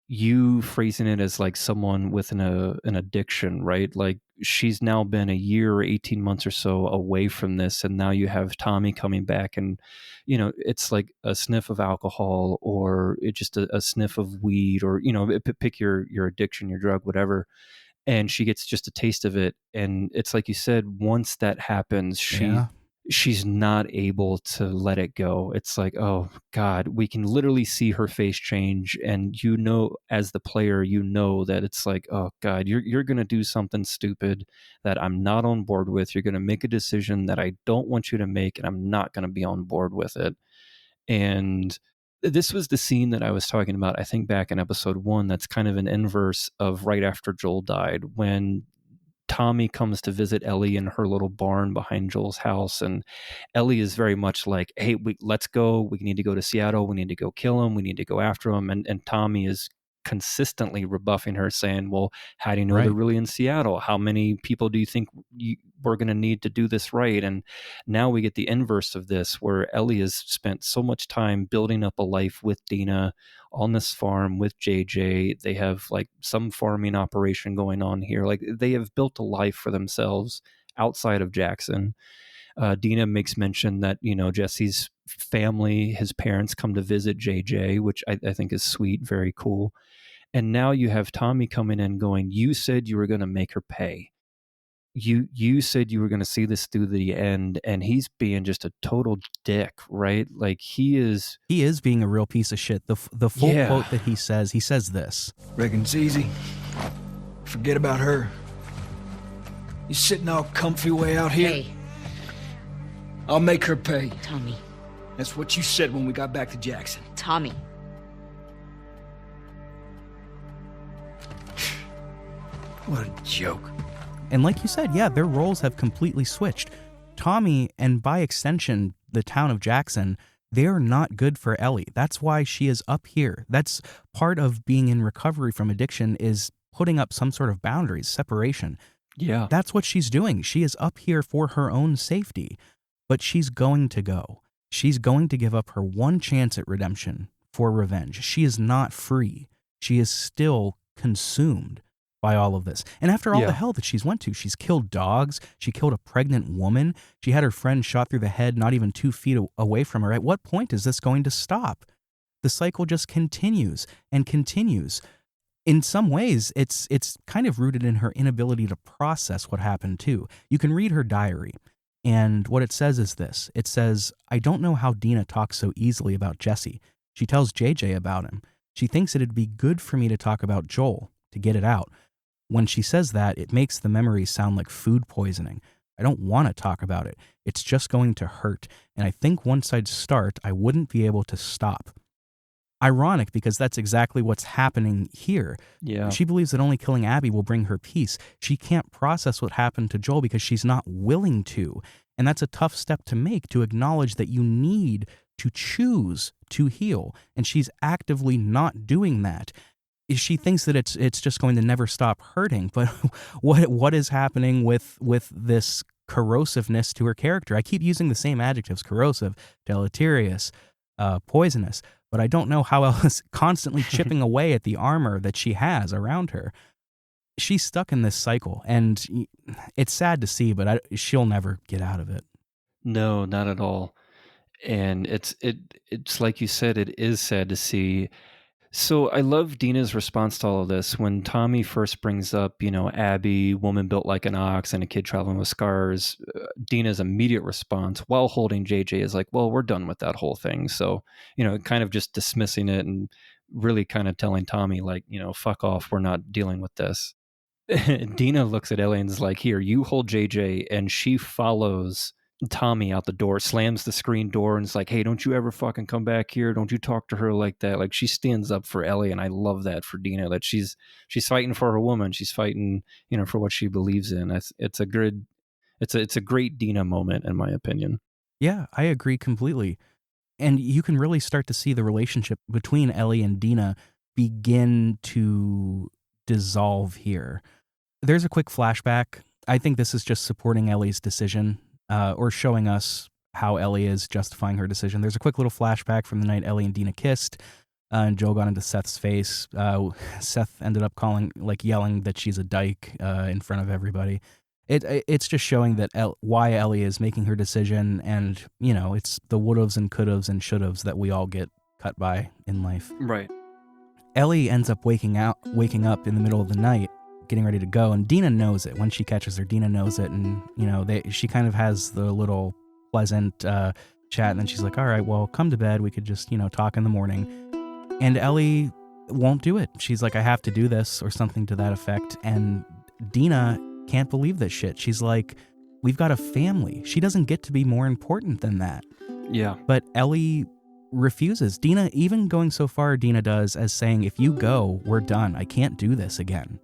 you phrasing it as someone with an addiction, right? Like she's now been a year or 18 months or so away from this. And now you have Tommy coming back and, it's like a sniff of alcohol or it's just a sniff of weed or, pick your addiction, your drug, whatever. And she gets just a taste of it. And it's like you said, once that happens, she's not able to let it go. It's like, oh God, we can literally see her face change. And as the player, that it's like, oh God, you're going to do something stupid that I'm not on board with. You're going to make a decision that I don't want you to make, and I'm not going to be on board with it. And this was the scene that I was talking about, I think back in episode 1, that's kind of an inverse of right after Joel died, when Tommy comes to visit Ellie in her little barn behind Joel's house. And Ellie is very much like, hey, let's go. We need to go to Seattle. We need to go kill him. We need to go after him. And Tommy is consistently rebuffing her, saying, well, how do you know they're really in Seattle? How many people do you think we're going to need to do this right? And now we get the inverse of this, where Ellie has spent so much time building up a life with Dina on this farm with JJ. They have some farming operation going on here. They have built a life for themselves outside of Jackson. Dina makes mention that, Jesse's family, his parents come to visit JJ, which I think is sweet, very cool. And now you have Tommy coming in going, you said you were going to make her pay. You said you were going to see this through the end, and he's being just a total dick, right? He is
being a real piece of shit. The full quote that he says this.
Reckon it's easy. Forget about her. You sitting all comfy way out here?
Hey.
I'll make her pay.
Tommy.
That's what you said when we got back to Jackson.
Tommy.
What a joke.
And like you said, their roles have completely switched. Tommy, and by extension, the town of Jackson, they're not good for Ellie. That's why she is up here. That's part of being in recovery from addiction, is putting up some sort of boundaries, separation.
Yeah.
That's what she's doing. She is up here for her own safety, but she's going to go. She's going to give up her one chance at redemption for revenge. She is not free. She is still consumed by all of this. And after all the hell that she's went to, she's killed dogs. She killed a pregnant woman. She had her friend shot through the head not even 2 feet away from her. At what point is this going to stop? the cycle just continues and continues. In some ways, it's kind of rooted in her inability to process what happened too. You can read her diary, and what it says is this. It says, "I don't know how Dina talks so easily about Jesse. She tells JJ about him. She thinks it'd be good for me to talk about Joel, to get it out. When she says that, it makes the memories sound like food poisoning. I don't want to talk about it. It's just going to hurt, and I think once I'd start, I wouldn't be able to stop." Ironic, because that's exactly what's happening here.
Yeah.
She believes that only killing Abby will bring her peace. She can't process what happened to Joel because she's not willing to. And that's a tough step to make, to acknowledge that you need to choose to heal. And she's actively not doing that. She thinks that it's just going to never stop hurting. But what is happening with this corrosiveness to her character? I keep using the same adjectives: corrosive, deleterious, poisonous. But I don't know how else, constantly chipping away at the armor that she has around her. She's stuck in this cycle, and it's sad to see, but she'll never get out of it.
No, not at all. And it's like you said, it is sad to see. So I love Dina's response to all of this. When Tommy first brings up, Abby, woman built like an ox, and a kid traveling with scars, Dina's immediate response while holding JJ is like, well, we're done with that whole thing. So, kind of just dismissing it and really kind of telling Tommy, like, fuck off, we're not dealing with this. Dina looks at Ellie and is like, here, you hold JJ, and she follows Tommy out the door, slams the screen door, and is like, hey, don't you ever fucking come back here. Don't you talk to her like that. Like, she stands up for Ellie, and I love that for Dina, that she's fighting for her woman. She's fighting, for what she believes in. It's a great Dina moment, in my opinion.
Yeah, I agree completely. And you can really start to see the relationship between Ellie and Dina begin to dissolve here. There's a quick flashback. I think this is just supporting Ellie's decision. Or showing us how Ellie is justifying her decision. There's a quick little flashback from the night Ellie and Dina kissed, and Joel got into Seth's face. Seth ended up yelling that she's a dyke in front of everybody. It's just showing that why Ellie is making her decision, and it's the would'ves and could'ves and should'ves that we all get cut by in life.
Right.
Ellie ends up waking up in the middle of the night, getting ready to go, and Dina knows it. When she catches her, Dina knows it, and she kind of has the little pleasant chat, and then she's like, all right, well, come to bed, we could just talk in the morning. And Ellie won't do it. She's like, I have to do this, or something to that effect. And Dina can't believe this shit. She's like, we've got a family. She doesn't get to be more important than that.
Yeah.
But Ellie refuses. Dina, even going so far, Dina does, as saying, if you go, we're done. I can't do this again.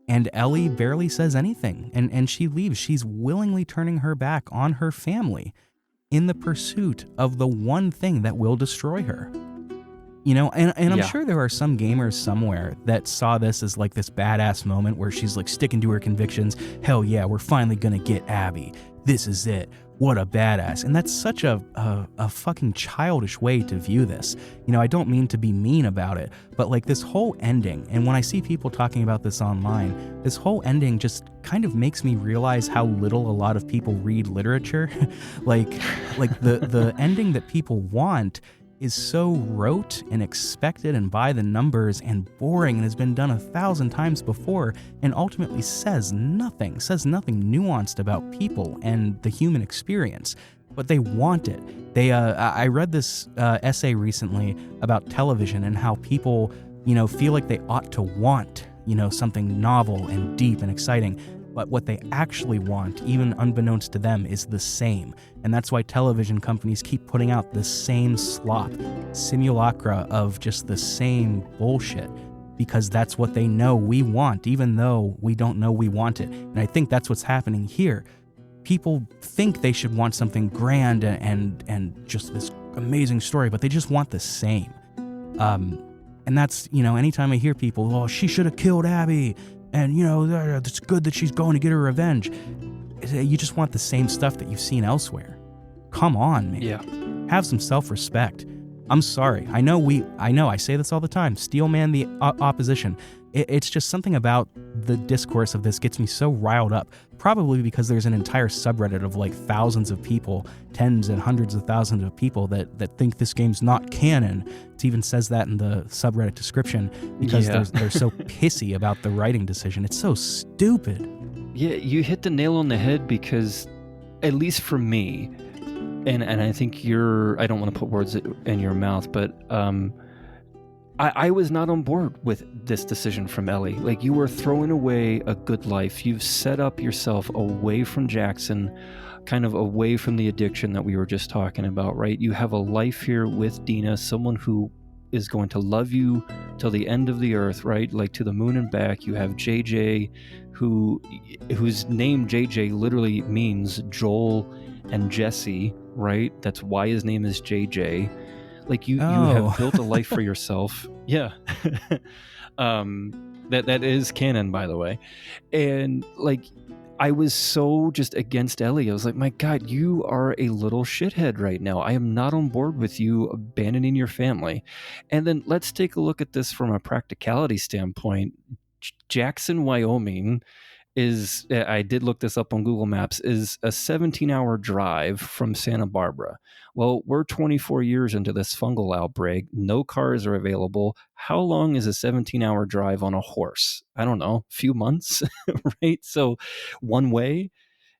And Ellie barely says anything, and she leaves. She's willingly turning her back on her family in the pursuit of the one thing that will destroy her. And I'm sure there are some gamers somewhere that saw this as like this badass moment where she's like sticking to her convictions. Hell yeah, we're finally gonna get Abby. This is it. What a badass. And that's such a fucking childish way to view this. I don't mean to be mean about it, but like this whole ending, and when I see people talking about this online, this whole ending just kind of makes me realize how little a lot of people read literature. like the ending that people want is so rote and expected and by the numbers and boring and has been done 1,000 times before, and ultimately says nothing nuanced about people and the human experience. But they want it. I read this essay recently about television and how people, feel like they ought to want, something novel and deep and exciting. But what they actually want, even unbeknownst to them, is the same. And that's why television companies keep putting out the same slop, simulacra of just the same bullshit, because that's what they know we want, even though we don't know we want it. And I think that's what's happening here. People think they should want something grand and just this amazing story, but they just want the same. And that's, anytime I hear people, oh, she should have killed Abby, and, it's good that she's going to get her revenge. You just want the same stuff that you've seen elsewhere. Come on, man.
Yeah.
Have some self-respect. I'm sorry. I know I say this all the time. Steelman the opposition. It's just something about the discourse of this gets me so riled up. Probably because there's an entire subreddit of like thousands of people, tens and hundreds of thousands of people that think this game's not canon. It even says that in the subreddit description because they're so pissy about the writing decision. It's so stupid.
Yeah, you hit the nail on the head because, at least for me, and I think I don't want to put words in your mouth, but I was not on board with this decision from Ellie. Like, you were throwing away a good life. You've set up yourself away from Jackson, kind of away from the addiction that we were just talking about, right? You have a life here with Dina, someone who is going to love you till the end of the earth, right? Like to the moon and back. You have JJ, whose name JJ literally means Joel and Jesse, right? That's why his name is JJ. Like you have built a life for yourself. Yeah. That is canon, by the way. And like, I was so just against Ellie. I was like, my God, you are a little shithead right now. I am not on board with you abandoning your family. And then let's take a look at this from a practicality standpoint. Jackson, Wyoming is, I did look this up on Google Maps, is a 17-hour drive from Santa Barbara. Well, we're 24 years into this fungal outbreak. No cars are available. How long is a 17-hour drive on a horse? I don't know, a few months, right? So one way.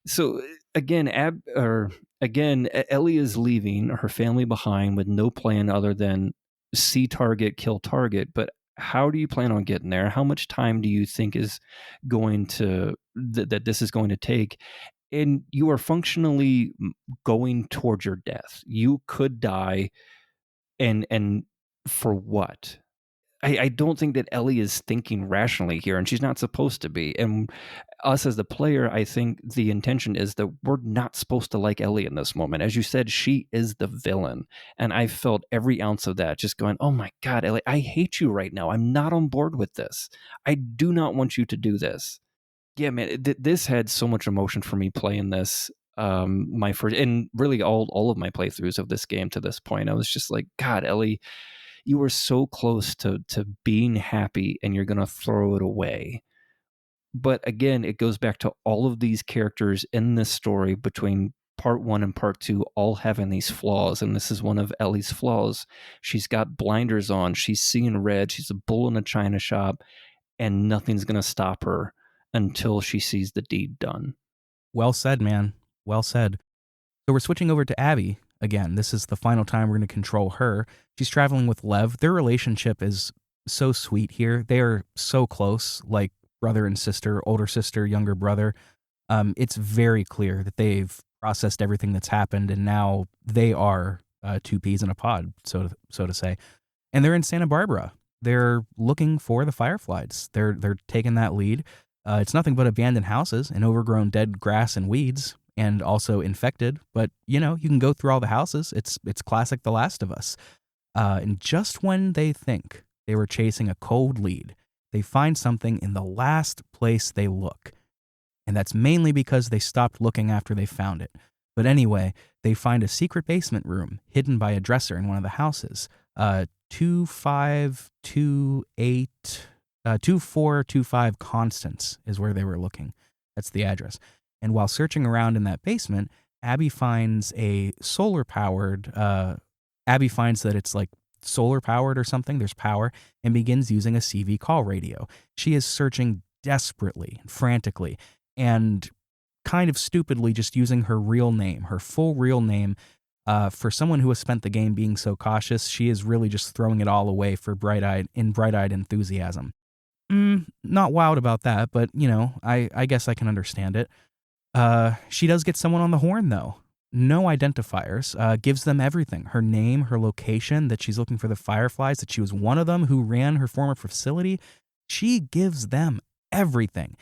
So again, Ellie is leaving her family behind with no plan other than see target, kill target. But how do you plan on getting there? How much time do you think is going to that this is going to take? And you are functionally going towards your death. You could die, and for what? I don't think that Ellie is thinking rationally here, and she's not supposed to be. And us as the player, I think the intention is that we're not supposed to like Ellie in this moment. As you said, she is the villain. And I felt every ounce of that, just going, oh my God, Ellie, I hate you right now. I'm not on board with this. I do not want you to do this. Yeah, man, this had so much emotion for me playing this. My first, and really all of my playthroughs of this game to this point, I was just like, God, Ellie, you were so close to being happy, and you're going to throw it away. But again, it goes back to all of these characters in this story between part 1 and part 2 all having these flaws, and this is one of Ellie's flaws. She's got blinders on. She's seeing red. She's a bull in a china shop, and nothing's going to stop her until she sees the deed done.
Well said, man. Well said. So we're switching over to Abby. Again, this is the final time we're going to control her. She's traveling with Lev. Their relationship is so sweet here. They are so close, like brother and sister, older sister, younger brother. It's very clear that they've processed everything that's happened, and now they are two peas in a pod, so to say. And they're in Santa Barbara. They're looking for the Fireflies. They're taking that lead. It's nothing but abandoned houses and overgrown dead grass and weeds, and also infected. But, you can go through all the houses. It's classic The Last of Us. And just when they think they were chasing a cold lead, they find something in the last place they look. And that's mainly because they stopped looking after they found it. But anyway, they find a secret basement room hidden by a dresser in one of the houses. 2425 Constance is where they were looking. That's the address. And while searching around in that basement, Abby finds Abby finds that it's like solar powered or something. There's power, and begins using a CV call radio. She is searching desperately, frantically, and kind of stupidly just using her real name, her full real name. For someone who has spent the game being so cautious, she is really just throwing it all away for bright-eyed enthusiasm. Not wild about that, but, I guess I can understand it. She does get someone on the horn, though. No identifiers, gives them everything. Her name, her location, that she's looking for the Fireflies, that she was one of them who ran her former facility. She gives them everything.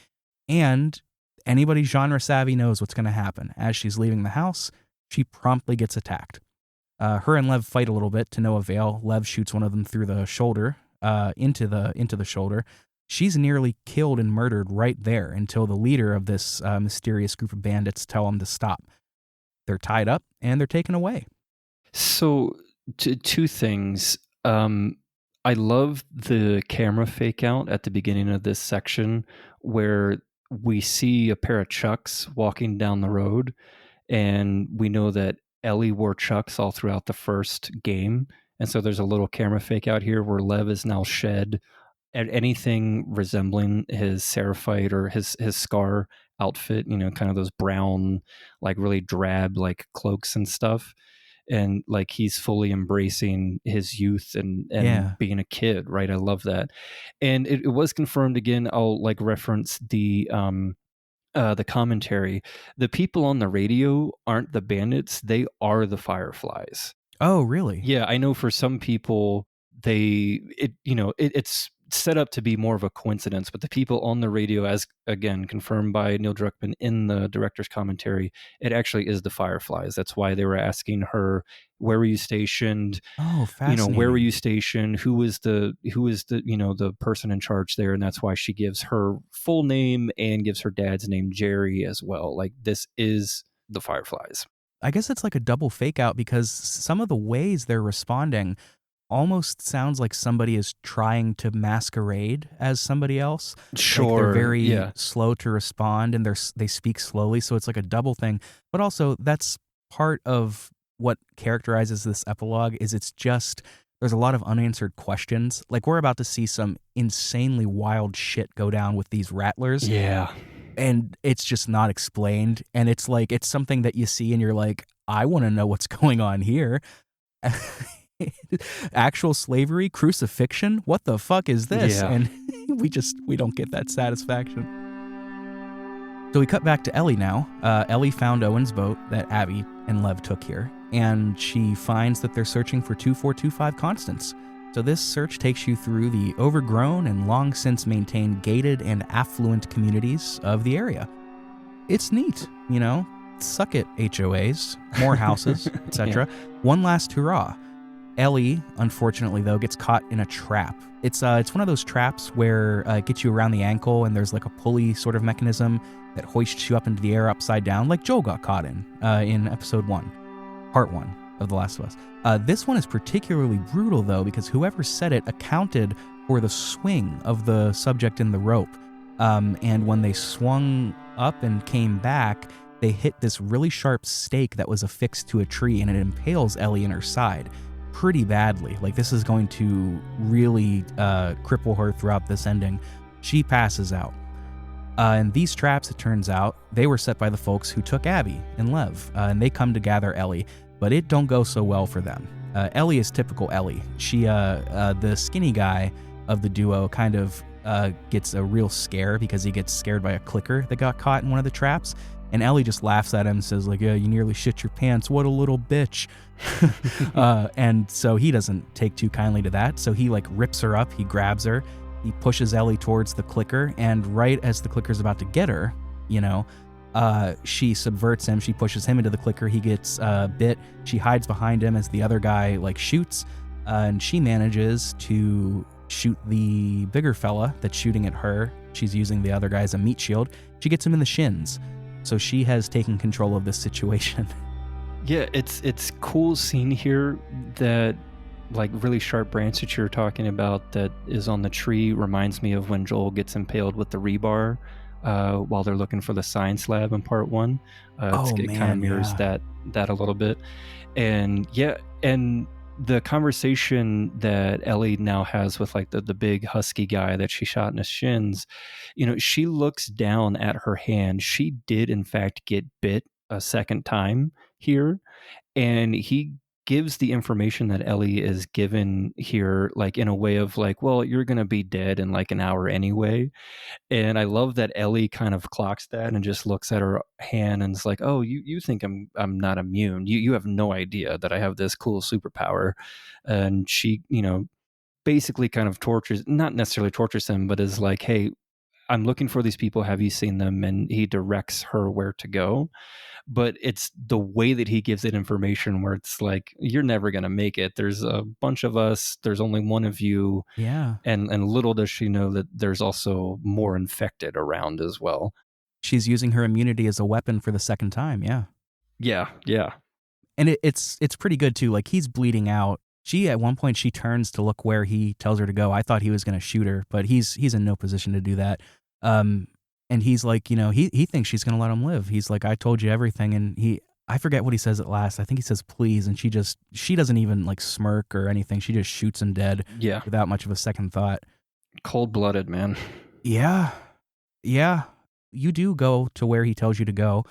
And anybody genre savvy knows what's going to happen. As she's leaving the house, she promptly gets attacked. Her and Lev fight a little bit to no avail. Lev shoots one of them through the shoulder, into the shoulder. She's nearly killed and murdered right there until the leader of this mysterious group of bandits tell him to stop. They're tied up and they're taken away.
So Two things. I love the camera fake out at the beginning of this section where we see a pair of Chucks walking down the road, and we know that Ellie wore Chucks all throughout the first game. And so there's a little camera fake out here where Lev is now shed at anything resembling his Seraphite or his Scar outfit, kind of those brown, like really drab, like cloaks and stuff. And like he's fully embracing his youth and being a kid, right? I love that. And it was confirmed again. I'll like reference the commentary. The people on the radio aren't the bandits; they are the Fireflies.
Oh, really?
Yeah, I know for some people it's set up to be more of a coincidence, but the people on the radio, as again confirmed by Neil Druckmann in the director's commentary, it actually is the Fireflies. That's why they were asking her, where were you stationed?
Oh, fascinating.
Where were you stationed? Who is the the person in charge there? And that's why she gives her full name and gives her dad's name, Jerry, as well. Like, this is the Fireflies.
I guess it's like a double fake out because some of the ways they're responding almost sounds like somebody is trying to masquerade as somebody else.
Sure.
Like they're very slow to respond and they speak slowly. So it's like a double thing. But also that's part of what characterizes this epilogue is it's just, there's a lot of unanswered questions. Like we're about to see some insanely wild shit go down with these rattlers.
Yeah.
And it's just not explained. And it's like, it's something that you see and you're like, I want to know what's going on here. Actual slavery, crucifixion, what the fuck is this?
Yeah.
And we don't get that satisfaction. So we cut back to Ellie now. Ellie found Owen's boat that Abby and Lev took here, and she finds that they're searching for 2425 Constance. So this search takes you through the overgrown and long since maintained gated and affluent communities of the area. It's neat, suck it, HOAs, more houses, etc. Yeah. One last hurrah. Ellie, unfortunately, though, gets caught in a trap. It's one of those traps where it gets you around the ankle and there's like a pulley sort of mechanism that hoists you up into the air upside down, like Joel got caught in episode 1, part 1 of The Last of Us. This one is particularly brutal, though, because whoever said it accounted for the swing of the subject in the rope. And when they swung up and came back, they hit this really sharp stake that was affixed to a tree, and it impales Ellie in her side pretty badly. Like, this is going to really cripple her throughout this ending. She passes out. And these traps, it turns out, they were set by the folks who took Abby and Lev, and they come to gather Ellie, but it don't go so well for them. Ellie is typical Ellie. She, the skinny guy of the duo, kind of gets a real scare because he gets scared by a clicker that got caught in one of the traps. And Ellie just laughs at him and says, like, yeah, you nearly shit your pants. What a little bitch. And so he doesn't take too kindly to that. So he like rips her up. He grabs her. He pushes Ellie towards the clicker. And right as the clicker's about to get her, she subverts him. She pushes him into the clicker. He gets bit. She hides behind him as the other guy like shoots. And she manages to shoot the bigger fella that's shooting at her. She's using the other guy as a meat shield. She gets him in the shins. So she has taken control of this situation.
Yeah, it's cool seeing here that like really sharp branch that you're talking about that is on the tree reminds me of when Joel gets impaled with the rebar while they're looking for the science lab in part 1. It kind of mirrors that a little bit. And the conversation that Ellie now has with like the big husky guy that she shot in his shins, she looks down at her hand. She did in fact get bit a second time here, and he gives the information that Ellie is given here like in a way of like, well, you're gonna be dead in like an hour anyway. And I love that Ellie kind of clocks that and just looks at her hand and is like, oh, you think I'm not immune. You have no idea that I have this cool superpower. And she, basically kind of not necessarily tortures him, but is like, hey, I'm looking for these people. Have you seen them? And he directs her where to go. But it's the way that he gives it information where it's like, you're never going to make it. There's a bunch of us. There's only one of you.
Yeah.
And little does she know that there's also more infected around as well.
She's using her immunity as a weapon for the second time. Yeah.
Yeah.
And it's pretty good too. Like, he's bleeding out. At one point she turns to look where he tells her to go. I thought he was going to shoot her, but he's in no position to do that. And he's like, he thinks she's going to let him live. He's like, I told you everything. And I forget what he says at last. I think he says please, and she doesn't even like smirk or anything. She just shoots him dead.
Yeah.
Without much of a second thought.
Cold-blooded, man.
Yeah. You do go to where he tells you to go.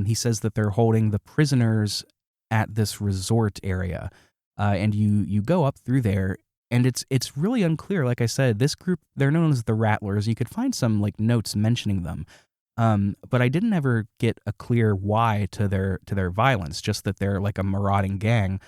He says that they're holding the prisoners at this resort area. And you go up through there, and it's really unclear. Like I said, this group, they're known as the Rattlers. You could find some like notes mentioning them. But I didn't ever get a clear why to their violence, just that they're like a marauding gang.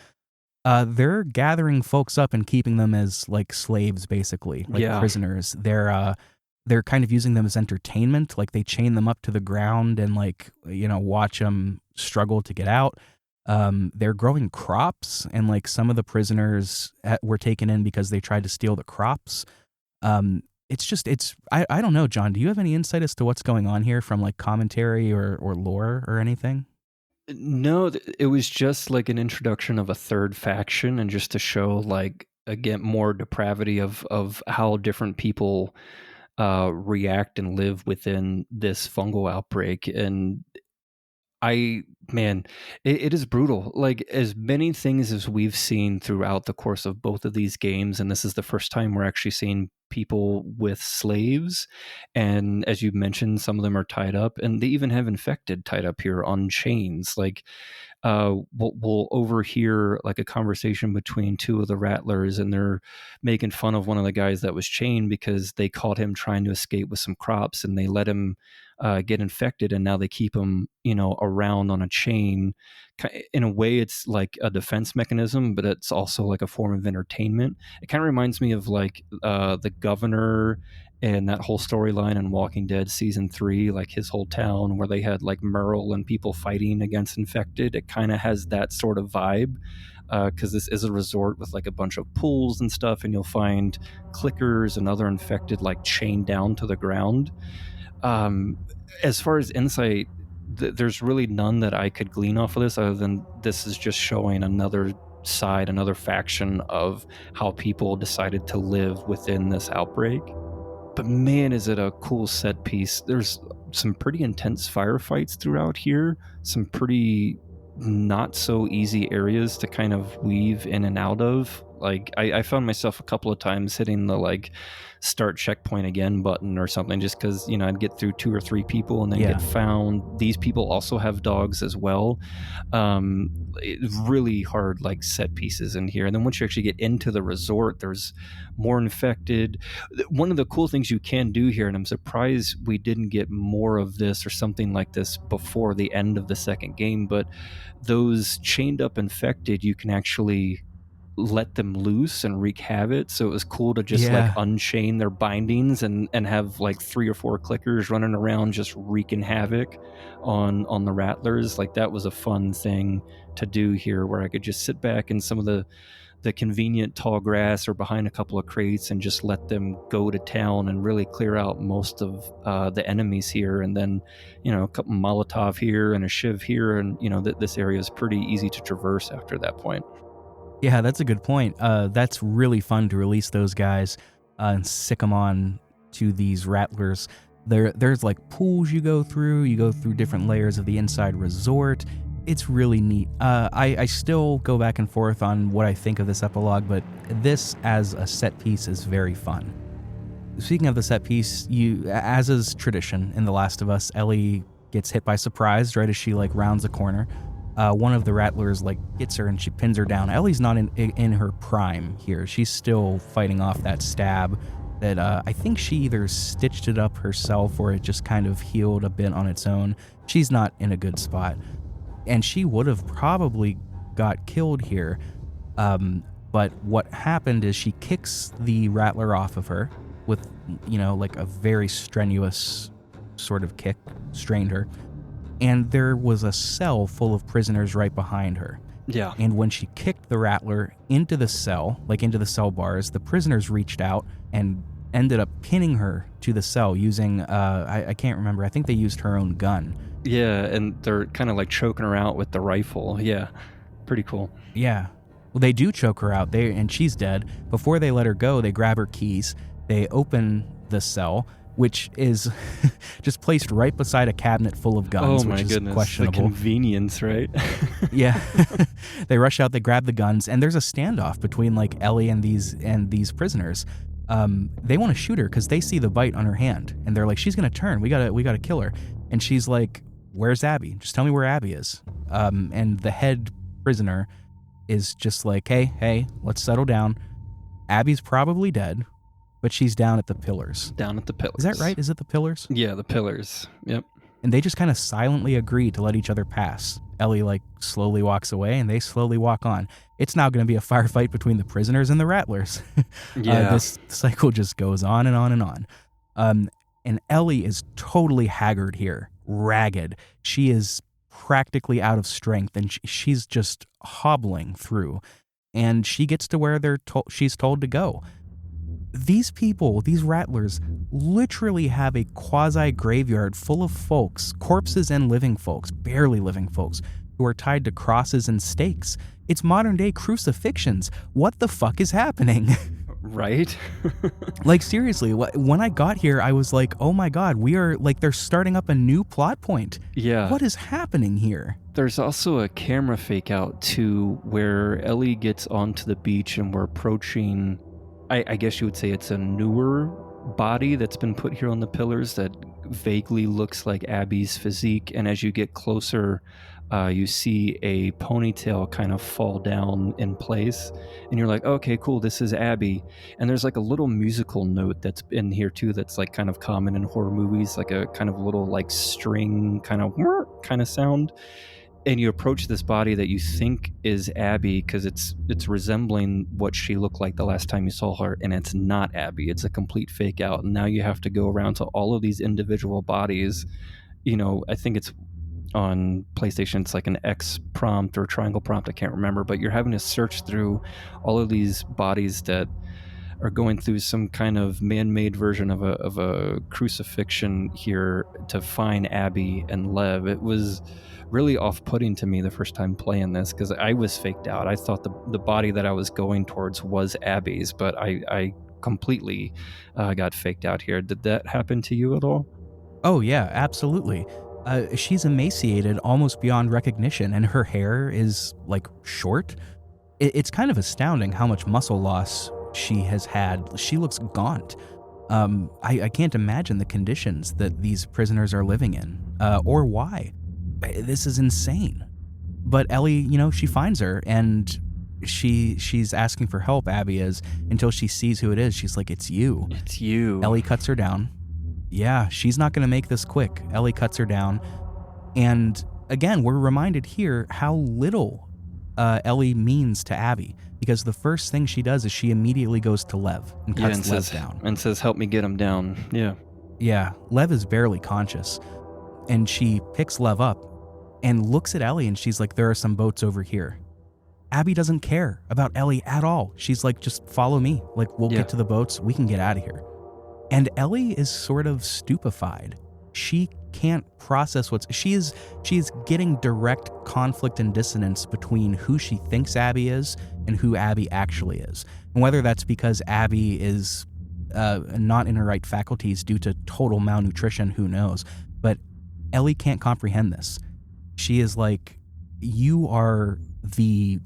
They're gathering folks up and keeping them as like slaves, basically, like prisoners. They're kind of using them as entertainment. Like, they chain them up to the ground and like, watch them struggle to get out. They're growing crops, and like some of the prisoners were taken in because they tried to steal the crops. I don't know, John, do you have any insight as to what's going on here from like commentary or lore or anything?
No, it was just like an introduction of a third faction, and just to show like, again, more depravity of how different people react and live within this fungal outbreak. And it is brutal. Like, as many things as we've seen throughout the course of both of these games, and this is the first time we're actually seeing people with slaves. And as you mentioned, some of them are tied up, and they even have infected tied up here on chains. Like, we'll overhear like a conversation between two of the Rattlers, and they're making fun of one of the guys that was chained because they caught him trying to escape with some crops, and they let him get infected, and now they keep him, around on a chain. In a way, it's like a defense mechanism, but it's also like a form of entertainment. It kind of reminds me of like the governor and that whole storyline in Walking Dead season 3, like his whole town where they had like Merle and people fighting against infected. It kind of has that sort of vibe, because this is a resort with like a bunch of pools and stuff, and you'll find clickers and other infected like chained down to the ground. As far as insight, there's really none that I could glean off of this, other than this is just showing another side, another faction of how people decided to live within this outbreak. But man, is it a cool set piece. There's some pretty intense firefights throughout here, some pretty not so easy areas to kind of weave in and out of. Like, I found myself a couple of times hitting the like start checkpoint again button or something, just because I'd get through 2 or 3 people and then get found. These people also have dogs as well. Really hard like set pieces in here. And then once you actually get into the resort, there's more infected. One of the cool things you can do here, and I'm surprised we didn't get more of this or something like this before the end of the second game, but those chained up infected, you can actually let them loose and wreak havoc. So it was cool to just like unchain their bindings and have like 3 or 4 clickers running around just wreaking havoc on the Rattlers. Like, that was a fun thing to do here, where I could just sit back in some of the convenient tall grass or behind a couple of crates and just let them go to town and really clear out most of the enemies here. And then a couple Molotov here and a Shiv here, and this area is pretty easy to traverse after that point.
Yeah, that's a good point. That's really fun to release those guys and sick them on to these Rattlers. There's like pools you go through different layers of the inside resort. It's really neat. I still go back and forth on what I think of this epilogue, but this as a set piece is very fun. Speaking of the set piece, as is tradition in The Last of Us, Ellie gets hit by surprise right as she like rounds a corner. One of the Rattlers like gets her and she pins her down. Ellie's not in her prime here. She's still fighting off that stab that I think she either stitched it up herself or it just kind of healed a bit on its own. She's not in a good spot. And she would have probably got killed here. But what happened is she kicks the Rattler off of her with, like a very strenuous sort of kick, strained her. And there was a cell full of prisoners right behind her.
Yeah.
And when she kicked the Rattler into the cell, like into the cell bars, the prisoners reached out and ended up pinning her to the cell using, I can't remember, I think they used her own gun.
Yeah, and they're kind of like choking her out with the rifle. Yeah, pretty cool.
Yeah. Well, they do choke her out, and she's dead. Before they let her go, they grab her keys, they open the cell, which is just placed right beside a cabinet full of guns, which is questionable.
The convenience, right?
Yeah. They rush out, they grab the guns, and there's a standoff between like Ellie and these prisoners. They want to shoot her because they see the bite on her hand, and they're like, she's gonna turn. We gotta kill her. And she's like, where's Abby? Just tell me where Abby is. And the head prisoner is just like, hey, let's settle down. Abby's probably dead, but she's down at the pillars.
Down at the pillars.
Is that right? Is it the pillars?
Yeah, the pillars. Yep.
And they just kind of silently agree to let each other pass. Ellie like slowly walks away, and they slowly walk on. It's now going to be a firefight between the prisoners and the rattlers.
Yeah.
This cycle just goes on and on and on. And Ellie is totally haggard here, ragged. She is practically out of strength, and she's just hobbling through. And she gets to where she's told to go. These people, these rattlers, literally have a quasi-graveyard full of folks, corpses and living folks, barely living folks, who are tied to crosses and stakes. It's modern-day crucifixions. What the fuck is happening?
Right?
Like, seriously, when I got here, I was like, oh my god, we are, like, they're starting up a new plot point.
Yeah.
What is happening here?
There's also a camera fake out, too, where Ellie gets onto the beach and we're approaching... I guess you would say it's a newer body that's been put here on the pillars that vaguely looks like Abby's physique. And as you get closer, you see a ponytail kind of fall down in place. And you're like, okay, cool, this is Abby. And there's like a little musical note that's in here too that's like kind of common in horror movies, like a kind of little like string kind of sound. And you approach this body that you think is Abby because it's resembling what she looked like the last time you saw her, and it's not Abby. It's a complete fake out. And now you have to go around to all of these individual bodies. You know, I think it's on PlayStation, it's like an X prompt or a triangle prompt, I can't remember, but you're having to search through all of these bodies that are going through some kind of man-made version of a crucifixion here to find Abby and Lev. It was really off-putting to me the first time playing this because I was faked out. I thought the body that I was going towards was Abby's, but I completely got faked out here. Did that happen to you at all?
Oh yeah, absolutely. She's emaciated almost beyond recognition, and her hair is like short. It's kind of astounding how much muscle loss she has had. She looks gaunt. I can't imagine the conditions that these prisoners are living in, or why. This is insane. But Ellie, she finds her, and she's asking for help, Abby is, until she sees who it is. She's like, it's you.
It's you.
Ellie cuts her down. Yeah, she's not going to make this quick. Ellie cuts her down. And again, we're reminded here how little Ellie means to Abby, because the first thing she does is she immediately goes to Lev and cuts Lev down.
And says, help me get him down. Yeah.
Yeah, Lev is barely conscious. And she picks Lev up and looks at Ellie, and she's like, there are some boats over here. Abby doesn't care about Ellie at all. She's like, just follow me. Like, we'll get to the boats. We can get out of here. And Ellie is sort of stupefied. She can't process she is getting direct conflict and dissonance between who she thinks Abby is and who Abby actually is. And whether that's because Abby is not in her right faculties due to total malnutrition, who knows. But Ellie can't comprehend this. She is like, you are the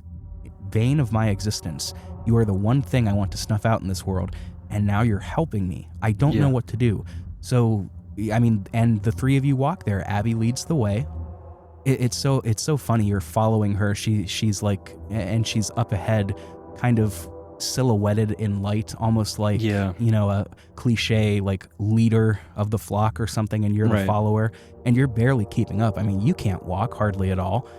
bane of my existence. You are the one thing I want to snuff out in this world, and now you're helping me. I don't know what to do. So, I mean, and the three of you walk there. Abby leads the way. It's so funny. You're following her. She's like, and she's up ahead, kind of silhouetted in light, almost like, a cliche like leader of the flock or something, and you're the follower, and you're barely keeping up. I mean, you can't walk hardly at all.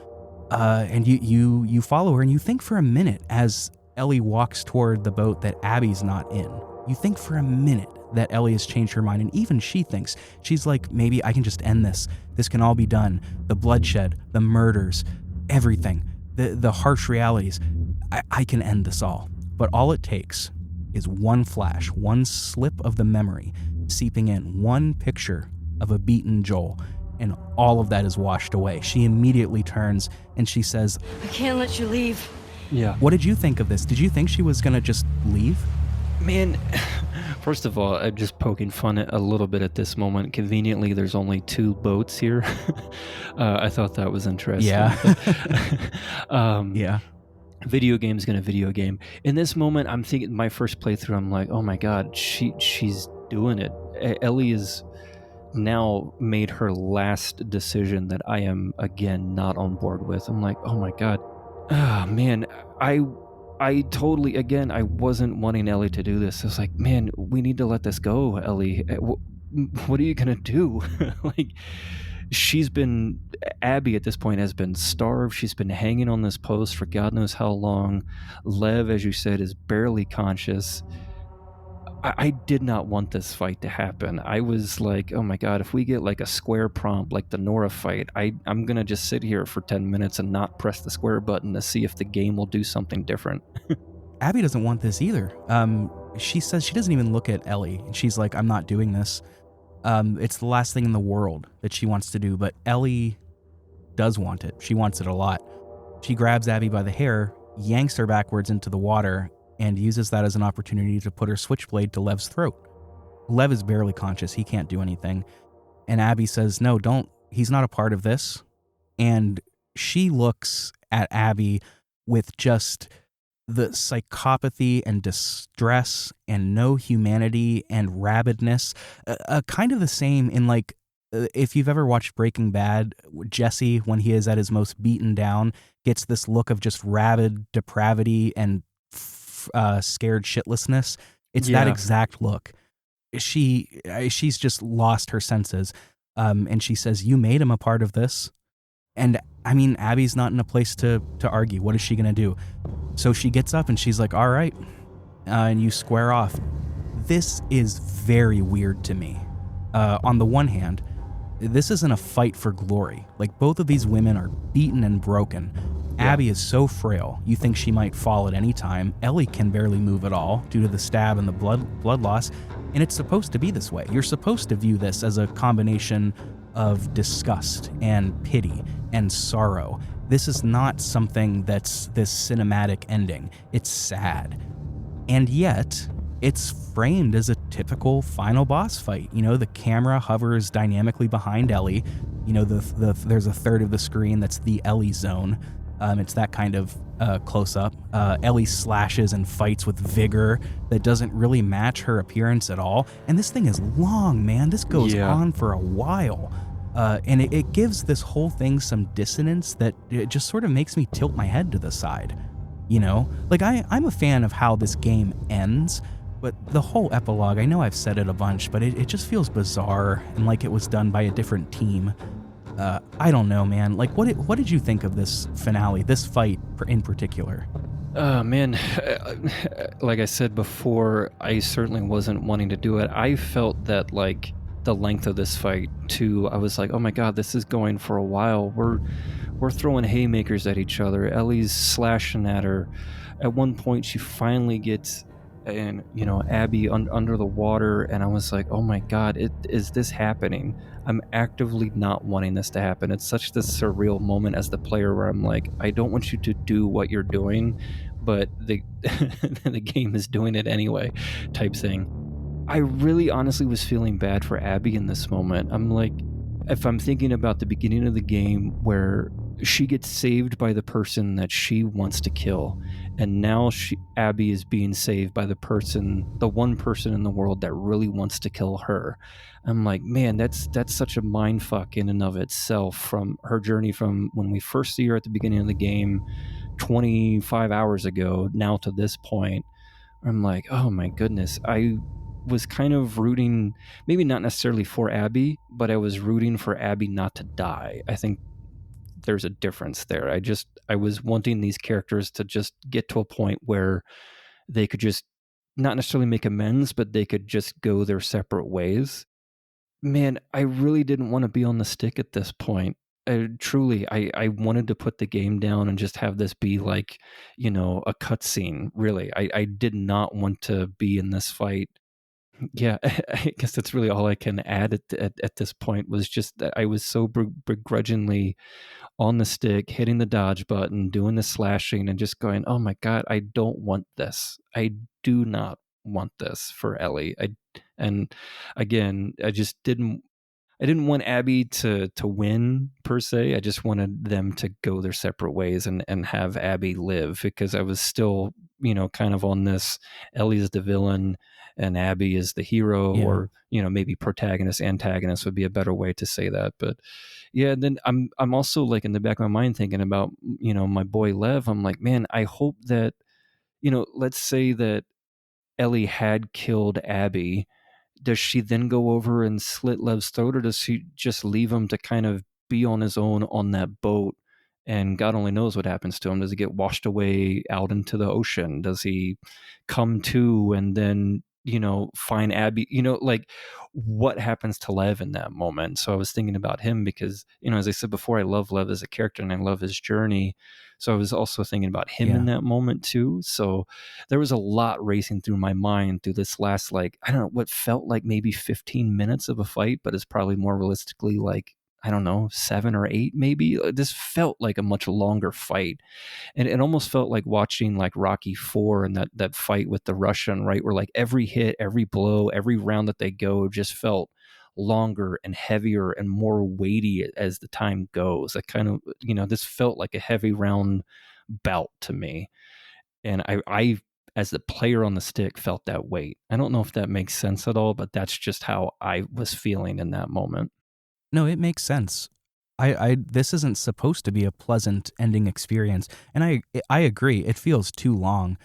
And you follow her, and you think for a minute as Ellie walks toward the boat that Abby's not in. You think for a minute that Ellie has changed her mind, and even she thinks, she's like, maybe I can just end this. This can all be done. The bloodshed, the murders, everything, the harsh realities. I can end this all. But all it takes is one flash, one slip of the memory seeping in, one picture of a beaten Joel, and all of that is washed away. She immediately turns and she says,
I can't let you leave.
Yeah.
what did you think of this? Did you think she was going to just leave?
Man, first of all, I'm just poking fun a little bit at this moment. Conveniently, there's only 2 boats here. I thought that was interesting.
Yeah. Yeah.
Video game's gonna video game. In this moment, I'm thinking, my first playthrough, I'm like, oh my god, she's doing it. Ellie has now made her last decision that I am again not on board with. I'm like, oh my god, man, I totally, again, I wasn't wanting Ellie to do this. I was like, man, we need to let this go, Ellie. What are you gonna do? Like, Abby at this point has been starved. She's been hanging on this post for God knows how long. Lev, as you said, is barely conscious. I did not want this fight to happen. I was like, oh my god, if we get like a square prompt like the Nora fight, I'm gonna just sit here for 10 minutes and not press the square button to see if the game will do something different.
Abby doesn't want this either. She says she doesn't even look at Ellie. She's like, I'm not doing this. It's the last thing in the world that she wants to do, but Ellie does want it. She wants it a lot. She grabs Abby by the hair, yanks her backwards into the water, and uses that as an opportunity to put her switchblade to Lev's throat. Lev is barely conscious. He can't do anything. And Abby says, no, don't. He's not a part of this. And she looks at Abby with just the psychopathy and distress and no humanity and rabidness, kind of the same in like, if you've ever watched Breaking Bad, Jesse, when he is at his most beaten down, gets this look of just rabid depravity and scared shitlessness. It's that exact look. She's just lost her senses. And she says, you made him a part of this. And I mean, Abby's not in a place to argue. What is she going to do? So she gets up and she's like, all right. And you square off. This is very weird to me. On the one hand, this isn't a fight for glory. Like, both of these women are beaten and broken. Yeah. Abby is so frail, you think she might fall at any time. Ellie can barely move at all due to the stab and the blood loss. And it's supposed to be this way. You're supposed to view this as a combination of disgust and pity and sorrow. This is not something that's this cinematic ending. It's sad. And yet, it's framed as a typical final boss fight. You know, the camera hovers dynamically behind Ellie. You know, there's a third of the screen that's the Ellie zone. It's that kind of close-up. Ellie slashes and fights with vigor that doesn't really match her appearance at all. And this thing is long, man. This goes on for a while. And it gives this whole thing some dissonance that it just sort of makes me tilt my head to the side. You know? Like, I'm a fan of how this game ends, but the whole epilogue, I know I've said it a bunch, but it just feels bizarre and like it was done by a different team. I don't know, man. Like, what did you think of this finale, this fight in particular?
Man, like I said before, I certainly wasn't wanting to do it. I felt that, like, the length of this fight, too, I was like, oh my god, this is going for a while. We're throwing haymakers at each other. Ellie's slashing at her. At one point, she finally gets, and Abby under the water, and I was like, oh my god, is this happening? I'm actively not wanting this to happen. It's such this surreal moment as the player where I'm like, I don't want you to do what you're doing, but the the game is doing it anyway, type thing. I really honestly was feeling bad for Abby in this moment. I'm like, if I'm thinking about the beginning of the game where she gets saved by the person that she wants to kill, and now Abby is being saved by the one person in the world that really wants to kill her. I'm like, man, that's such a mindfuck in and of itself, from her journey from when we first see her at the beginning of the game 25 hours ago now to this point. I'm like, oh my goodness. I was kind of rooting, maybe not necessarily for Abby, but I was rooting for Abby not to die. I think there's a difference there. I was wanting these characters to just get to a point where they could just not necessarily make amends, but they could just go their separate ways. Man, I really didn't want to be on the stick at this point. truly, I wanted to put the game down and just have this be like, you know, a cutscene. Really, I did not want to be in this fight. Yeah, I guess that's really all I can add at this point, was just that I was so begrudgingly on the stick, hitting the dodge button, doing the slashing, and just going, oh my God, I don't want this. I do not want this for Ellie. And again, I didn't want Abby to win per se. I just wanted them to go their separate ways and have Abby live, because I was still, you know, kind of on this Ellie is the villain and Abby is the hero, or, you know, maybe protagonist, antagonist would be a better way to say that. But yeah, then I'm also like in the back of my mind thinking about, you know, my boy Lev. I'm like, man, I hope that, you know, let's say that Ellie had killed Abby. Does she then go over and slit Lev's throat, or does she just leave him to kind of be on his own on that boat? And God only knows what happens to him. Does he get washed away out into the ocean? Does he come to and then, you know, find Abby? You know, like, what happens to Lev in that moment? So I was thinking about him because, you know, as I said before, I love Lev as a character and I love his journey. So I was also thinking about him in that moment too. So there was a lot racing through my mind through this last, like, I don't know, what felt like maybe 15 minutes of a fight, but it's probably more realistically like, I don't know, 7 or 8 maybe. This felt like a much longer fight. And it almost felt like watching like Rocky IV and that fight with the Russian, right? Where like every hit, every blow, every round that they go just felt longer and heavier and more weighty as the time goes. I kind of, you know, this felt like a heavy round bout to me. And I as the player on the stick felt that weight. I don't know if that makes sense at all, but that's just how I was feeling in that moment.
No, it makes sense. This isn't supposed to be a pleasant ending experience, and I agree. It feels too long.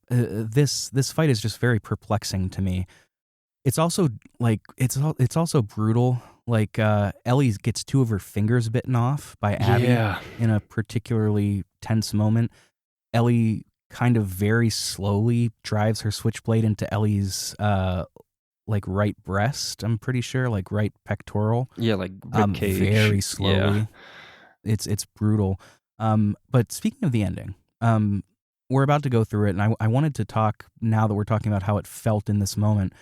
This fight is just very perplexing to me. It's also like it's also brutal. Like Ellie gets 2 of her fingers bitten off by Abby in a particularly tense moment. Ellie kind of very slowly drives her switchblade into Ellie's like right breast, I'm pretty sure, like right pectoral.
Yeah, like ribcage.
Very slowly. Yeah. It's brutal. But speaking of the ending, we're about to go through it, and I wanted to talk, now that we're talking about how it felt in this moment.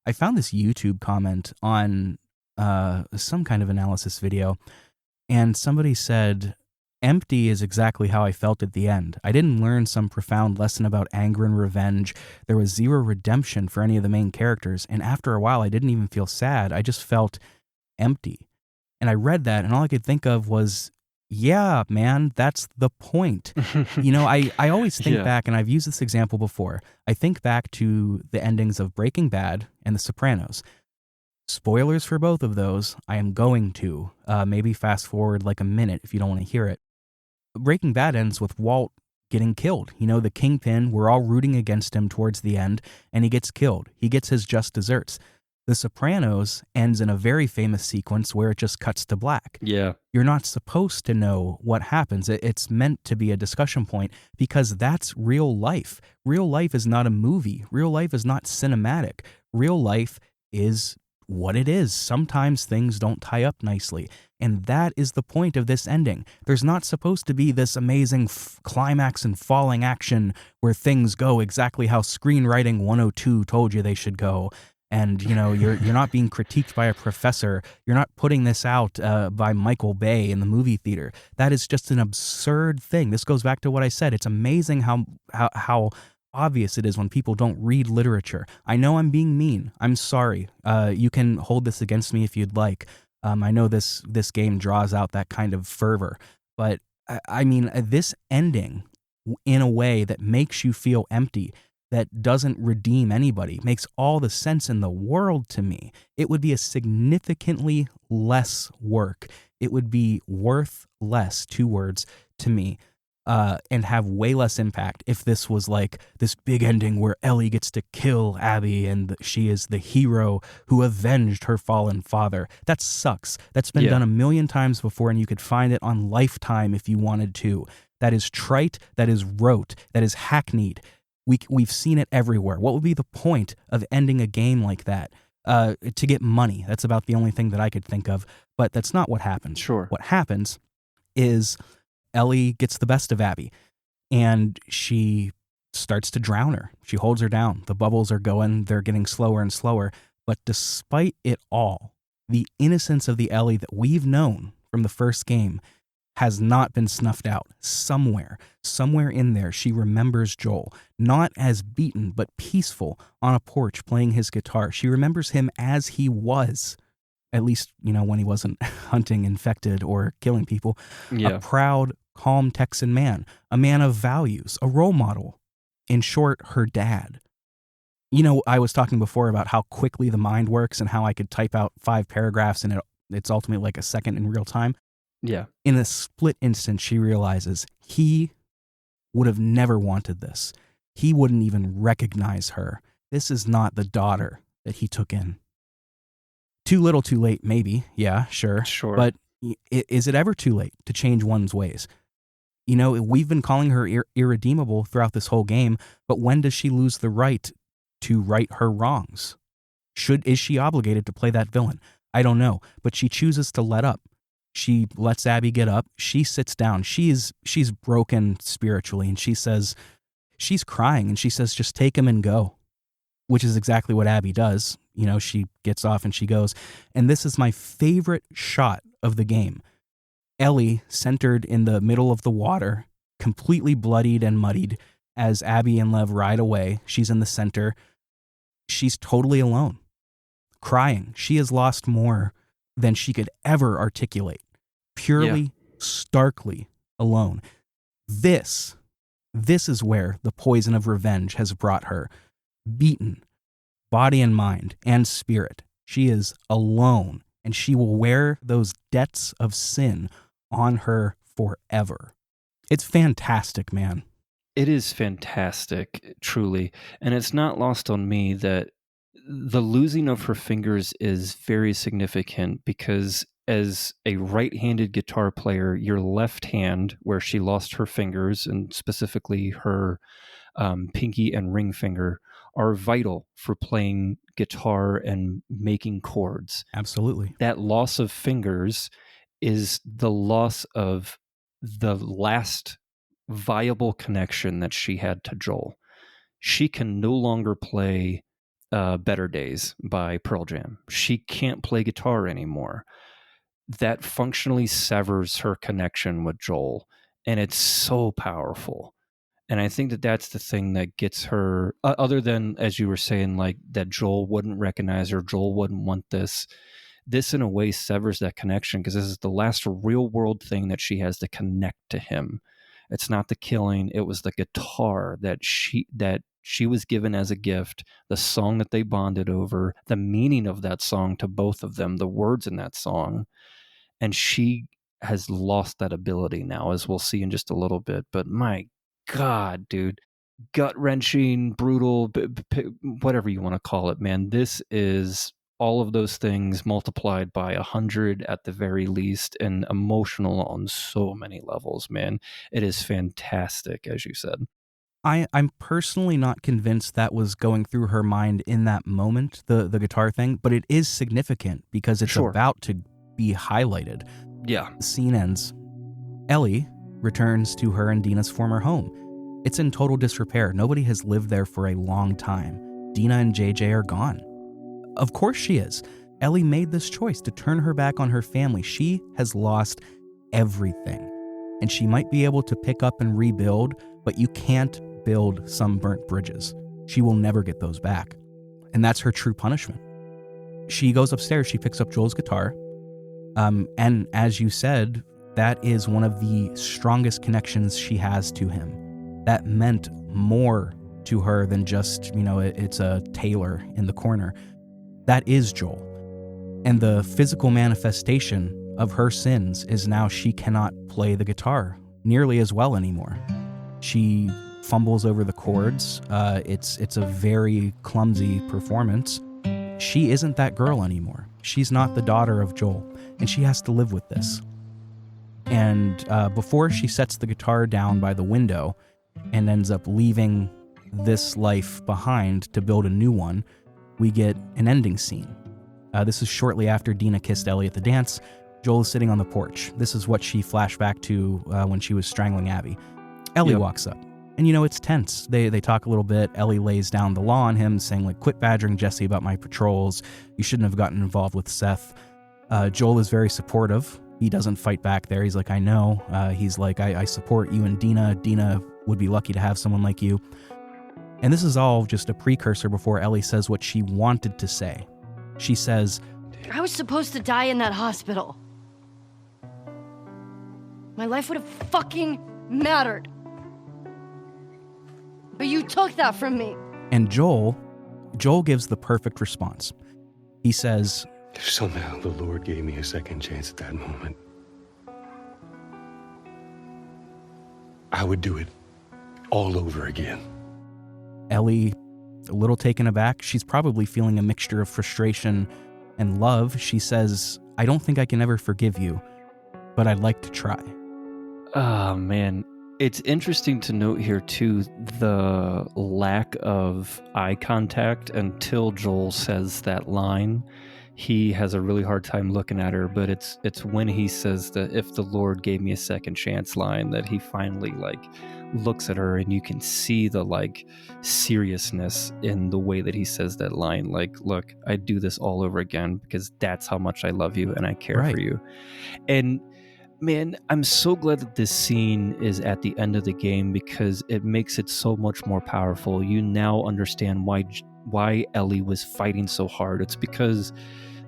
I found this YouTube comment on some kind of analysis video, and somebody said, "Empty is exactly how I felt at the end. I didn't learn some profound lesson about anger and revenge. There was zero redemption for any of the main characters, and after a while I didn't even feel sad. I just felt empty." And I read that, and all I could think of was, yeah, man, that's the point. You know, I always think back, and I've used this example before. I think back to the endings of Breaking Bad and The Sopranos. Spoilers for both of those. I am going to maybe fast forward like a minute if you don't want to hear it. Breaking Bad ends with Walt getting killed. You know, the kingpin, we're all rooting against him towards the end, and he gets killed. He gets his just desserts. The Sopranos ends in a very famous sequence where it just cuts to black.
Yeah.
You're not supposed to know what happens. It's meant to be a discussion point because that's real life. Real life is not a movie. Real life is not cinematic. Real life is what it is. Sometimes things don't tie up nicely. And that is the point of this ending. There's not supposed to be this amazing climax and falling action where things go exactly how Screenwriting 102 told you they should go. And, you know, you're not being critiqued by a professor. You're not putting this out by Michael Bay in the movie theater. That is just an absurd thing. This goes back to what I said. It's amazing how obvious it is when people don't read literature. I know I'm being mean. I'm sorry. You can hold this against me if you'd like. I know this game draws out that kind of fervor. But, I mean, this ending in a way that makes you feel empty, that doesn't redeem anybody, makes all the sense in the world to me. It would be a significantly less work. It would be worth less, 2 words, to me, and have way less impact if this was like this big ending where Ellie gets to kill Abby and she is the hero who avenged her fallen father. That sucks. That's been done a million times before, and you could find it on Lifetime if you wanted to. That is trite. That is rote. That is hackneyed. We've seen it everywhere. What would be the point of ending a game like that? to get money. That's about the only thing that I could think of, but that's not what happens.
Sure.
What happens is Ellie gets the best of Abby, and she starts to drown her. She holds her down. The bubbles are going. They're getting slower and slower. But despite it all, the innocence of the Ellie that we've known from the first game has not been snuffed out. Somewhere in there, she remembers Joel, not as beaten, but peaceful on a porch playing his guitar. She remembers him as he was, at least, when he wasn't hunting infected or killing people.
Yeah.
A proud, calm Texan man, a man of values, a role model. In short, her dad. I was talking before about how quickly the mind works and how I could type out 5 paragraphs and it's ultimately like a second in real time.
Yeah.
In a split instant, she realizes he would have never wanted this. He wouldn't even recognize her. This is not the daughter that he took in. Too little, too late, maybe. Yeah, sure.
Sure.
But is it ever too late to change one's ways? We've been calling her irredeemable throughout this whole game, but when does she lose the right to right her wrongs? Is she obligated to play that villain? I don't know, but she chooses to let up. She lets Abby get up. She sits down. She's broken spiritually, and she says, she's crying, and she says, just take him and go, which is exactly what Abby does. She gets off and she goes. And this is my favorite shot of the game. Ellie centered in the middle of the water, completely bloodied and muddied, as Abby and Lev ride away. She's in the center. She's totally alone, crying. She has lost more than she could ever articulate. Purely, starkly alone. This is where the poison of revenge has brought her. Beaten, body and mind and spirit. She is alone, and she will wear those debts of sin on her forever. It's fantastic, man.
It is fantastic, truly. And it's not lost on me that the losing of her fingers is very significant because as a right-handed guitar player, your left hand, where she lost her fingers, and specifically her pinky and ring finger, are vital for playing guitar and making chords.
Absolutely.
That loss of fingers is the loss of the last viable connection that she had to Joel. She can no longer play Better Days by Pearl Jam. She can't play guitar anymore. That functionally severs her connection with Joel, and it's so powerful. And I think that that's the thing that gets her, other than, as you were saying, like that Joel wouldn't recognize her, Joel wouldn't want this. This in a way severs that connection because this is the last real world thing that she has to connect to him. It's not the killing, it was the guitar that she was given as a gift, the song that they bonded over, the meaning of that song to both of them, the words in that song. And she has lost that ability now, as we'll see in just a little bit. But my God, dude, gut-wrenching, brutal, whatever you want to call it, man. This is all of those things multiplied by 100 at the very least, and emotional on so many levels, man. It is fantastic, as you said.
I'm personally not convinced that was going through her mind in that moment, the guitar thing, but it is significant because it's about to be highlighted.
Yeah.
The scene ends. Ellie returns to her and Dina's former home. It's in total disrepair. Nobody has lived there for a long time. Dina and JJ are gone. Of course she is. Ellie made this choice to turn her back on her family. She has lost everything. And she might be able to pick up and rebuild, but you can't build some burnt bridges. She will never get those back. And that's her true punishment. She goes upstairs, she picks up Joel's guitar. And as you said, that is one of the strongest connections she has to him. That meant more to her than just, it's a tailor in the corner. That is Joel. And the physical manifestation of her sins is now she cannot play the guitar nearly as well anymore. She fumbles over the chords. It's a very clumsy performance. She isn't that girl anymore. She's not the daughter of Joel, and she has to live with this. And before she sets the guitar down by the window, and ends up leaving this life behind to build a new one, we get an ending scene. This is shortly after Dina kissed Ellie at the dance. Joel is sitting on the porch. This is what she flashed back to when she was strangling Abby. Ellie walks up. And, it's tense. They talk a little bit. Ellie lays down the law on him, saying, like, quit badgering Jesse about my patrols. You shouldn't have gotten involved with Seth. Joel is very supportive. He doesn't fight back there. He's like, I know. He's like, I support you and Dina. Dina would be lucky to have someone like you. And this is all just a precursor before Ellie says what she wanted to say. She says,
I was supposed to die in that hospital. My life would have fucking mattered. But you took that from me.
And Joel gives the perfect response. He says,
if somehow the Lord gave me a second chance at that moment, I would do it all over again.
Ellie, a little taken aback, she's probably feeling a mixture of frustration and love. She says, I don't think I can ever forgive you, but I'd like to try.
Oh, man. It's interesting to note here, too, the lack of eye contact until Joel says that line. He has a really hard time looking at her, but it's when he says that if the Lord gave me a second chance line that he finally, like, looks at her, and you can see the, like, seriousness in the way that he says that line. Like, look, I'd do this all over again because that's how much I love you and I care for you. And man, I'm so glad that this scene is at the end of the game because it makes it so much more powerful. You now understand why Ellie was fighting so hard. It's because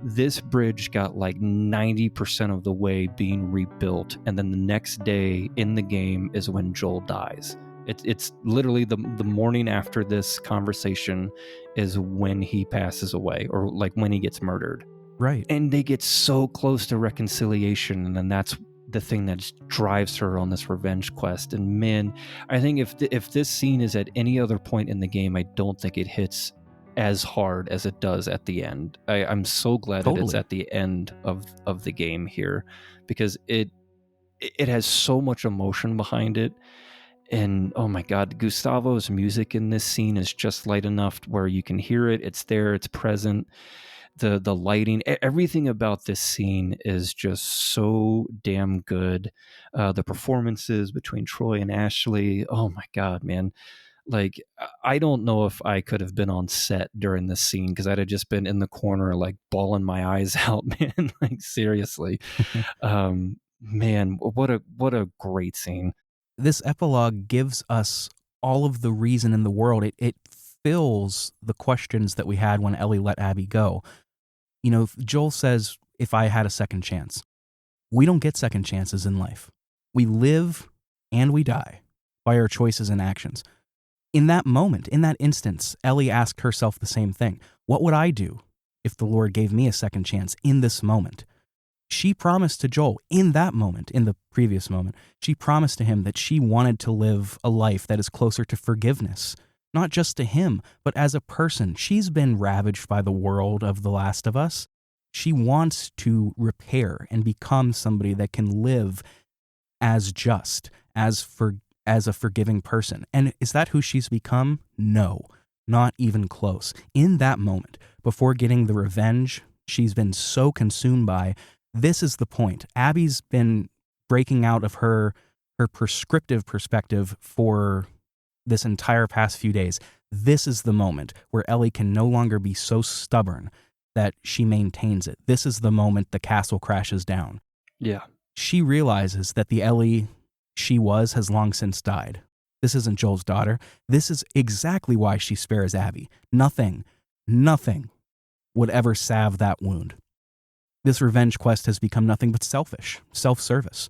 this bridge got like 90% of the way being rebuilt, and then the next day in the game is when Joel dies. It's literally the morning after this conversation is when he passes away, or like when he gets murdered.
Right.
And they get so close to reconciliation, and then that's the thing that just drives her on this revenge quest. And man, I think if this scene is at any other point in the game, I don't think it hits as hard as it does at the end. I'm so glad that it's at the end of the game here, because it has so much emotion behind it. And oh my God, Gustavo's music in this scene is just light enough where you can hear it. It's there, it's present. The lighting, everything about this scene is just so damn good. The performances between Troy and Ashley, oh my God, man. Like, I don't know if I could have been on set during this scene, because I'd have just been in the corner, like, bawling my eyes out, man. Like, seriously. Man, what a great scene.
This epilogue gives us all of the reason in the world. It fills the questions that we had when Ellie let Abby go. You know, Joel says, if I had a second chance. We don't get second chances in life. We live and we die by our choices and actions. In that moment, in that instance, Ellie asked herself the same thing. What would I do if the Lord gave me a second chance in this moment? She promised to Joel in that moment, in the previous moment, she promised to him that she wanted to live a life that is closer to forgiveness. Not just to him, but as a person. She's been ravaged by the world of The Last of Us. She wants to repair and become somebody that can live as just, as a forgiving person. And is that who she's become? No, not even close. In that moment, before getting the revenge she's been so consumed by, this is the point. Abby's been breaking out of her prescriptive perspective for this entire past few days. This is the moment where Ellie can no longer be so stubborn that she maintains it. This is the moment the castle crashes down.
Yeah.
She realizes that the Ellie she was has long since died. This isn't Joel's daughter. This is exactly why she spares Abby. Nothing would ever salve that wound. This revenge quest has become nothing but selfish, self-service.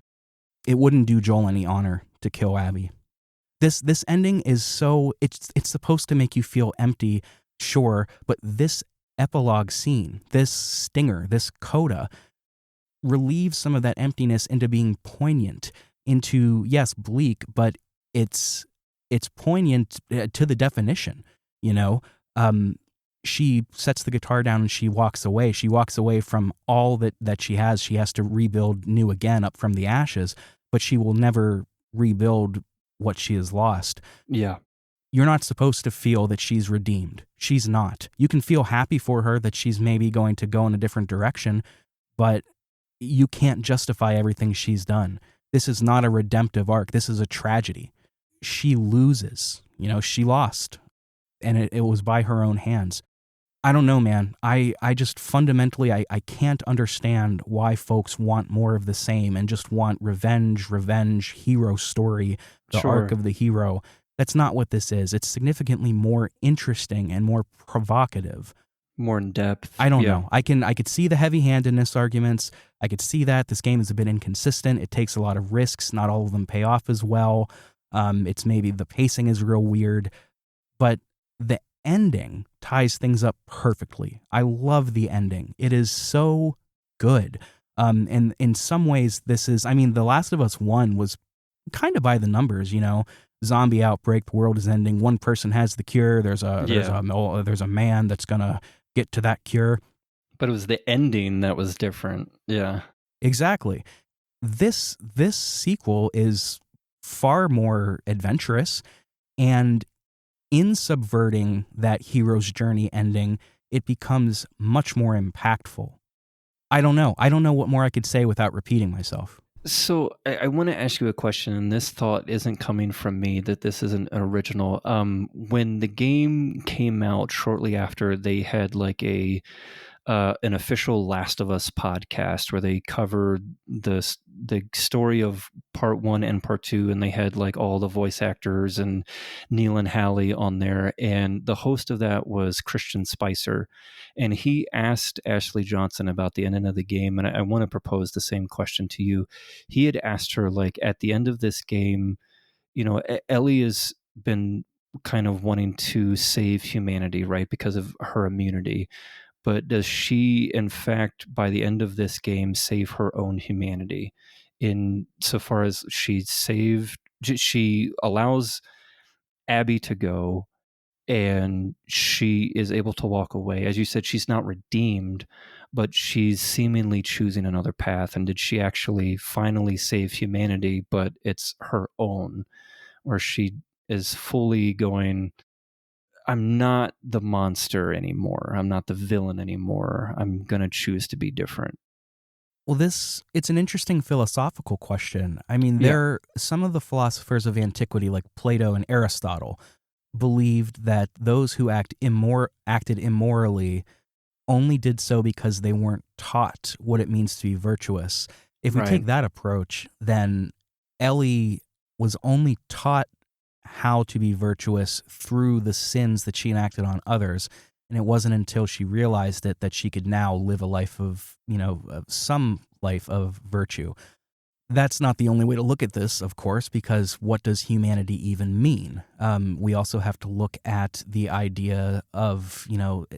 It wouldn't do Joel any honor to kill Abby. This ending is so, it's supposed to make you feel empty, sure, but this epilogue scene, this stinger, this coda, relieves some of that emptiness into being poignant, into, yes, bleak, but it's poignant to the definition, you know? She sets the guitar down and she walks away. She walks away from all that she has. She has to rebuild new again up from the ashes, but she will never rebuild what she has lost.
Yeah.
you're not supposed to feel that she's redeemed. She's not. You can feel happy for her that she's maybe going to go in a different direction, but you can't justify everything she's done. This is not a redemptive arc. This is a tragedy. She loses. She lost. And it was by her own hands. I don't know, man. I just fundamentally, I can't understand why folks want more of the same and just want revenge, hero story, the arc of the hero. That's not what this is. It's significantly more interesting and more provocative.
More in depth.
I don't know. I could see the heavy-handedness arguments. I could see that this game is a bit inconsistent. It takes a lot of risks. Not all of them pay off as well. It's maybe the pacing is real weird, but the ending ties things up perfectly. I love the ending. It is so good. And in some ways, this is, The Last of Us 1 was kind of by the numbers, zombie outbreak, the world is ending. One person has the cure. There's a man that's gonna get to that cure.
But it was the ending that was different. Yeah,
exactly. This sequel is far more adventurous, and in subverting that hero's journey ending, it becomes much more impactful. I don't know what more I could say without repeating myself.
So I want to ask you a question, and this thought isn't coming from me, that this isn't an original. When the game came out shortly after, they had like an official Last of Us podcast where they covered the story of part 1 and part 2, and they had like all the voice actors and Neil and Hallie on there, and the host of that was Christian Spicer, and he asked Ashley Johnson about the ending of the game, and I want to propose the same question to you. He had asked her, like, at the end of this game, Ellie has been kind of wanting to save humanity, right, because of her immunity. But does she, in fact, by the end of this game, save her own humanity? In so far as she allows Abby to go, and she is able to walk away. As you said, she's not redeemed, but she's seemingly choosing another path. And did she actually finally save humanity, but it's her own? Or she is fully going, I'm not the monster anymore. I'm not the villain anymore. I'm going to choose to be different.
Well, it's an interesting philosophical question. Some of the philosophers of antiquity, like Plato and Aristotle, believed that those who acted immorally only did so because they weren't taught what it means to be virtuous. If we take that approach, then Ellie was only taught how to be virtuous through the sins that she enacted on others. And it wasn't until she realized it that she could now live a life of, some life of virtue. That's not the only way to look at this, of course, because what does humanity even mean? We also have to look at the idea of,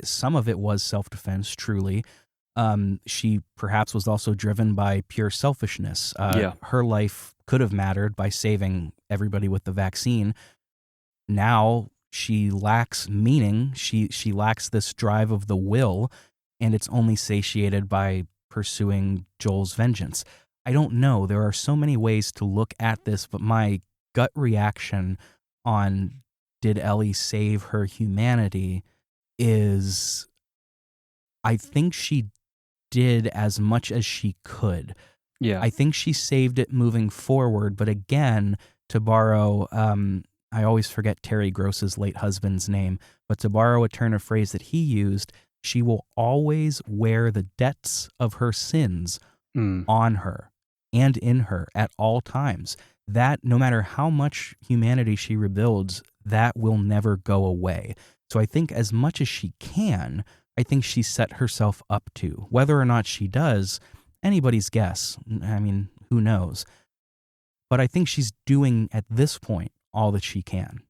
some of it was self-defense, truly. She perhaps was also driven by pure selfishness. Her life could have mattered by saving everybody with the vaccine. Now she lacks meaning. She lacks this drive of the will, and it's only satiated by pursuing Joel's vengeance. I don't know. There are so many ways to look at this, but my gut reaction on did Ellie save her humanity is I think she did as much as she could.
Yeah.
I think she saved it moving forward, but again, to borrow, I always forget Terry Gross's late husband's name, but to borrow a turn of phrase that he used, she will always wear the debts of her sins on her and in her at all times. That, no matter how much humanity she rebuilds, that will never go away. So I think as much as she can, I think she set herself up to. Whether or not she does, anybody's guess. Who knows? But I think she's doing, at this point, all that she can.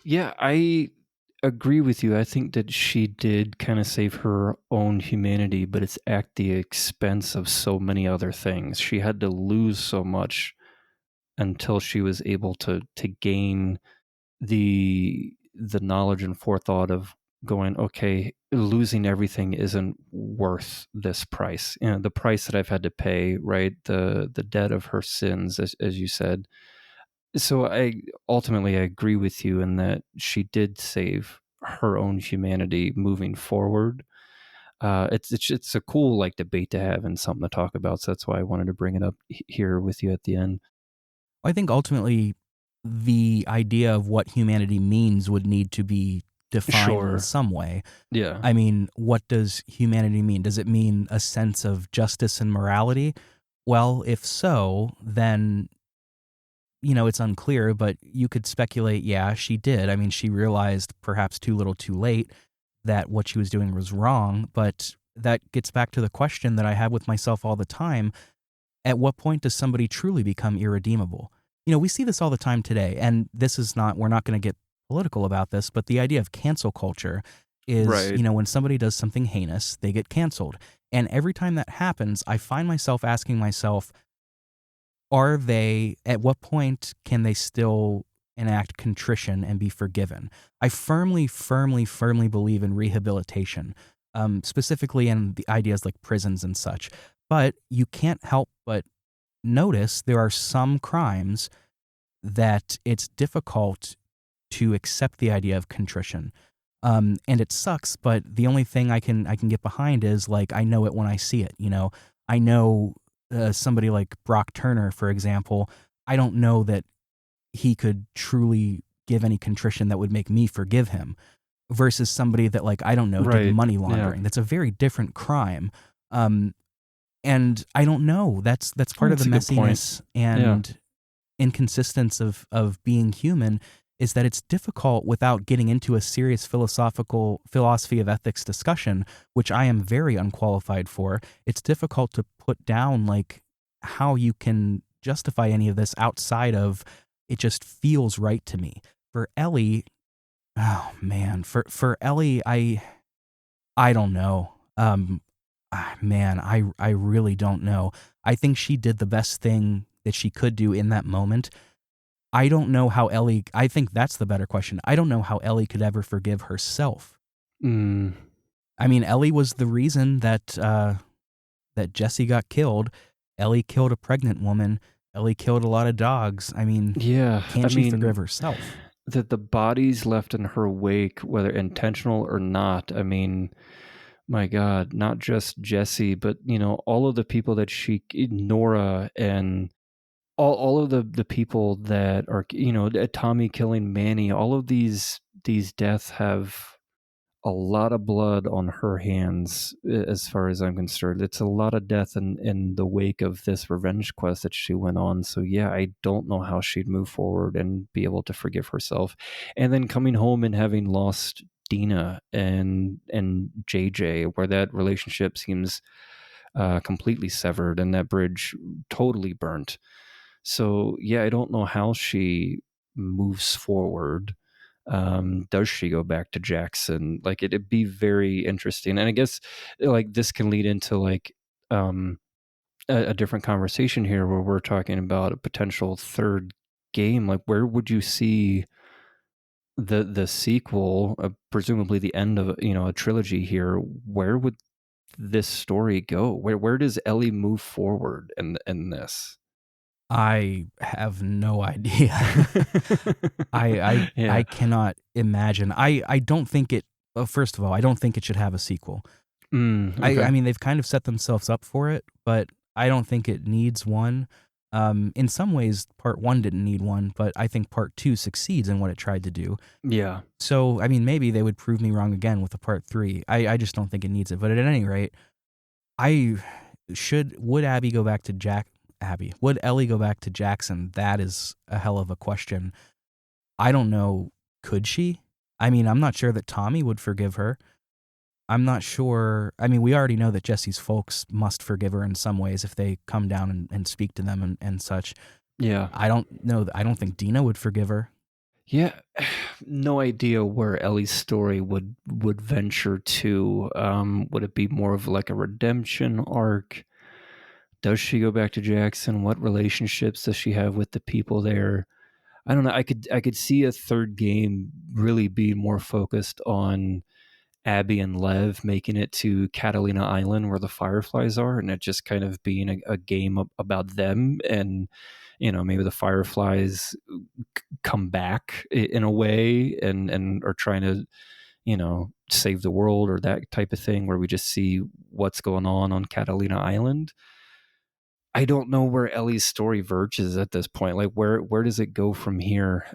Yeah, I agree with you. I think that she did kind of save her own humanity, but it's at the expense of so many other things. She had to lose so much until she was able to gain the knowledge and forethought of going, okay, losing everything isn't worth this price. The price that I've had to pay, right? The debt of her sins, as you said. So I agree with you in that she did save her own humanity moving forward. It's a cool like debate to have and something to talk about. So that's why I wanted to bring it up here with you at the end.
I think ultimately the idea of what humanity means would need to be defined in some way.
Yeah.
I mean, what does humanity mean? Does it mean a sense of justice and morality? Well, if so, then, you know, it's unclear, but you could speculate, yeah, she did. I mean, she realized perhaps too little too late that what she was doing was wrong, but that gets back to the question that I have with myself all the time. At what point does somebody truly become irredeemable? You know, we see this all the time today, and this is not, we're not going to get political about this, but the idea of cancel culture is,
Right.
you know, when somebody does something heinous, they get canceled. And every time that happens, I find myself asking myself, at what point can they still enact contrition and be forgiven? I firmly believe in rehabilitation, specifically in the ideas like prisons and such. But you can't help but notice there are some crimes that it's difficult to accept the idea of contrition. And it sucks, but the only thing I can get behind is like, I know it when I see it, you know. I know somebody like Brock Turner, for example, I don't know that he could truly give any contrition that would make me forgive him versus somebody that, like, I don't know, did money laundering. Yeah. That's a very different crime. And I don't know. That's part of the messiness and inconsistence of being human, is that it's difficult without getting into a serious philosophy of ethics discussion, which I am very unqualified for. It's difficult to put down like how you can justify any of this outside of it just feels right to me. For Ellie, oh man, for Ellie, I don't know. Man, I really don't know. I think she did the best thing that she could do in that moment. I don't know how Ellie, I think that's the better question. I don't know how Ellie could ever forgive herself. I mean, Ellie was the reason that that Jesse got killed. Ellie killed a pregnant woman. Ellie killed a lot of dogs. I mean, can she forgive herself?
That the bodies left in her wake, whether intentional or not, I mean, my God, not just Jesse, but, you know, all of the people that Nora and all of the people that are, you know, Tommy killing Manny, all of these deaths have a lot of blood on her hands, as far as I'm concerned. It's a lot of death in the wake of this revenge quest that she went on. So yeah, I don't know how she'd move forward and be able to forgive herself. And then coming home and having lost Dina and JJ, where that relationship seems completely severed and that bridge totally burnt. So yeah, I don't know how she moves forward. Does she go back to Jackson? Like, it'd be very interesting. And I guess like this can lead into like a different conversation here, where we're talking about a potential third game. Like, where would you see the sequel, presumably the end of, you know, a trilogy here? Where would this story go? Where does Ellie move forward in this?
I have no idea. I cannot imagine. I don't think it. First of all, I don't think it should have a sequel.
Okay.
I mean, they've kind of set themselves up for it, but I don't think it needs one. In some ways, part 1 didn't need one, but I think part 2 succeeds in what it tried to do.
Yeah.
So, I mean, maybe they would prove me wrong again with a part 3. I just don't think it needs it. But at any rate, would Abby go back to would Ellie go back to Jackson? That is a hell of a question. I don't know. Could she? I mean, I'm not sure that Tommy would forgive her. I'm not sure. I mean, we already know that Jesse's folks must forgive her in some ways if they come down and speak to them and such.
Yeah.
I don't know. I don't think Dina would forgive her.
Yeah. No idea where Ellie's story would venture to. Would it be more of like a redemption arc? Does she go back to Jackson? What relationships does she have with the people there? I don't know. I could see a third game really be more focused on Abby and Lev making it to Catalina Island where the Fireflies are, and it just kind of being a game about them and, maybe the Fireflies come back in a way and are trying to, save the world or that type of thing, where we just see what's going on Catalina Island. I don't know where Ellie's story verges at this point. Like, where does it go from here?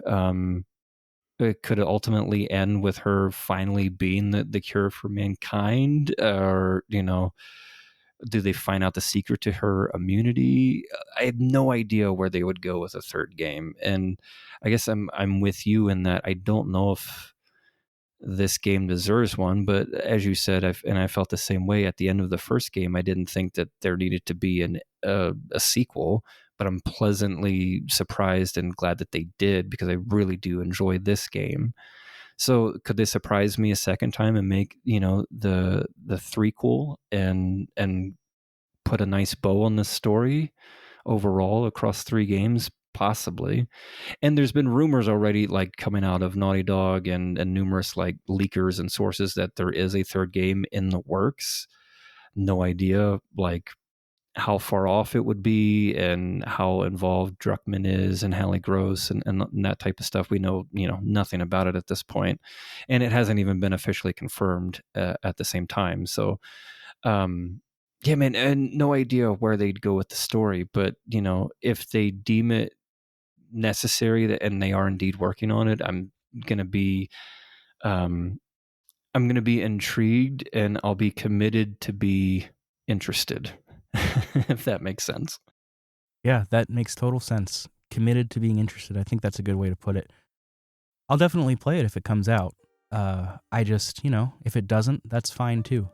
It could ultimately end with her finally being the cure for mankind, or do they find out the secret to her immunity? I have no idea where they would go with a third game, and I guess I'm with you in that I don't know if this game deserves one. But as you said, I felt the same way at the end of the first game. I didn't think that there needed to be a sequel, but I'm pleasantly surprised and glad that they did, because I really do enjoy this game. So could they surprise me a second time and make, the threequel and put a nice bow on this story overall across 3 games? Possibly. And there's been rumors already, like, coming out of Naughty Dog and numerous like leakers and sources that there is a third game in the works. No idea like how far off it would be and how involved Druckmann is and Hallie Gross and that type of stuff. We know, nothing about it at this point, and it hasn't even been officially confirmed at the same time. So, yeah, man, and no idea where they'd go with the story, but if they deem it necessary and they are indeed working on it, I'm gonna be intrigued, and I'll be committed to be interested. If that makes sense.
Yeah, that makes total sense. Committed to being interested. I think that's a good way to put it. I'll definitely play it if it comes out. I just, if it doesn't, that's fine too.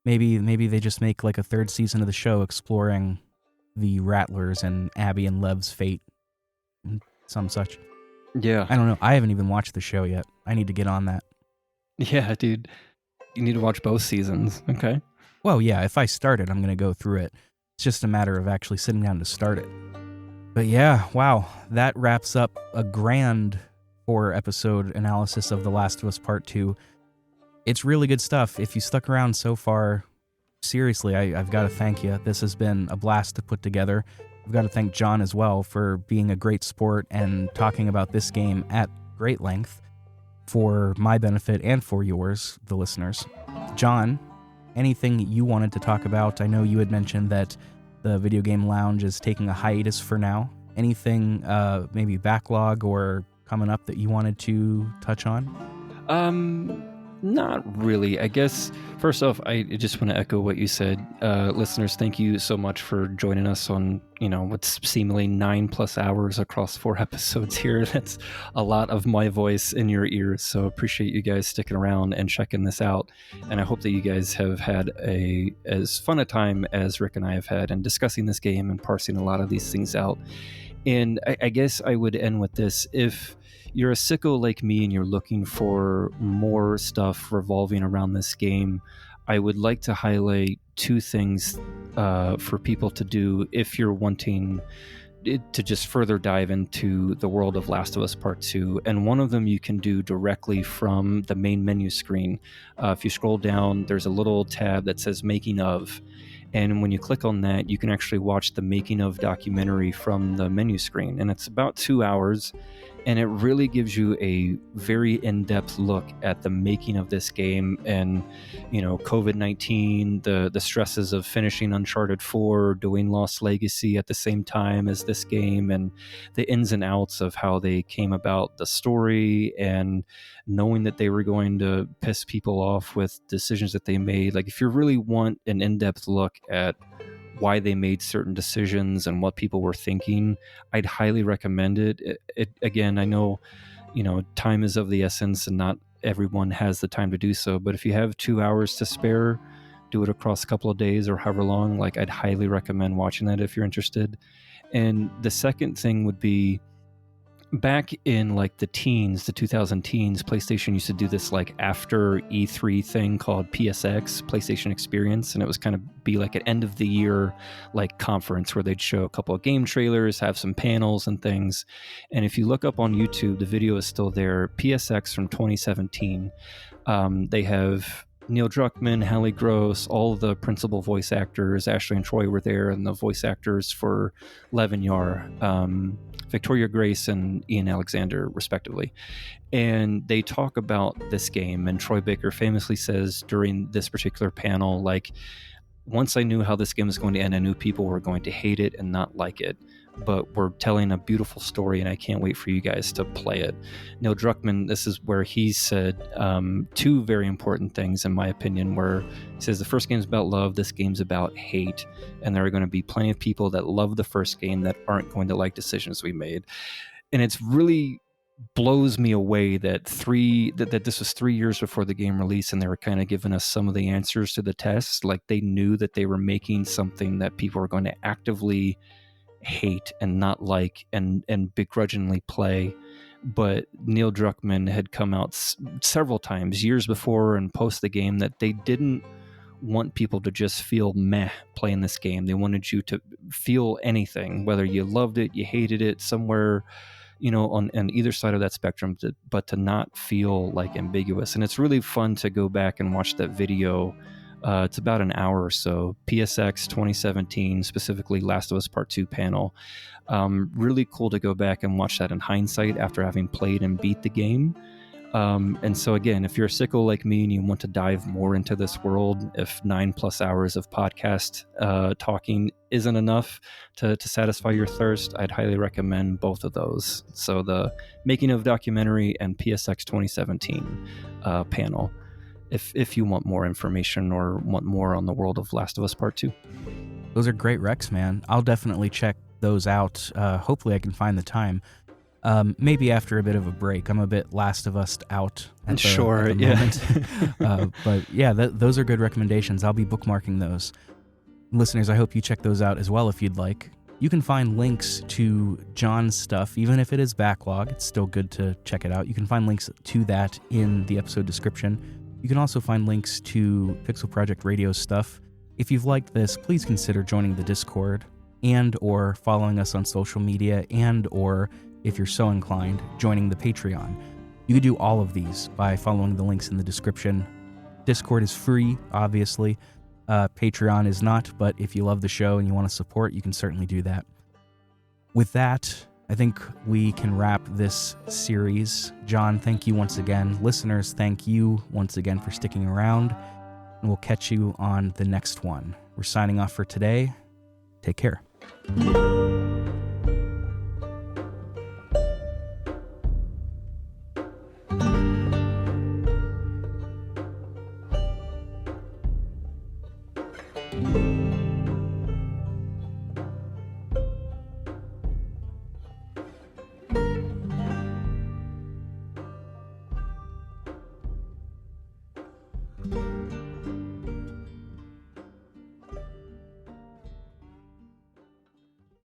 Maybe they just make like a 3rd season of the show exploring the Rattlers and Abby and Lev's fate and some such.
Yeah.
I don't know. I haven't even watched the show yet. I need to get on that.
Yeah, dude. You need to watch both seasons. Okay.
Well, yeah, if I start it, I'm going to go through it. It's just a matter of actually sitting down to start it. But yeah, wow. That wraps up a grand 4-episode analysis of The Last of Us Part 2. It's really good stuff. If you stuck around so far, seriously, I've got to thank you. This has been a blast to put together. I've got to thank John as well for being a great sport and talking about this game at great length for my benefit and for yours, the listeners. John, anything you wanted to talk about? I know you had mentioned that the Video Game Lounge is taking a hiatus for now. Anything maybe backlog or coming up that you wanted to touch on?
Not really. I guess, first off, I just want to echo what you said. Listeners, thank you so much for joining us on, what's seemingly 9+ hours across 4 episodes here. That's a lot of my voice in your ears. So appreciate you guys sticking around and checking this out. And I hope that you guys have had as fun a time as Rick and I have had in discussing this game and parsing a lot of these things out. And I guess I would end with this. If you're a sicko like me and you're looking for more stuff revolving around this game, I would like to highlight 2 things for people to do if you're wanting to just further dive into the world of Last of Us Part 2. And one of them you can do directly from the main menu screen. If you scroll down, there's a little tab that says Making Of. And when you click on that, you can actually watch the Making Of documentary from the menu screen. And it's about 2 hours. And it really gives you a very in-depth look at the making of this game and, COVID-19, the stresses of finishing Uncharted 4, doing Lost Legacy at the same time as this game, and the ins and outs of how they came about the story and knowing that they were going to piss people off with decisions that they made. Like, if you really want an in-depth look at why they made certain decisions and what people were thinking, I'd highly recommend it. Again, I know, time is of the essence and not everyone has the time to do so, but if you have 2 hours to spare, do it across a couple of days or however long, like, I'd highly recommend watching that if you're interested. And the second thing would be, back in like the 2000 teens, PlayStation used to do this like after E3 thing called PSX, PlayStation Experience, and it was kind of be like an end of the year like conference where they'd show a couple of game trailers, have some panels and things. And if you look up on YouTube, the video is still there. PSX from 2017. They have Neil Druckmann, Hallie Gross, all of the principal voice actors, Ashley and Troy were there, and the voice actors for Lev and Yar, Victoria Grace and Ian Alexander, respectively. And they talk about this game, and Troy Baker famously says during this particular panel, like, once I knew how this game was going to end, I knew people were going to hate it and not like it. But we're telling a beautiful story, and I can't wait for you guys to play it. Neil Druckmann, this is where he said two very important things, in my opinion, where he says the first game's about love, this game's about hate, and there are going to be plenty of people that love the first game that aren't going to like decisions we made. And it's really blows me away that this was 3 years before the game release, and they were kind of giving us some of the answers to the tests. Like, they knew that they were making something that people were going to actively hate and not like and begrudgingly play. But Neil Druckmann had come out several times years before and post the game that they didn't want people to just feel meh playing this game. They wanted you to feel anything, whether you loved it, you hated it, somewhere, you know, on either side of that spectrum, but to not feel like ambiguous. And it's really fun to go back and watch that video. It's about an hour or so. PSX 2017, specifically Last of Us Part 2 panel. Really cool to go back and watch that in hindsight after having played and beat the game. And so again, if you're a sicko like me and you want to dive more into this world, if 9+ hours of podcast talking isn't enough to satisfy your thirst, I'd highly recommend both of those. So the Making of Documentary and PSX 2017 panel. If you want more information or want more on the world of Last of Us Part 2.
Those are great recs, man. I'll definitely check those out. Hopefully I can find the time. Maybe after a bit of a break. I'm a bit Last of Us out at the moment. But yeah, those are good recommendations. I'll be bookmarking those. Listeners, I hope you check those out as well if you'd like. You can find links to John's stuff, even if it is backlog. It's still good to check it out. You can find links to that in the episode description. You can also find links to Pixel Project Radio's stuff. If you've liked this, please consider joining the Discord and or following us on social media and or, if you're so inclined, joining the Patreon. You can do all of these by following the links in the description. Discord is free, obviously. Patreon is not, but if you love the show and you want to support, you can certainly do that. With that, I think we can wrap this series. John, thank you once again. Listeners, thank you once again for sticking around. And we'll catch you on the next one. We're signing off for today. Take care.